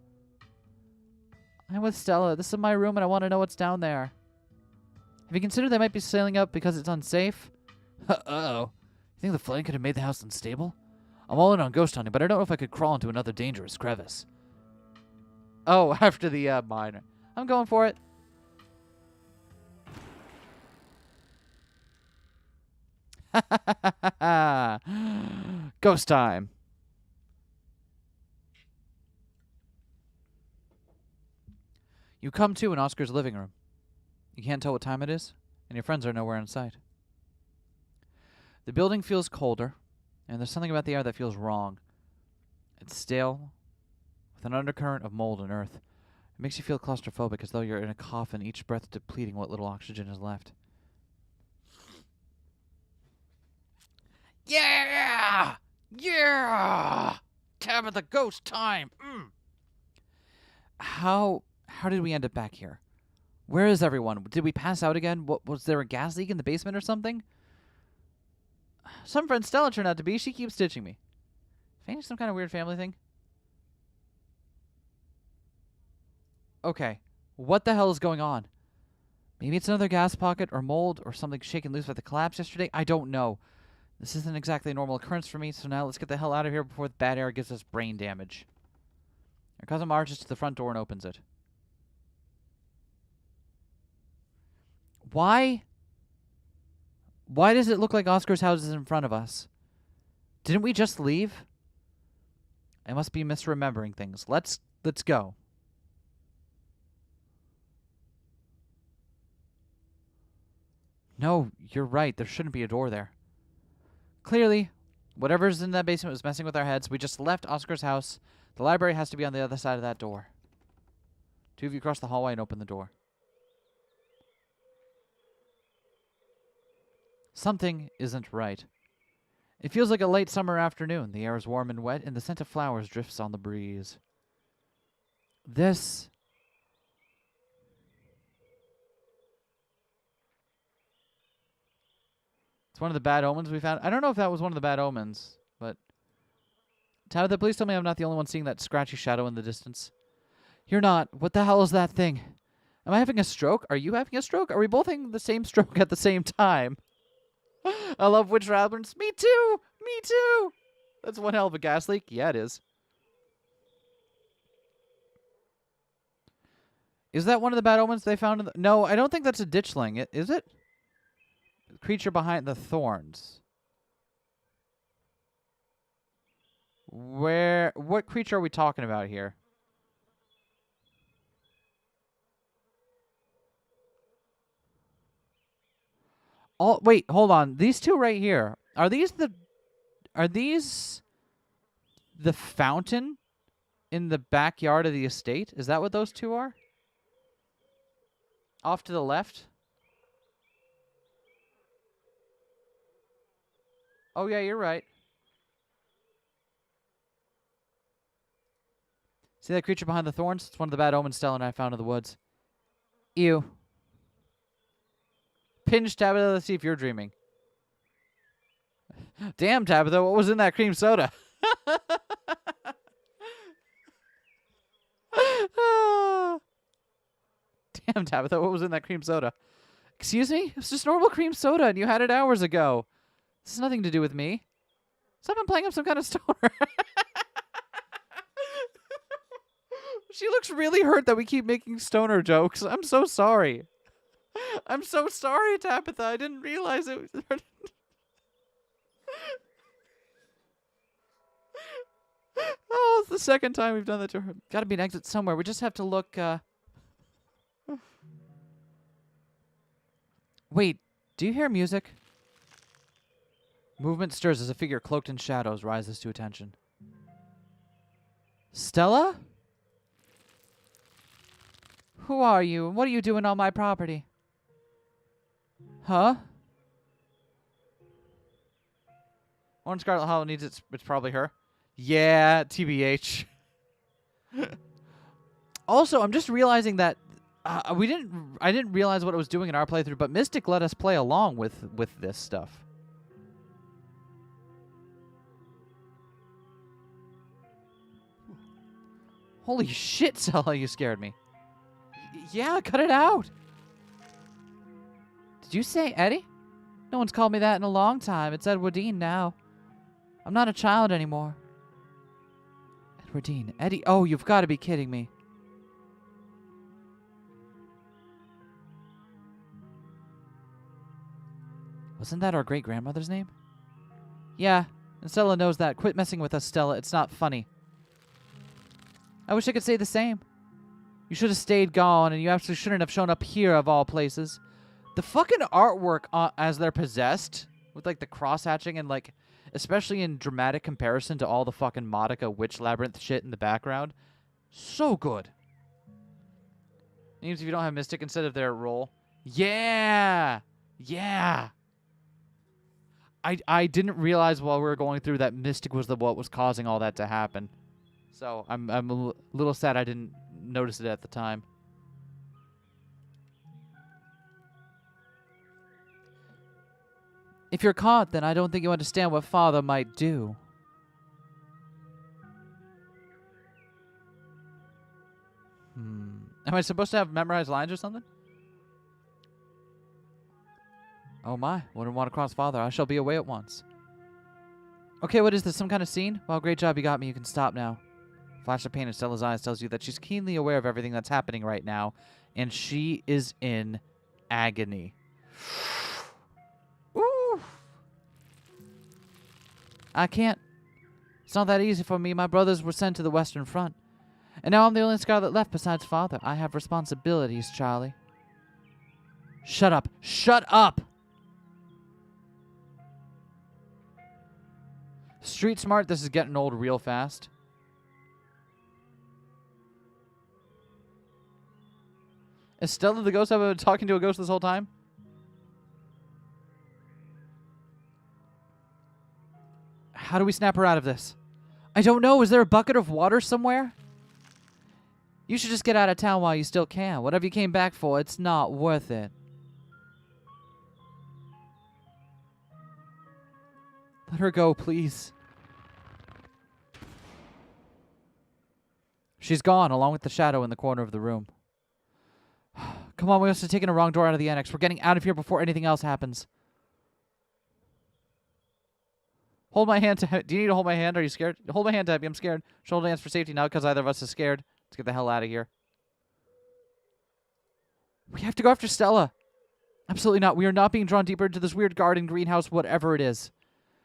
I'm with Stella. This is my room, and I want to know what's down there. Have you considered they might be sailing up because it's unsafe? Uh-oh. You think the flooding could have made the house unstable? I'm all in on ghost hunting, but I don't know if I could crawl into another dangerous crevice. Oh, after the mine. I'm going for it. Ghost time. You come to in Oscar's living room. You can't tell what time it is, and your friends are nowhere in sight. The building feels colder, and there's something about the air that feels wrong. It's stale, with an undercurrent of mold and earth. It makes you feel claustrophobic, as though you're in a coffin, each breath depleting what little oxygen is left. Yeah! Yeah! Tabitha, ghost time! How did we end up back here? Where is everyone? Did we pass out again? What, was there a gas leak in the basement or something? Some friend Stella turned out to be. She keeps ditching me. Fanny, some kind of weird family thing? Okay. What the hell is going on? Maybe it's another gas pocket or mold or something shaken loose by the collapse yesterday. I don't know. This isn't exactly a normal occurrence for me, so now let's get the hell out of here before the bad air gives us brain damage. Our cousin marches to the front door and opens it. Why? Why does it look like Oscar's house is in front of us? Didn't we just leave? I must be misremembering things. Let's go. No, you're right. There shouldn't be a door there. Clearly, whatever's in that basement was messing with our heads. We just left Oscar's house. The library has to be on the other side of that door. Two of you cross the hallway and open the door. Something isn't right. It feels like a late summer afternoon. The air is warm and wet, and the scent of flowers drifts on the breeze. This... It's one of the bad omens we found. I don't know if that was one of the bad omens, but... Tabitha, please tell me I'm not the only one seeing that scratchy shadow in the distance. You're not. What the hell is that thing? Am I having a stroke? Are you having a stroke? Are we both having the same stroke at the same time? I love witch rabbits. Me too! Me too! That's one hell of a gas leak. Yeah, it is. Is that one of the bad omens they found in the... No, I don't think that's a ditchling. Is it? Creature behind the thorns. What creature are we talking about here? Oh, wait, hold on. These two right here. Are these the fountain in the backyard of the estate? Is that what those two are? Off to the left? Oh, yeah, you're right. See that creature behind the thorns? It's one of the bad omens Stella and I found in the woods. Ew. Pinch Tabitha, let's see if you're dreaming. Damn, Tabitha, what was in that cream soda? Damn, Tabitha, what was in that cream soda? Excuse me? It's just normal cream soda, and you had it hours ago. This has nothing to do with me. Someone playing up some kind of stoner. She looks really hurt that we keep making stoner jokes. I'm so sorry. I'm so sorry, Tabitha. I didn't realize it was... Oh, it's the second time we've done that to her. Gotta be an exit somewhere. We just have to look, Wait, do you hear music? Movement stirs as a figure cloaked in shadows rises to attention. Stella? Who are you, and what are you doing on my property? Huh? Orange Scarlet Hollow needs it's probably her. Yeah, TBH. Also, I'm just realizing that I didn't realize what it was doing in our playthrough, but Mystic let us play along with this stuff. Holy shit, Sella, you scared me. Yeah, cut it out. Did you say Eddie? No one's called me that in a long time. It's Edwardine now. I'm not a child anymore. Edwardine. Eddie. Oh, you've got to be kidding me. Wasn't that our great-grandmother's name? Yeah, and Stella knows that. Quit messing with us, Stella. It's not funny. I wish I could say the same. You should have stayed gone, and you absolutely shouldn't have shown up here of all places. The fucking artwork as they're possessed, with like the cross-hatching and like, especially in dramatic comparison to all the fucking Modica Witch Labyrinth shit in the background, so good. Even if you don't have Mystic instead of their role. Yeah! Yeah! I didn't realize while we were going through that Mystic was what was causing all that to happen. So I'm a little sad I didn't notice it at the time. If you're caught, then I don't think you understand what Father might do. Am I supposed to have memorized lines or something? Oh my, wouldn't want to cross Father. I shall be away at once. Okay, what is this? Some kind of scene? Well, great job, you got me. You can stop now. Flash of pain in Stella's eyes tells you that she's keenly aware of everything that's happening right now, and she is in agony. Ooh. I can't. It's not that easy for me. My brothers were sent to the Western Front, and now I'm the only Scarlet left besides Father. I have responsibilities, Charlie. Shut up. Shut up! Street smart, this is getting old real fast. Is Stella the ghost? I've been talking to a ghost this whole time? How do we snap her out of this? I don't know. Is there a bucket of water somewhere? You should just get out of town while you still can. Whatever you came back for, it's not worth it. Let her go, please. She's gone, along with the shadow in the corner of the room. Come on, we must have taken a wrong door out of the annex. We're getting out of here before anything else happens. Hold my hand, do you need to hold my hand? Are you scared? Hold my hand, Debbie. I'm scared. Shoulder hands for safety now because either of us is scared. Let's get the hell out of here. We have to go after Stella. Absolutely not. We are not being drawn deeper into this weird garden, greenhouse, whatever it is.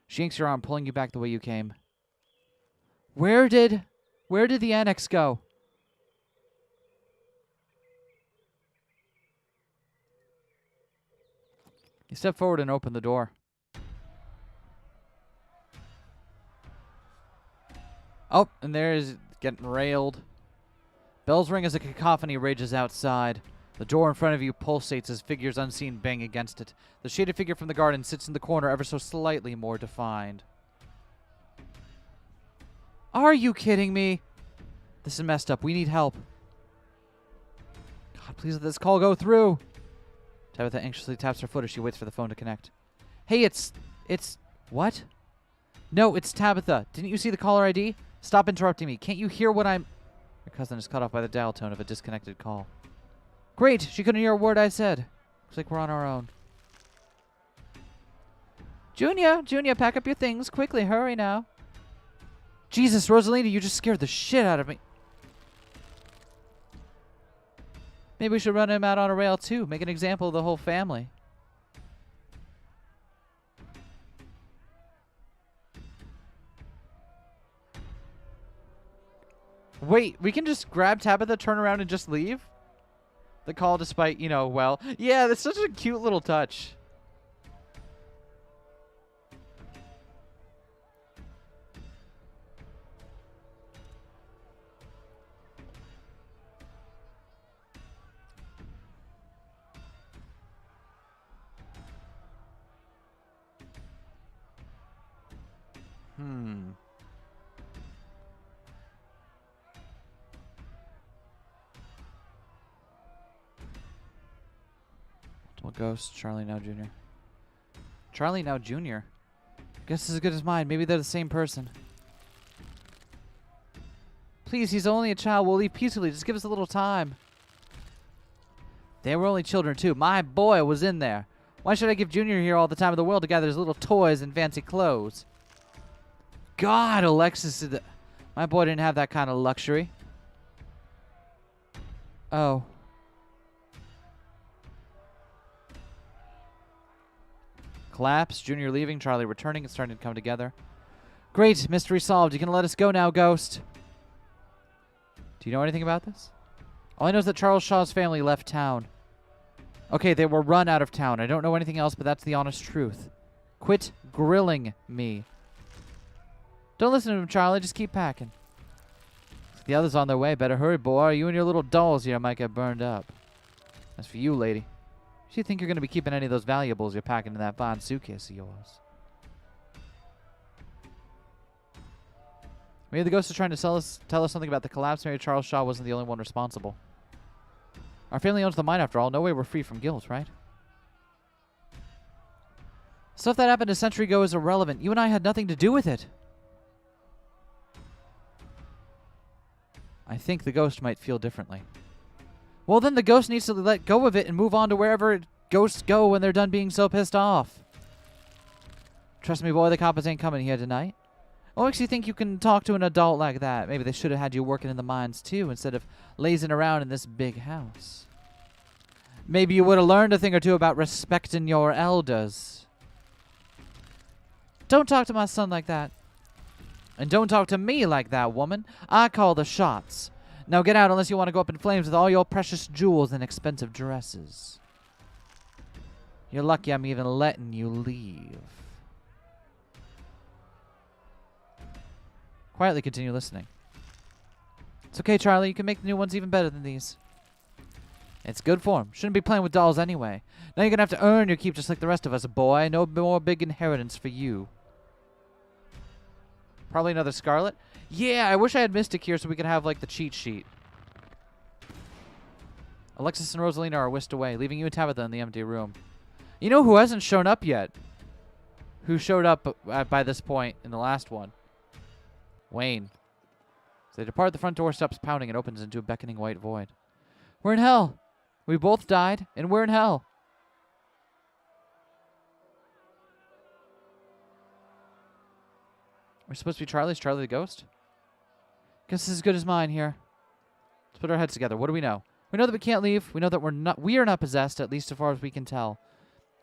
She yanks your arm, pulling you back the way you came. Where did the annex go? You step forward and open the door. Oh, and there is getting railed. Bells ring as a cacophony rages outside. The door in front of you pulsates as figures unseen bang against it. The shaded figure from the garden sits in the corner ever so slightly more defined. Are you kidding me? This is messed up. We need help. God, please let this call go through. Tabitha anxiously taps her foot as she waits for the phone to connect. Hey, it's... What? No, it's Tabitha. Didn't you see the caller ID? Stop interrupting me. Can't you hear what I'm... Your cousin is cut off by the dial tone of a disconnected call. Great. She couldn't hear a word I said. Looks like we're on our own. Junior, pack up your things. Quickly, hurry now. Jesus, Rosalina, you just scared the shit out of me. Maybe we should run him out on a rail, too. Make an example of the whole family. Wait, we can just grab Tabitha, turn around, and just leave? The call despite, well... Yeah, that's such a cute little touch. Multiple ghosts. Charlie now Jr. Charlie now Jr. Guess it's as good as mine. Maybe they're the same person. Please, he's only a child. We'll leave peacefully. Just give us a little time. They were only children, too. My boy was in there. Why should I give Junior here all the time in the world to gather his little toys and fancy clothes? God, Alexis. My boy didn't have that kind of luxury. Oh. Collapse. Junior leaving. Charlie returning. It's starting to come together. Great. Mystery solved. You can let us go now, Ghost. Do you know anything about this? All I know is that Charles Shaw's family left town. Okay, they were run out of town. I don't know anything else, but that's the honest truth. Quit grilling me. Don't listen to him, Charlie. Just keep packing. The others on their way. Better hurry, boy. You and your little dolls here might get burned up. As for you, lady, do you think you're going to be keeping any of those valuables you're packing in that fine suitcase of yours? Maybe the ghost is trying to tell us something about the collapse. Maybe Charles Shaw wasn't the only one responsible. Our family owns the mine after all. No way we're free from guilt, right? Stuff that happened a century ago is irrelevant. You and I had nothing to do with it. I think the ghost might feel differently. Well, then the ghost needs to let go of it and move on to wherever ghosts go when they're done being so pissed off. Trust me, boy, the coppers ain't coming here tonight. What makes you think you can talk to an adult like that? Maybe they should have had you working in the mines, too, instead of lazing around in this big house. Maybe you would have learned a thing or two about respecting your elders. Don't talk to my son like that. And don't talk to me like that, woman. I call the shots. Now get out unless you want to go up in flames with all your precious jewels and expensive dresses. You're lucky I'm even letting you leave. Quietly continue listening. It's okay, Charlie. You can make the new ones even better than these. It's good form. Shouldn't be playing with dolls anyway. Now you're going to have to earn your keep just like the rest of us, boy. No more big inheritance for you. Probably another Scarlet. Yeah, I wish I had Mystic here so we could have, like, the cheat sheet. Alexis and Rosalina are whisked away, leaving you and Tabitha in the empty room. You know who hasn't shown up yet? Who showed up by this point in the last one? Wayne. As they depart, the front door stops pounding and opens into a beckoning white void. We're in hell. We both died, and we're in hell. We're supposed to be Charlie. Is Charlie the ghost? Guess this is as good as mine here. Let's put our heads together. What do we know? We know that we can't leave. We know that we are not possessed, at least as far as we can tell.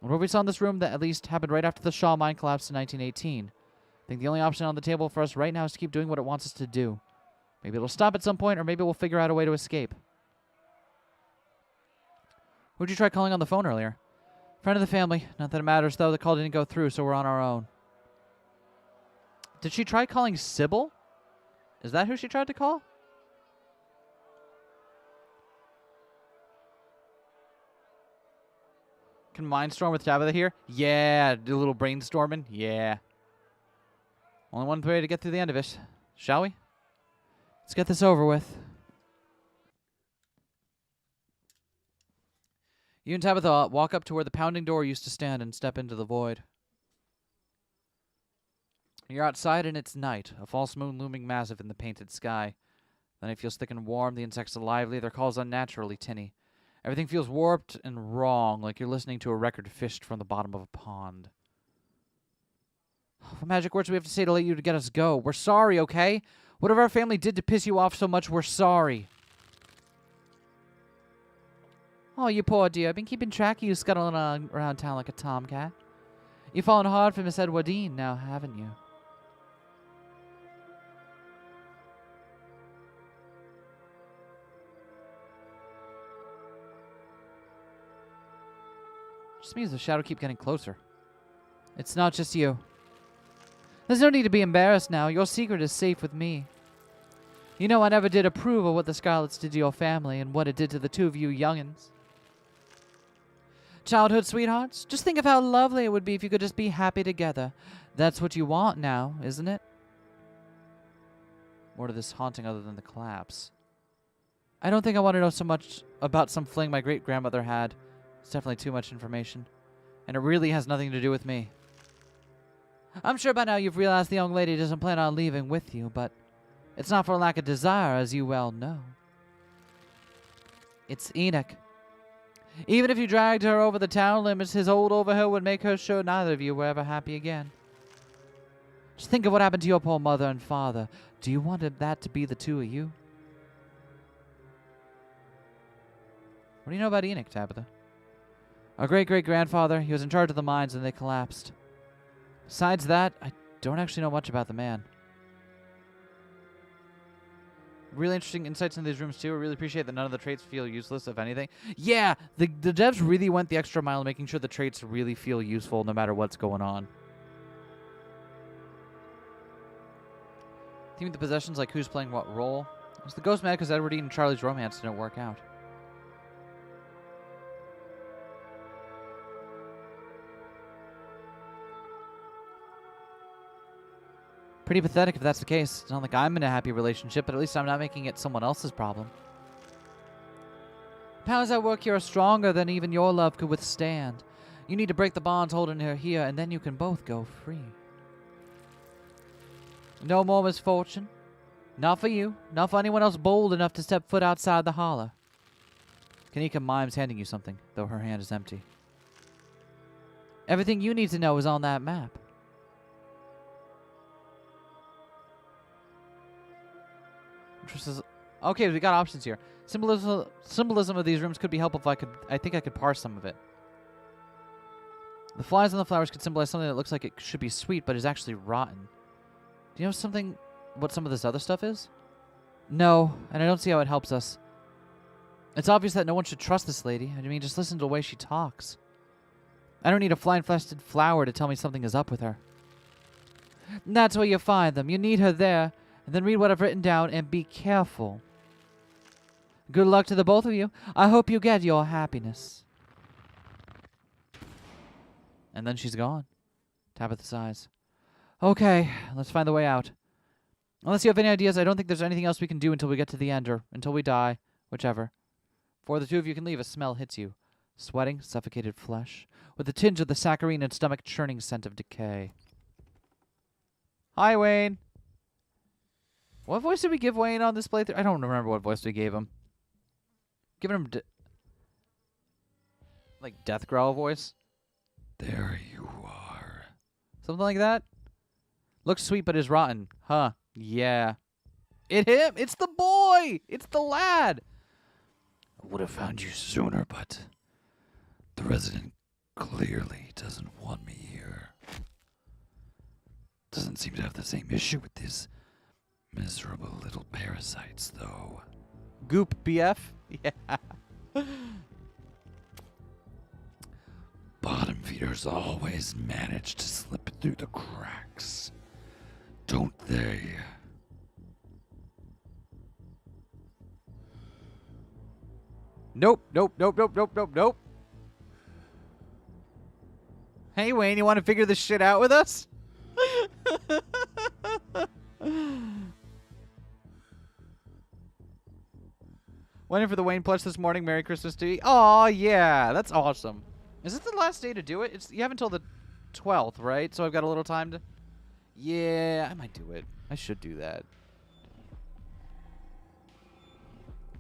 And what we saw in this room that at least happened right after the Shaw mine collapsed in 1918. I think the only option on the table for us right now is to keep doing what it wants us to do. Maybe it'll stop at some point, or maybe we'll figure out a way to escape. Who'd you try calling on the phone earlier? Friend of the family. Not that it matters, though. The call didn't go through, so we're on our own. Did she try calling Sybil? Is that who she tried to call? Can Mindstorm with Tabitha here? Yeah. Do a little brainstorming? Yeah. Only one way to get through the end of it. Shall we? Let's get this over with. You and Tabitha walk up to where the pounding door used to stand and step into the void. You're outside and it's night, a false moon looming massive in the painted sky. The night feels thick and warm, the insects are lively, their calls unnaturally tinny. Everything feels warped and wrong, like you're listening to a record fished from the bottom of a pond. What magic words do we have to say to let you to get us go? We're sorry, okay? Whatever our family did to piss you off so much, we're sorry. Oh, you poor dear. I've been keeping track of you scuttling around town like a tomcat. You've fallen hard for Miss Edwardine now, haven't you? Just means the shadow keep getting closer. It's not just you. There's no need to be embarrassed now. Your secret is safe with me. You know I never did approve of what the Scarlets did to your family and what it did to the two of you youngins. Childhood sweethearts, just think of how lovely it would be if you could just be happy together. That's what you want now, isn't it? more to this haunting other than the collapse. I don't think I want to know so much about some fling my great-grandmother had. It's definitely too much information. And it really has nothing to do with me. I'm sure by now you've realized the young lady doesn't plan on leaving with you, but it's not for lack of desire, as you well know. It's Enoch. Even if you dragged her over the town limits, his hold over her would make her sure neither of you were ever happy again. Just think of what happened to your poor mother and father. Do you want that to be the two of you? What do you know about Enoch, Tabitha? Our great-great-grandfather, he was in charge of the mines and they collapsed. Besides that, I don't actually know much about the man. Really interesting insights in these rooms, too. I really appreciate that none of the traits feel useless, if anything. Yeah, the devs really went the extra mile making sure the traits really feel useful no matter what's going on. Theme the possessions, like who's playing what role. Was the ghost mad because Edward and Charlie's romance didn't work out? Pretty pathetic if that's the case. It's not like I'm in a happy relationship, but at least I'm not making it someone else's problem. The powers at work here are stronger than even your love could withstand. You need to break the bonds holding her here, and then you can both go free. No more misfortune. Not for you. Not for anyone else bold enough to step foot outside the holler. Kanika mimes handing you something, though her hand is empty. Everything you need to know is on that map. Okay, we got options here. Symbolism of these rooms could be helpful if I think I could parse some of it. The flies on the flowers could symbolize something that looks like it should be sweet, but is actually rotten. Do you know what some of this other stuff is? No, and I don't see how it helps us. It's obvious that no one should trust this lady. I mean, just listen to the way she talks. I don't need a fly-infested flower to tell me something is up with her. And that's where you find them. You need her there. And then read what I've written down and be careful. Good luck to the both of you. I hope you get your happiness. And then she's gone. Tabitha sighs. Okay, let's find the way out. Unless you have any ideas, I don't think there's anything else we can do until we get to the end or until we die. Whichever. Before the two of you can leave, a smell hits you. Sweating, suffocated flesh, with a tinge of the saccharine and stomach-churning scent of decay. Hi, Wayne. What voice did we give Wayne on this playthrough? I don't remember what voice we gave him. Giving him like death growl voice. There you are. Something like that. Looks sweet but is rotten. Huh. Yeah. It's the boy! It's the lad! I would have found you sooner, but the resident clearly doesn't want me here. Doesn't seem to have the same issue with this miserable little parasites, though. Goop BF? Yeah. Bottom feeders always manage to slip through the cracks, don't they? Nope. Hey, Wayne, you want to figure this shit out with us? Went in for the Wayne plush this morning. Merry Christmas to you. Aw, yeah. That's awesome. Is this the last day to do it? You have until the 12th, right? So I've got a little time to... Yeah, I might do it. I should do that.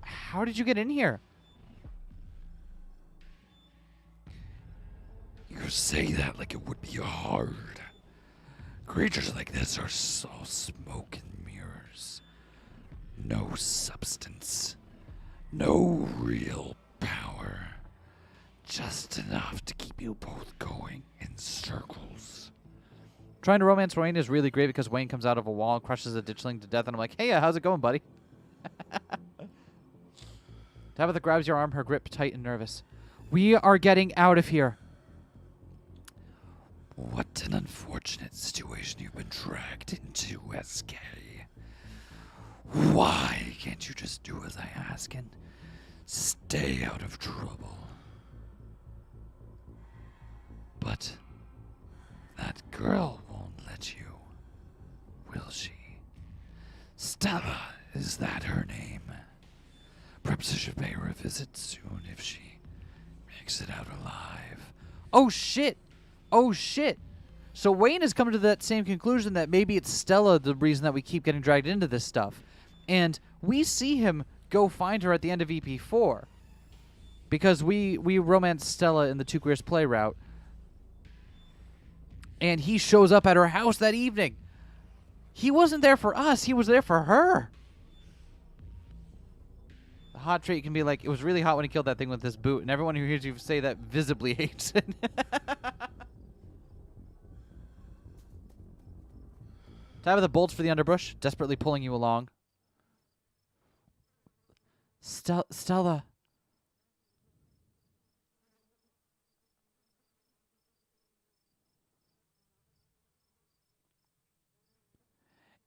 How did you get in here? You say that like it would be hard. Creatures like this are all smoke and mirrors. No substance. No real power. Just enough to keep you both going in circles. Trying to romance Wayne is really great because Wayne comes out of a wall and crushes a ditchling to death, and I'm like, hey, how's it going, buddy? Tabitha grabs your arm, her grip tight and nervous. We are getting out of here. What an unfortunate situation you've been dragged into, Eskay. Why can't you just do as I ask and stay out of trouble? But that girl won't let you, will she? Stella, is that her name? Perhaps I should pay her a visit soon if she makes it out alive. Oh, shit. Oh, shit. So Wayne has come to that same conclusion that maybe it's Stella the reason that we keep getting dragged into this stuff. And we see him go find her at the end of EP4. Because we romanced Stella in the Two Queers Play route. And he shows up at her house that evening. He wasn't there for us. He was there for her. The hot trait can be like, it was really hot when he killed that thing with this boot. And everyone who hears you say that visibly hates it. Tabitha bolts for the underbrush, desperately pulling you along. Stella.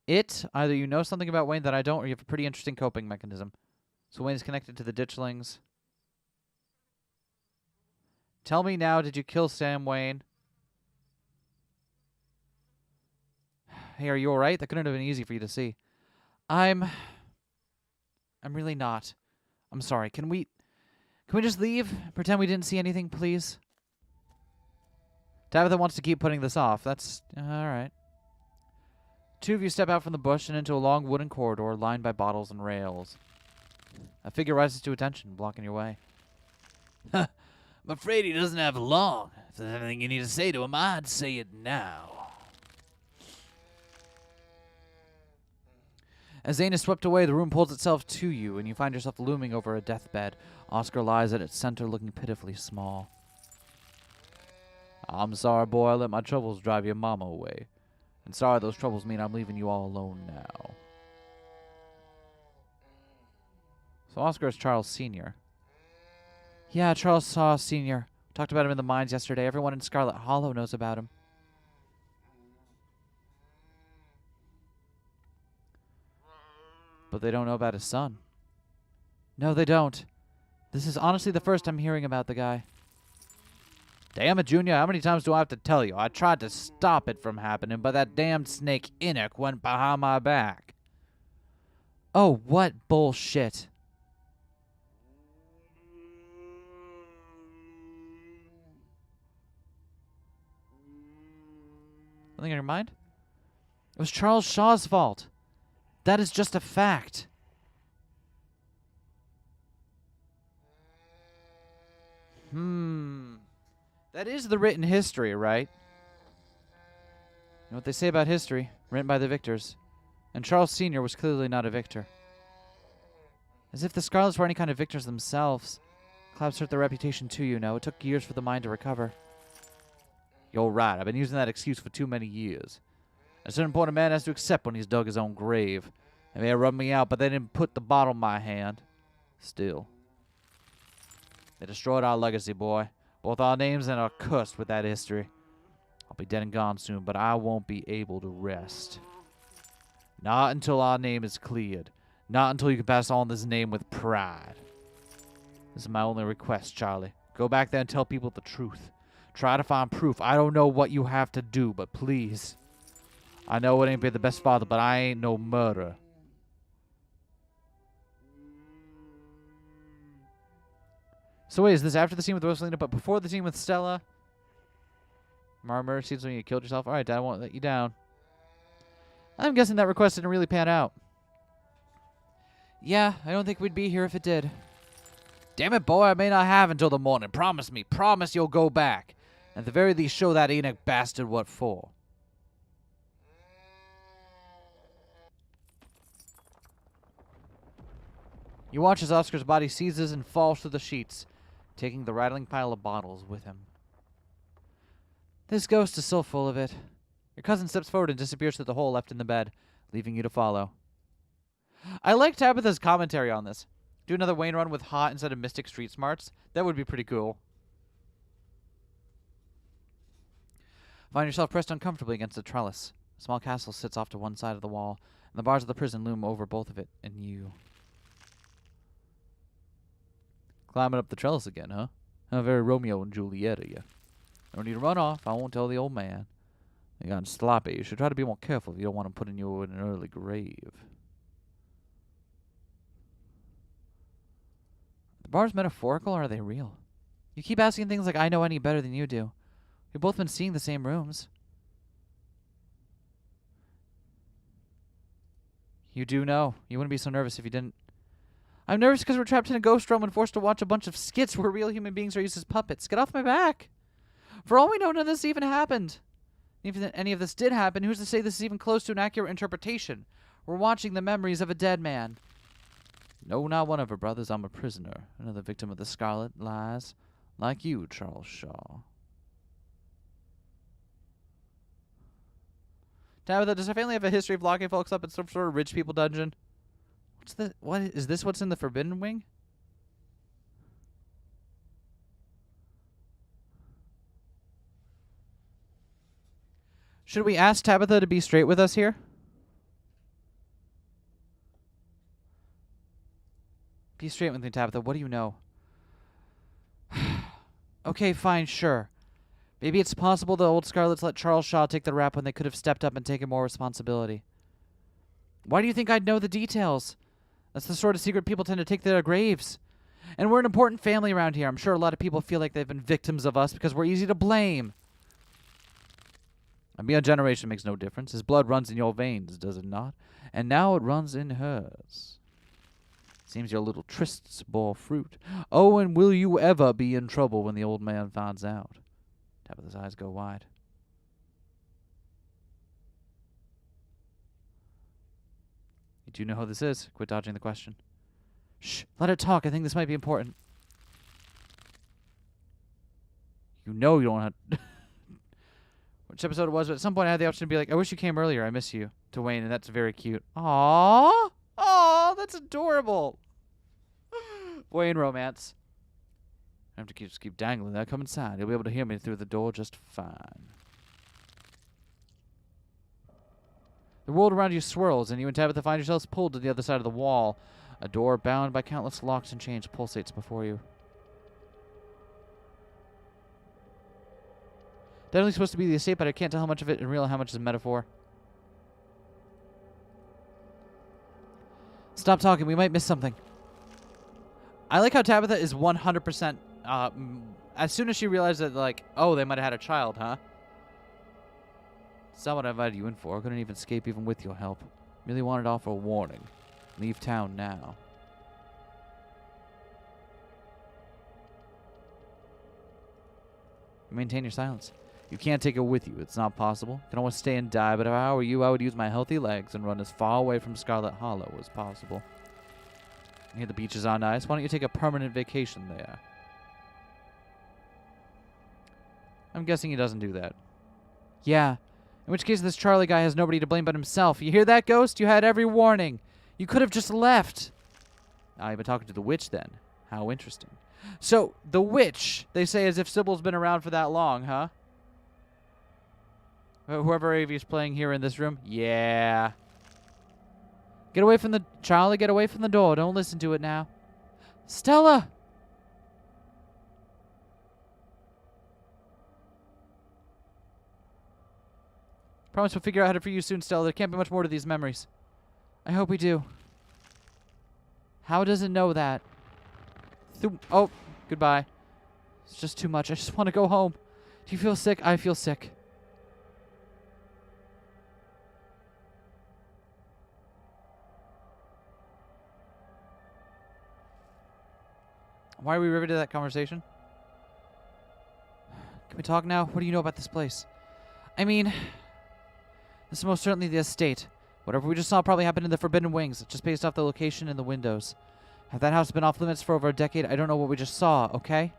Either you know something about Wayne that I don't, or you have a pretty interesting coping mechanism. So Wayne is connected to the ditchlings. Tell me now, did you kill Sam Wayne? Hey, are you alright? That couldn't have been easy for you to see. I'm really not. I'm sorry. Can we just leave? Pretend we didn't see anything, please? Tabitha wants to keep putting this off. That's alright. Two of you step out from the bush and into a long wooden corridor lined by bottles and rails. A figure rises to attention, blocking your way. I'm afraid he doesn't have long. If there's anything you need to say to him, I'd say it now. As Zane is swept away, the room pulls itself to you, and you find yourself looming over a deathbed. Oscar lies at its center, looking pitifully small. I'm sorry, boy, I let my troubles drive your mama away. And sorry those troubles mean I'm leaving you all alone now. So Oscar is Charles Sr. Yeah, Charles Saw Sr. Talked about him in the mines yesterday. Everyone in Scarlet Hollow knows about him. But they don't know about his son. No, they don't. This is honestly the first I'm hearing about the guy. Damn it, Junior, how many times do I have to tell you? I tried to stop it from happening, but that damned snake Enoch went behind my back. Oh, what bullshit. Something in your mind? It was Charles Shaw's fault. That is just a fact. That is the written history, right? You know what they say about history, written by the victors. And Charles Sr. was clearly not a victor. As if the Scarlets were any kind of victors themselves. Claps hurt their reputation too, you know. It took years for the mind to recover. You're right. I've been using that excuse for too many years. At a certain point, a man has to accept when he's dug his own grave. They may have rubbed me out, but they didn't put the bottle in my hand. Still. They destroyed our legacy, boy. Both our names and are cursed with that history. I'll be dead and gone soon, but I won't be able to rest. Not until our name is cleared. Not until you can pass on this name with pride. This is my only request, Charlie. Go back there and tell people the truth. Try to find proof. I don't know what you have to do, but please. I know it ain't be the best father, but I ain't no murderer. So wait, is this after the scene with Rosalina, but before the scene with Stella? Murmur seems when you killed yourself. Alright, Dad, I won't let you down. I'm guessing that request didn't really pan out. Yeah, I don't think we'd be here if it did. Damn it, boy, I may not have until the morning. Promise me. Promise you'll go back. At the very least, show that Enoch bastard what for. You watch as Oscar's body seizes and falls through the sheets, taking the rattling pile of bottles with him. This ghost is so full of it. Your cousin steps forward and disappears through the hole left in the bed, leaving you to follow. I like Tabitha's commentary on this. Do another Wayne run with Hot instead of Mystic Street Smarts. That would be pretty cool. Find yourself pressed uncomfortably against a trellis. A small castle sits off to one side of the wall, and the bars of the prison loom over both of it and you. Climbing up the trellis again, huh? How very Romeo and Juliet of you. No need to run off. I won't tell the old man. You gotten sloppy. You should try to be more careful if you don't want him putting you in an early grave. bars metaphorical or are they real? You keep asking things like I know any better than you do. We've both been seeing the same rooms. You do know. You wouldn't be so nervous if you didn't. I'm nervous because we're trapped in a ghost realm and forced to watch a bunch of skits where real human beings are used as puppets. Get off my back. For all we know, none of this even happened. If any of this did happen, who's to say this is even close to an accurate interpretation? We're watching the memories of a dead man. No, not one of her brothers. I'm a prisoner. Another victim of the scarlet lies. Like you, Charles Shaw. Tabitha, does our family have a history of locking folks up in some sort of rich people dungeon? What is this what's in the Forbidden Wing? Should we ask Tabitha to be straight with us here? Be straight with me, Tabitha. What do you know? Okay, fine, sure. Maybe it's possible the old Scarlets let Charles Shaw take the rap when they could have stepped up and taken more responsibility. Why do you think I'd know the details? That's the sort of secret people tend to take to their graves. And we're an important family around here. I'm sure a lot of people feel like they've been victims of us because we're easy to blame. A mere generation makes no difference. His blood runs in your veins, does it not? And now it runs in hers. Seems your little trysts bore fruit. Oh, and will you ever be in trouble when the old man finds out? Tabitha's eyes go wide. You do know who this is? Quit dodging the question. Shh, let her talk. I think this might be important. You know you don't have... Which episode it was, but at some point I had the option to be like, I wish you came earlier. I miss you. To Wayne, and that's very cute. Aww. Aww, that's adorable. Wayne romance. I have to just keep dangling that. Come inside. You'll be able to hear me through the door just fine. The world around you swirls, and you and Tabitha find yourselves pulled to the other side of the wall. A door bound by countless locks and chains pulsates before you. Definitely supposed to be the estate, but I can't tell how much of it is real and how much is a metaphor. Stop talking. We might miss something. I like how Tabitha is 100%... as soon as she realized that, like, oh, they might have had a child, huh? It's not what I invited you in for. I couldn't even escape even with your help. Merely wanted to offer a warning. Leave town now. Maintain your silence. You can't take it with you. It's not possible. You can almost stay and die, but if I were you, I would use my healthy legs and run as far away from Scarlet Hollow as possible. You hear the beaches are nice. Why don't you take a permanent vacation there? I'm guessing he doesn't do that. Yeah. In which case this Charlie guy has nobody to blame but himself. You hear that, Ghost? You had every warning. You could have just left. Ah, you've been talking to the witch then. How interesting. So, the witch, they say as if Sybil's been around for that long, huh? Whoever Avi's playing here in this room? Yeah. Get away from the... Charlie, get away from the door. Don't listen to it now. Stella! Promise we'll figure out how to free you soon, Stella. There can't be much more to these memories. I hope we do. How does it know that? Oh, goodbye. It's just too much. I just want to go home. Do you feel sick? I feel sick. Why are we riveted to that conversation? Can we talk now? What do you know about this place? I mean, this is most certainly the estate. Whatever we just saw probably happened in the Forbidden Wings, just based off the location and the windows. Have that house been off limits for over a decade? I don't know what we just saw, okay?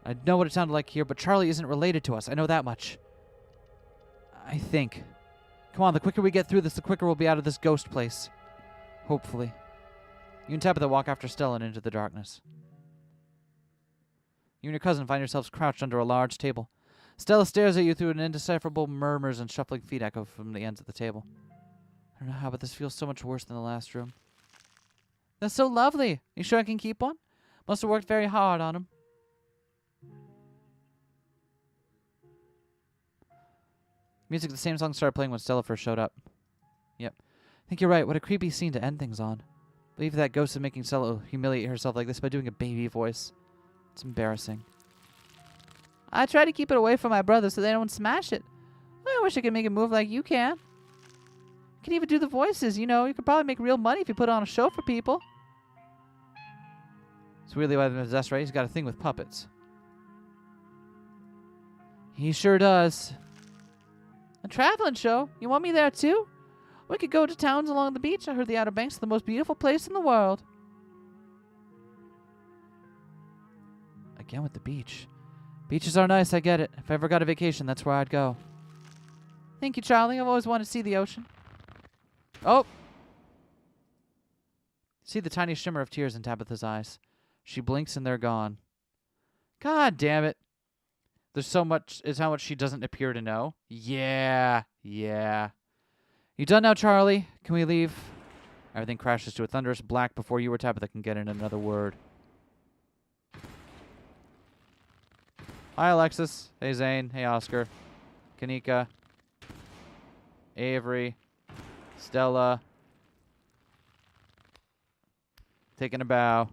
I know what it sounded like here, but Charlie isn't related to us. I know that much. I think. Come on, the quicker we get through this, the quicker we'll be out of this ghost place. Hopefully. You and Tabitha walk after Stella and into the darkness. You and your cousin find yourselves crouched under a large table. Stella stares at you through an indecipherable murmurs and shuffling feet echo from the ends of the table. I don't know how, but this feels so much worse than the last room. That's so lovely. You sure I can keep one? Must have worked very hard on him. Music, the same song started playing when Stella first showed up. Yep. I think you're right. What a creepy scene to end things on. Believe that ghost is making Stella humiliate herself like this by doing a baby voice. It's embarrassing. I try to keep it away from my brother so they don't smash it. I wish I could make it move like you can. You can even do the voices, you know. You could probably make real money if you put on a show for people. It's weirdly why that's right. He's got a thing with puppets. He sure does. A traveling show? You want me there too? We could go to towns along the beach. I heard the Outer Banks are the most beautiful place in the world. Again with the beach. Beaches are nice, I get it. If I ever got a vacation, that's where I'd go. Thank you, Charlie. I've always wanted to see the ocean. Oh! See the tiny shimmer of tears in Tabitha's eyes. She blinks and they're gone. God damn it. There's so much, is how much she doesn't appear to know. Yeah. You done now, Charlie? Can we leave? Everything crashes to a thunderous black before you or Tabitha can get in another word. Hi, Alexis. Hey, Zane. Hey, Oscar. Kanika. Avery. Stella. Taking a bow.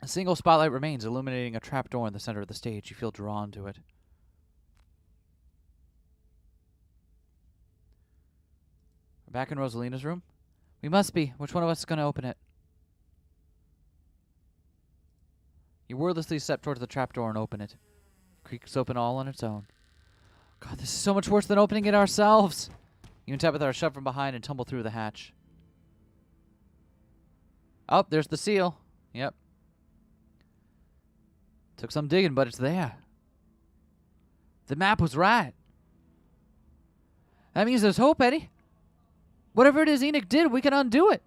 A single spotlight remains, illuminating a trapdoor in the center of the stage. You feel drawn to it. We're back in Rosalina's room? We must be. Which one of us is going to open it? You wordlessly step towards the trapdoor and open it. It creaks open all on its own. God, this is so much worse than opening it ourselves. You and Tabitha are shoved from behind and tumble through the hatch. Oh, there's the seal. Yep. Took some digging, but it's there. The map was right. That means there's hope, Eddie. Whatever it is Enoch did, we can undo it.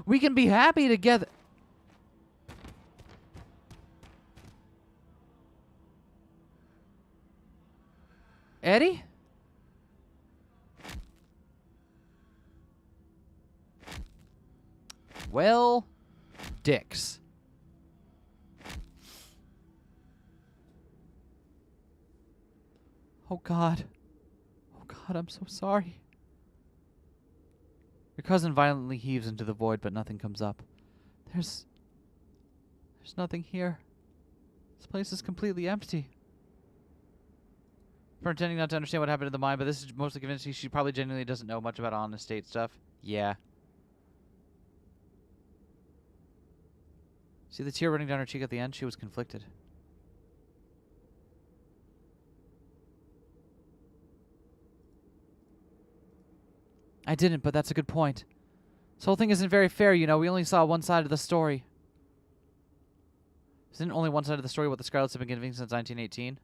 We can be happy together. Eddie? Well, dicks. Oh, God. Oh, God, I'm so sorry. Your cousin violently heaves into the void, but nothing comes up. There's nothing here. This place is completely empty. Pretending not to understand what happened to the mine, but this is mostly convincing she probably genuinely doesn't know much about on-estate stuff. Yeah. See the tear running down her cheek at the end? She was conflicted. I didn't, but that's a good point. This whole thing isn't very fair, you know. We only saw one side of the story. Isn't only one side of the story what the Scarlets have been giving since 1918?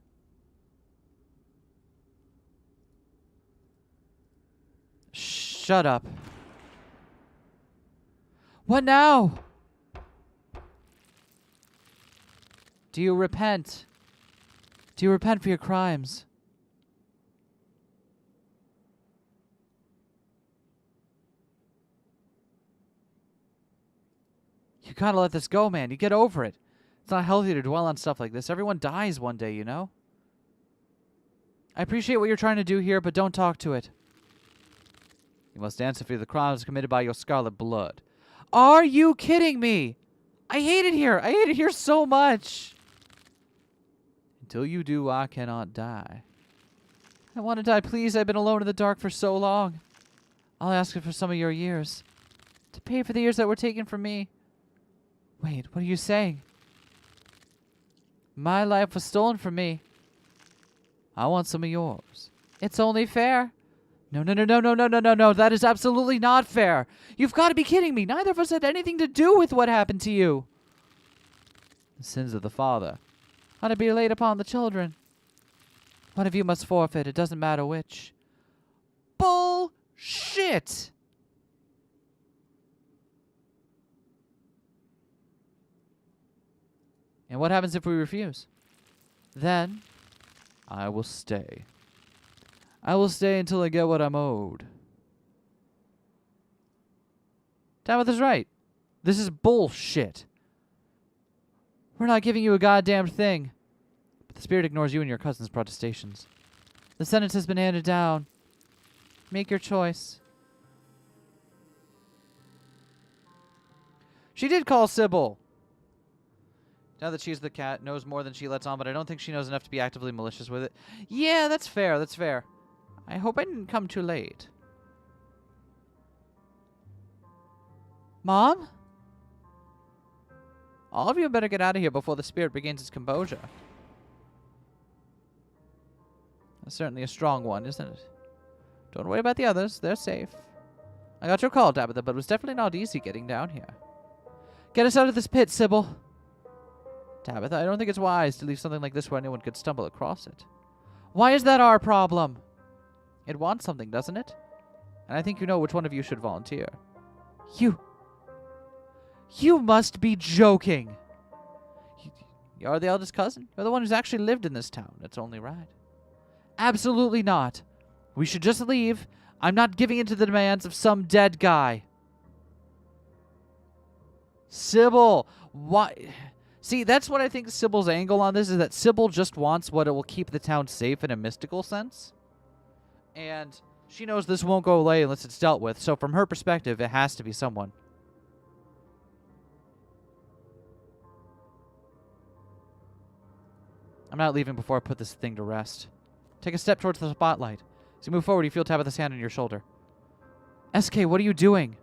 Shut up. What now? Do you repent? Do you repent for your crimes? You gotta let this go, man. You get over it. It's not healthy to dwell on stuff like this. Everyone dies one day, you know? I appreciate what you're trying to do here, but don't talk to it. You must answer for the crimes committed by your scarlet blood. Are you kidding me? I hate it here. I hate it here so much. Until you do, I cannot die. I want to die, please. I've been alone in the dark for so long. I'll ask for some of your years. To pay for the years that were taken from me. Wait, what are you saying? My life was stolen from me. I want some of yours. It's only fair. No. That is absolutely not fair. You've got to be kidding me. Neither of us had anything to do with what happened to you. The sins of the father ought to be laid upon the children. One of you must forfeit. It doesn't matter which. Bullshit. And what happens if we refuse? Then I will stay. I will stay until I get what I'm owed. Tabitha's right. This is bullshit. We're not giving you a goddamn thing. But the spirit ignores you and your cousin's protestations. The sentence has been handed down. Make your choice. She did call Sybil. Now that she's the cat, knows more than she lets on, but I don't think she knows enough to be actively malicious with it. Yeah, that's fair, that's fair. I hope I didn't come too late. Mom? All of you better get out of here before the spirit regains its composure. That's certainly a strong one, isn't it? Don't worry about the others. They're safe. I got your call, Tabitha, but it was definitely not easy getting down here. Get us out of this pit, Sybil. Tabitha, I don't think it's wise to leave something like this where anyone could stumble across it. Why is that our problem? It wants something, doesn't it? And I think you know which one of you should volunteer. You must be joking. You're the eldest cousin. You're the one who's actually lived in this town. It's only right. Absolutely not. We should just leave. I'm not giving in to the demands of some dead guy. Sybil, why? See, that's what I think Sybil's angle on this is, that Sybil just wants what it will keep the town safe in a mystical sense. And she knows this won't go away unless it's dealt with. So from her perspective, it has to be someone. I'm not leaving before I put this thing to rest. Take a step towards the spotlight. As you move forward, you feel Tabitha's hand on your shoulder. Eskay, what are you doing?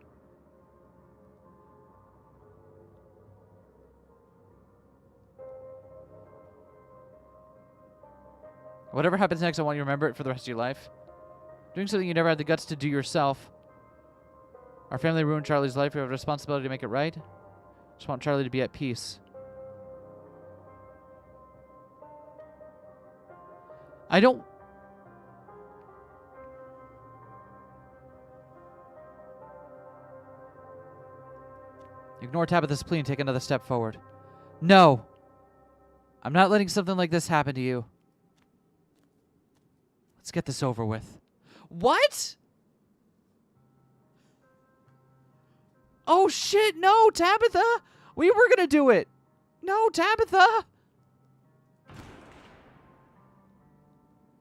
Whatever happens next, I want you to remember it for the rest of your life. Doing something you never had the guts to do yourself. Our family ruined Charlie's life. We have a responsibility to make it right. Just want Charlie to be at peace. I don't... Ignore Tabitha's plea and take another step forward. No! I'm not letting something like this happen to you. Let's get this over with. What? Oh shit, no, Tabitha! We were gonna do it! No, Tabitha!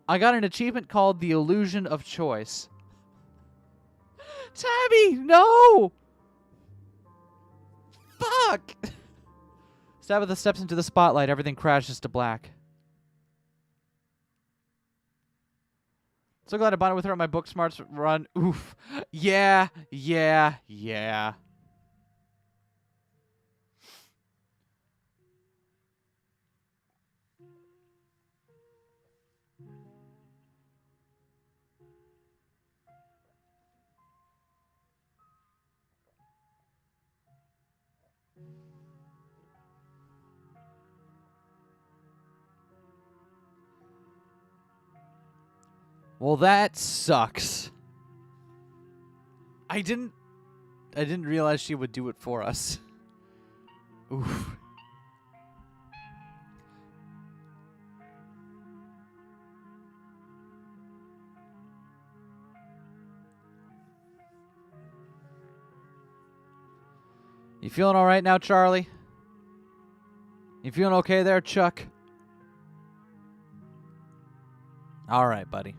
I got an achievement called The Illusion of Choice. Tabby, no! Fuck! Tabitha steps into the spotlight. Everything crashes to black. So glad I bonded with her on my book smarts run. Oof. Yeah. Well, that sucks. I didn't realize she would do it for us. Oof. You feeling all right now, Charlie? You feeling okay there, Chuck? All right, buddy.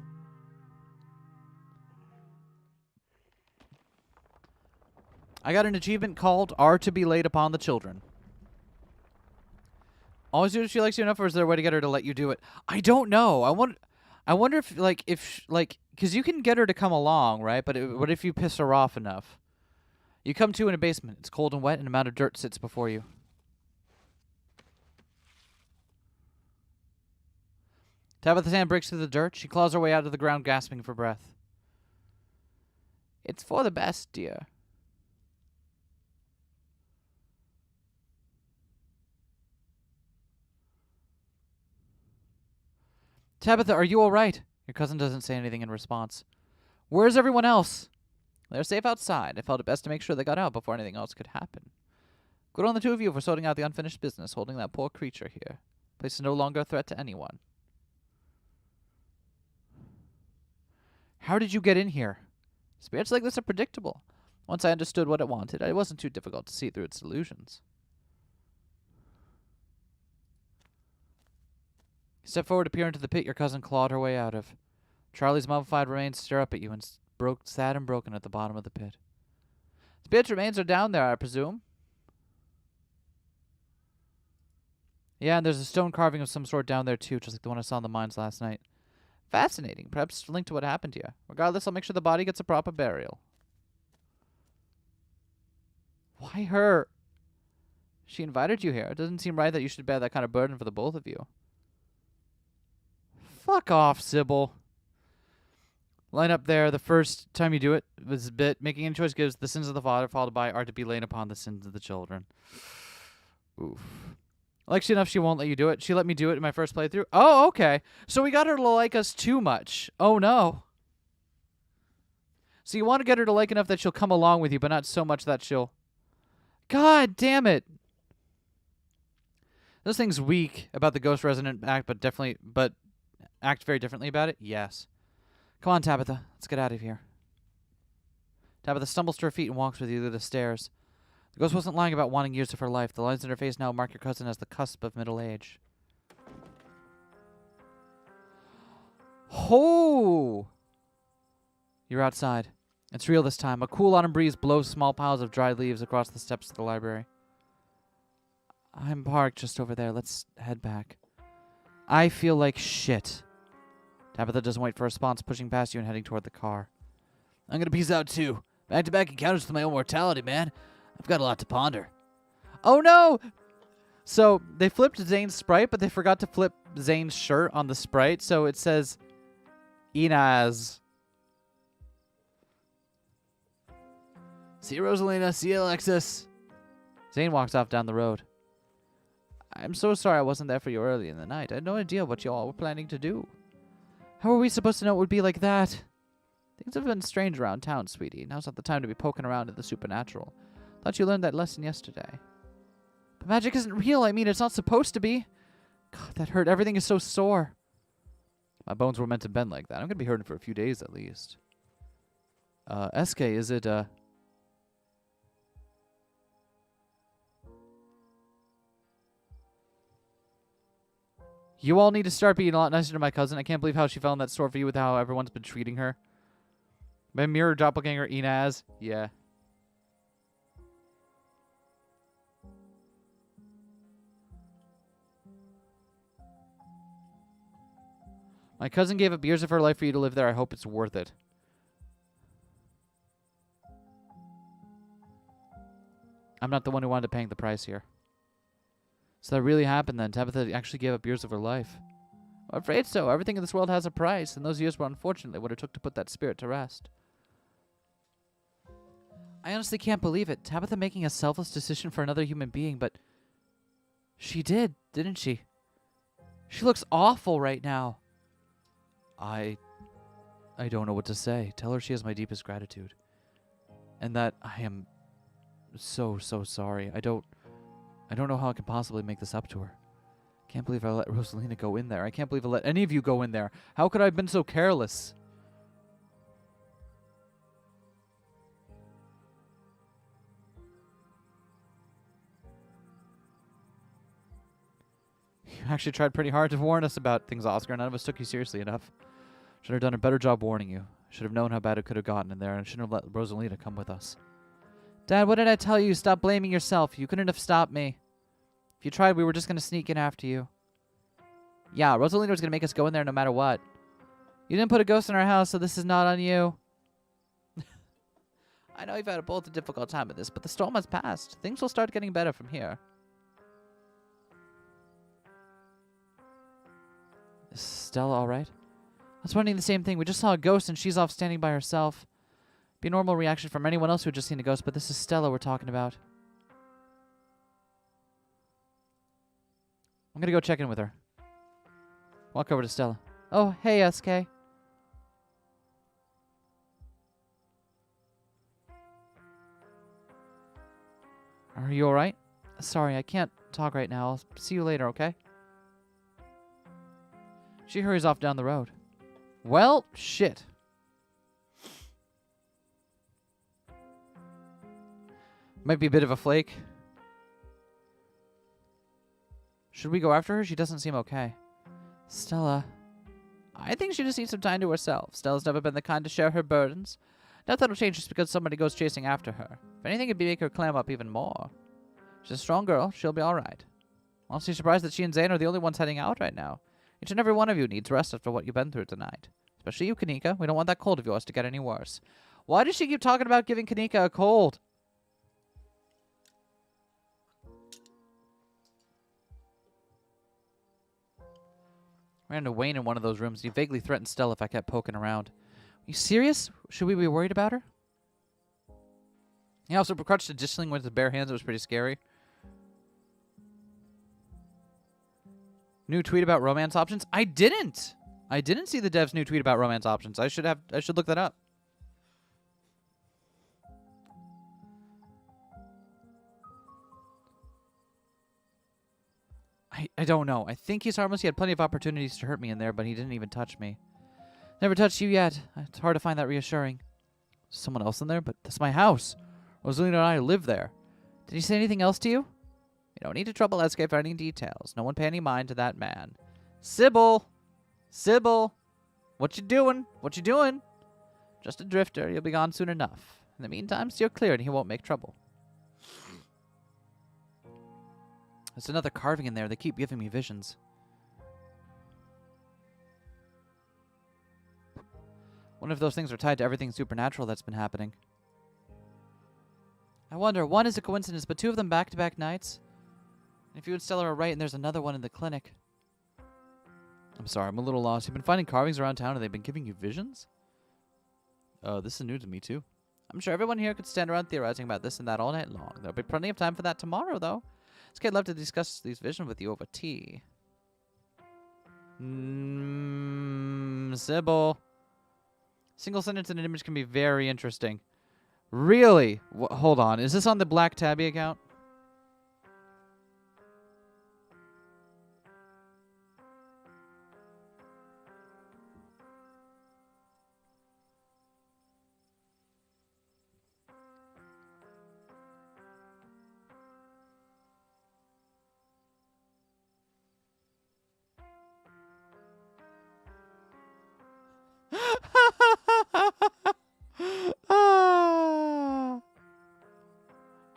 I got an achievement called Are to be Laid Upon the Children. Always do if she likes you enough, or is there a way to get her to let you do it? I don't know. I wonder if, because you can get her to come along, right? But what if you piss her off enough? You come to in a basement. It's cold and wet, and a mound of dirt sits before you. Tabitha's hand breaks through the dirt. She claws her way out of the ground, gasping for breath. It's for the best, dear. Tabitha, are you all right? Your cousin doesn't say anything in response. Where's everyone else? They're safe outside. I felt it best to make sure they got out before anything else could happen. Good on the two of you for sorting out the unfinished business, holding that poor creature here. Place is no longer a threat to anyone. How did you get in here? Spirits like this are predictable. Once I understood what it wanted, it wasn't too difficult to see through its illusions. Step forward to peer into the pit your cousin clawed her way out of. Charlie's mummified remains stare up at you in sad and broken at the bottom of the pit. Spirit remains are down there, I presume. Yeah, and there's a stone carving of some sort down there too, just like the one I saw in the mines last night. Fascinating. Perhaps linked to what happened to you. Regardless, I'll make sure the body gets a proper burial. Why her? She invited you here. It doesn't seem right that you should bear that kind of burden for the both of you. Fuck off, Sybil. Line up there. The first time you do it was a bit. Making any choice gives the sins of the father followed by are to be laid upon the sins of the children. Oof. Like she enough, she won't let you do it. She let me do it in my first playthrough. Oh, okay. So we got her to like us too much. Oh, no. So you want to get her to like enough that she'll come along with you, but not so much that she'll... God damn it. This thing's weak about the ghost resident act, but act very differently about it? Yes. Come on, Tabitha. Let's get out of here. Tabitha stumbles to her feet and walks with you through the stairs. The ghost wasn't lying about wanting years of her life. The lines in her face now mark your cousin as the cusp of middle age. Oh! You're outside. It's real this time. A cool autumn breeze blows small piles of dried leaves across the steps of the library. I'm parked just over there. Let's head back. I feel like shit. Tabitha doesn't wait for a response, pushing past you and heading toward the car. I'm gonna peace out too. Back-to-back encounters with my own mortality, man. I've got a lot to ponder. Oh no! So they flipped Zane's sprite, but they forgot to flip Zane's shirt on the sprite, so it says Inaz. See you, Rosalina. See you, Alexis. Zane walks off down the road. I'm so sorry I wasn't there for you early in the night. I had no idea what you all were planning to do. How were we supposed to know it would be like that? Things have been strange around town, sweetie. Now's not the time to be poking around in the supernatural. Thought you learned that lesson yesterday. But magic isn't real. I mean, it's not supposed to be. God, that hurt. Everything is so sore. My bones were meant to bend like that. I'm going to be hurting for a few days at least. Eskay, is it, You all need to start being a lot nicer to my cousin. I can't believe how she fell in that store for you with how everyone's been treating her. My mirror doppelganger, Inaz. Yeah. My cousin gave up years of her life for you to live there. I hope it's worth it. I'm not the one who wanted to pay the price here. So that really happened then. Tabitha actually gave up years of her life. I'm afraid so. Everything in this world has a price, and those years were unfortunately what it took to put that spirit to rest. I honestly can't believe it. Tabitha making a selfless decision for another human being, but she did, didn't she? She looks awful right now. I don't know what to say. Tell her she has my deepest gratitude. And that I am so sorry. I don't know how I can possibly make this up to her. Can't believe I let Rosalina go in there. I can't believe I let any of you go in there. How could I have been so careless? You actually tried pretty hard to warn us about things, Oscar. None of us took you seriously enough. Should have done a better job warning you. Should have known how bad it could have gotten in there, and shouldn't have let Rosalina come with us. Dad, what did I tell you? Stop blaming yourself. You couldn't have stopped me. If you tried, we were just going to sneak in after you. Yeah, Rosalina was going to make us go in there no matter what. You didn't put a ghost in our house, so this is not on you. I know you've had both a difficult time with this, but the storm has passed. Things will start getting better from here. Is Stella all right? I was wondering the same thing. We just saw a ghost and she's off standing by herself. Be a normal reaction from anyone else who had just seen a ghost, but this is Stella we're talking about. I'm going to go check in with her. Walk over to Stella. Oh, hey, Eskay. Are you alright? Sorry, I can't talk right now. I'll see you later, okay? She hurries off down the road. Well, shit. Might be a bit of a flake. Should we go after her? She doesn't seem okay. Stella. I think she just needs some time to herself. Stella's never been the kind to share her burdens. Nothing will change just because somebody goes chasing after her. If anything, it'd make her clam up even more. She's a strong girl. She'll be alright. Honestly surprised that she and Zane are the only ones heading out right now. Each and every one of you needs rest after what you've been through tonight. Especially you, Kanika. We don't want that cold of yours to get any worse. Why does she keep talking about giving Kanika a cold? Ran into Wayne in one of those rooms. He vaguely threatened Stella if I kept poking around. Are you serious? Should we be worried about her? He also crouched additionally with his bare hands. It was pretty scary. New tweet about romance options? I didn't see the dev's new tweet about romance options. I should look that up. I don't know. I think he's harmless. He had plenty of opportunities to hurt me in there, but he didn't even touch me. Never touched you yet. It's hard to find that reassuring. There's someone else in there, but that's my house. Rosalina and I live there. Did he say anything else to you? You don't need to trouble Eskay for any details. No one pay any mind to that man. Sybil! Sybil! What you doing? What you doing? Just a drifter. You'll be gone soon enough. In the meantime, steer clear and he won't make trouble. There's another carving in there. They keep giving me visions. One of those things are tied to everything supernatural that's been happening. I wonder, one is a coincidence, but two of them back-to-back nights? And if you and Stella are right, and there's another one in the clinic. I'm sorry, I'm a little lost. You've been finding carvings around town, and they've been giving you visions? This is new to me, too. I'm sure everyone here could stand around theorizing about this and that all night long. There'll be plenty of time for that tomorrow, though. Eskay, I'd love to discuss these visions with you over tea. Sybil. Single sentence in an image can be very interesting. Really? Hold on. Is this on the Black Tabby account?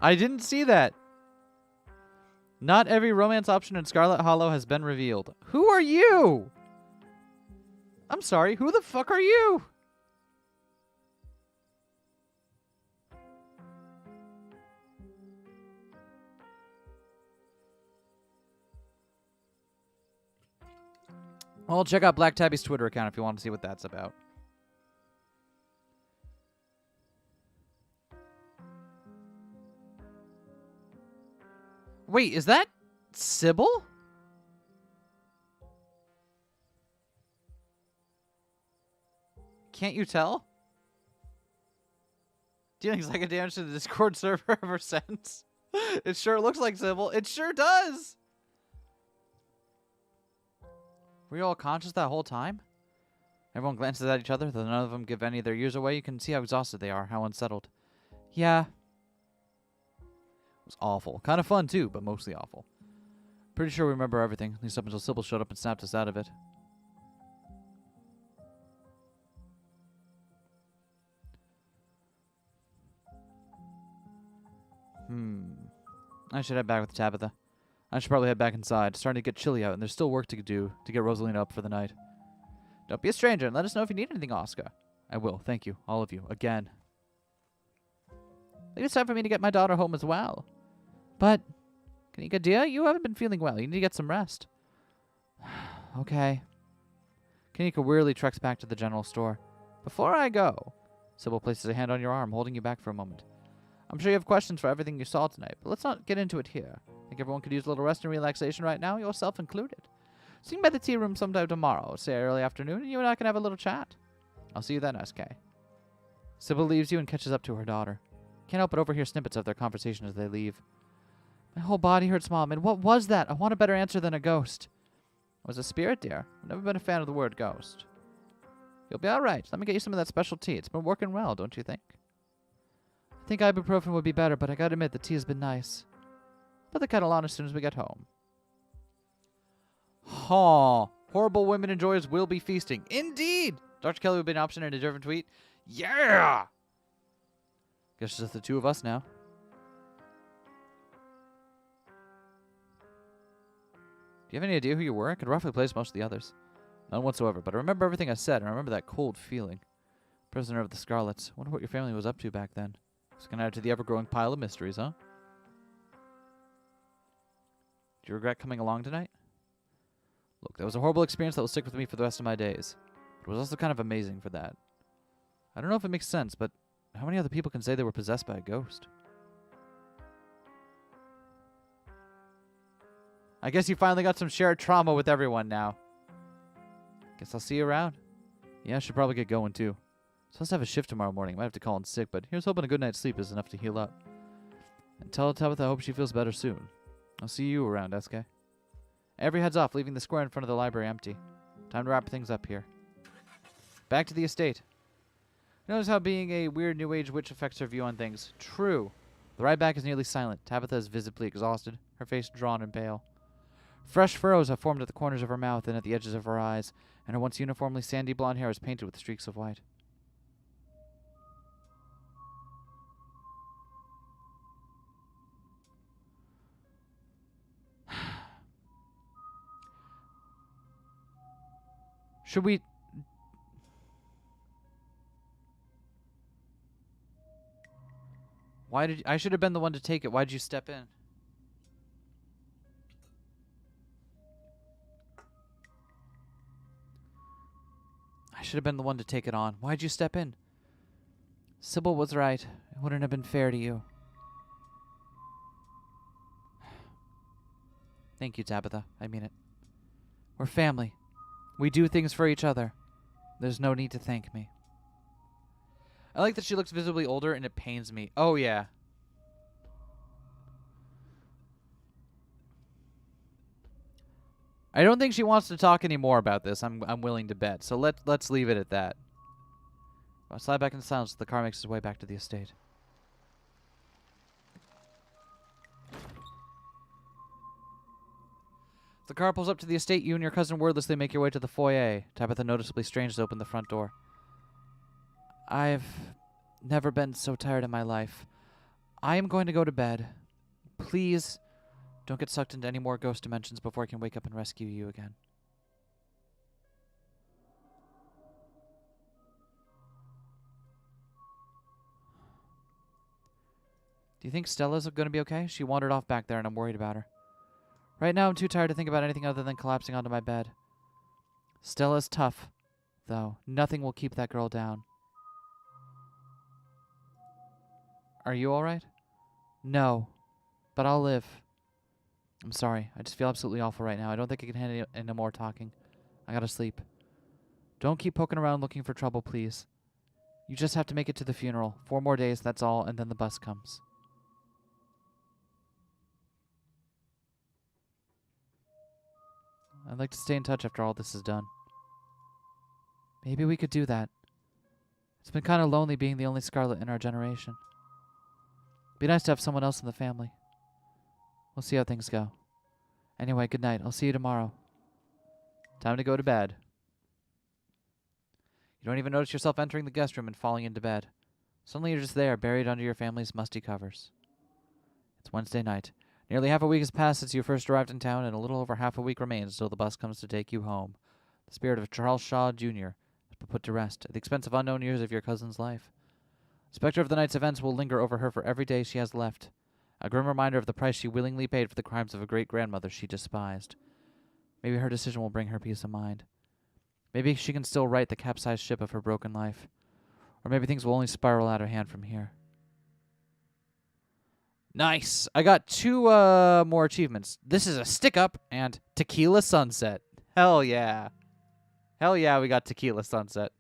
I didn't see that. Not every romance option in Scarlet Hollow has been revealed. Who are you? I'm sorry, who the fuck are you? Well, check out Black Tabby's Twitter account if you want to see what that's about. Wait, is that Sybil? Can't you tell? Dealing psychic damage to the Discord server ever since. It sure looks like Sybil. It sure does. Were you all conscious that whole time? Everyone glances at each other, though none of them give any of their ears away. You can see how exhausted they are, how unsettled. Yeah. It was awful. Kind of fun, too, but mostly awful. Pretty sure we remember everything, at least up until Sybil showed up and snapped us out of it. I should head back with Tabitha. I should probably head back inside. It's starting to get chilly out, and there's still work to do to get Rosalina up for the night. Don't be a stranger, and let us know if you need anything, Oscar. I will. Thank you. All of you. Again. I think it's time for me to get my daughter home as well. But, Kanika, dear, you haven't been feeling well. You need to get some rest. Okay. Kanika wearily treks back to the general store. Before I go, Sybil places a hand on your arm, holding you back for a moment. I'm sure you have questions for everything you saw tonight, but let's not get into it here. I think everyone could use a little rest and relaxation right now, yourself included. Swing by the tea room sometime tomorrow, say early afternoon, and you and I can have a little chat. I'll see you then, Eskay. Sybil leaves you and catches up to her daughter. Can't help but overhear snippets of their conversation as they leave. My whole body hurts, Mom, and what was that? I want a better answer than a ghost. It was a spirit, dear. I've never been a fan of the word ghost. You'll be all right. Let me get you some of that special tea. It's been working well, don't you think? I think ibuprofen would be better, but I gotta admit the tea has been nice. Put the kettle on as soon as we get home. Oh, Horrible women and joys will be feasting. Indeed! Dr. Kelly would be an option in a different tweet. Yeah! Guess it's just the two of us now. Do you have any idea who you were? I could roughly place most of the others. None whatsoever, but I remember everything I said, and I remember that cold feeling. Prisoner of the Scarlets. Wonder what your family was up to back then. It's gonna add to the ever-growing pile of mysteries, huh? Do you regret coming along tonight? Look, that was a horrible experience that will stick with me for the rest of my days. It was also kind of amazing for that. I don't know if it makes sense, but how many other people can say they were possessed by a ghost? I guess you finally got some shared trauma with everyone now. Guess I'll see you around. Yeah, I should probably get going too. Supposed to have a shift tomorrow morning. Might have to call in sick, but here's hoping a good night's sleep is enough to heal up. And tell Tabitha I hope she feels better soon. I'll see you around, Eskay. Avery heads off, leaving the square in front of the library empty. Time to wrap things up here. Back to the estate. Notice how being a weird new age witch affects her view on things. True. The ride back is nearly silent. Tabitha is visibly exhausted, her face drawn and pale. Fresh furrows have formed at the corners of her mouth and at the edges of her eyes, and her once uniformly sandy blonde hair is painted with streaks of white. Should we... Why did... I should have been the one to take it. Why did you step in? I should have been the one to take it on. Why'd you step in? Sybil was right. It wouldn't have been fair to you. Thank you, Tabitha. I mean it. We're family. We do things for each other. There's no need to thank me. I like that she looks visibly older and it pains me. Oh, yeah. I don't think she wants to talk anymore about this. I'm willing to bet. So let's leave it at that. I'll slide back into silence as the car makes its way back to the estate. The car pulls up to the estate. You and your cousin wordlessly make your way to the foyer. Tabitha noticeably strange to open the front door. I've never been so tired in my life. I am going to go to bed. Please don't get sucked into any more ghost dimensions before I can wake up and rescue you again. Do you think Stella's going to be okay? She wandered off back there and I'm worried about her. Right now, I'm too tired to think about anything other than collapsing onto my bed. Stella's tough, though. Nothing will keep that girl down. Are you alright? No, but I'll live. I'm sorry. I just feel absolutely awful right now. I don't think I can handle any more talking. I gotta sleep. Don't keep poking around looking for trouble, please. You just have to make it to the funeral. 4 more days, that's all, and then the bus comes. I'd like to stay in touch after all this is done. Maybe we could do that. It's been kind of lonely being the only Scarlet in our generation. Be nice to have someone else in the family. We'll see how things go. Anyway, good night. I'll see you tomorrow. Time to go to bed. You don't even notice yourself entering the guest room and falling into bed. Suddenly you're just there, buried under your family's musty covers. It's Wednesday night. Nearly half a week has passed since you first arrived in town, and a little over half a week remains until the bus comes to take you home. The spirit of Charles Shaw, Jr. has been put to rest at the expense of unknown years of your cousin's life. The specter of the night's events will linger over her for every day she has left, a grim reminder of the price she willingly paid for the crimes of a great-grandmother she despised. Maybe her decision will bring her peace of mind. Maybe she can still right the capsized ship of her broken life. Or maybe things will only spiral out of hand from here. Nice! I got 2 more achievements. This is a stick-up and Tequila Sunset. Hell yeah. Hell yeah, we got Tequila Sunset.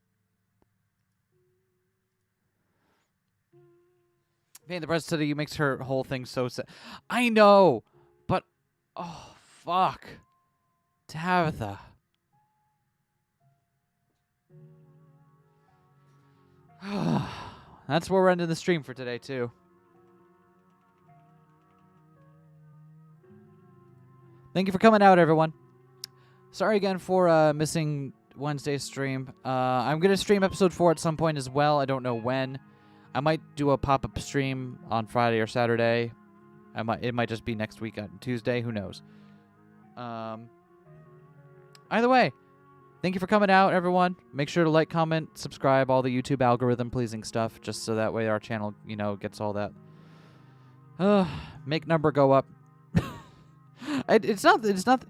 Paying the price today you makes her whole thing so sad. I know, but oh fuck, Tabitha. That's where we're ending the stream for today too. Thank you for coming out, everyone. Sorry again for missing Wednesday's stream. I'm going to stream episode 4 at some point as well. I don't know when. I might do a pop-up stream on Friday or Saturday. It might just be next week on Tuesday. Who knows? Either way, thank you for coming out, everyone. Make sure to like, comment, subscribe, all the YouTube algorithm-pleasing stuff, just so that way our channel, gets all that. Make number go up. It's not.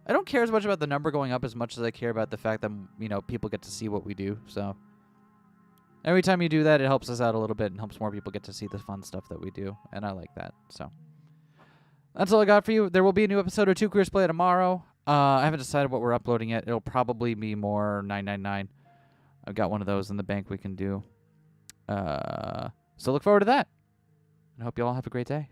I don't care as much about the number going up as much as I care about the fact that, people get to see what we do. So every time you do that, it helps us out a little bit and helps more people get to see the fun stuff that we do. And I like that. So that's all I got for you. There will be a new episode of Two Queers Play tomorrow. I haven't decided what we're uploading yet. It'll probably be more 999. I've got one of those in the bank we can do. So look forward to that. And I hope you all have a great day.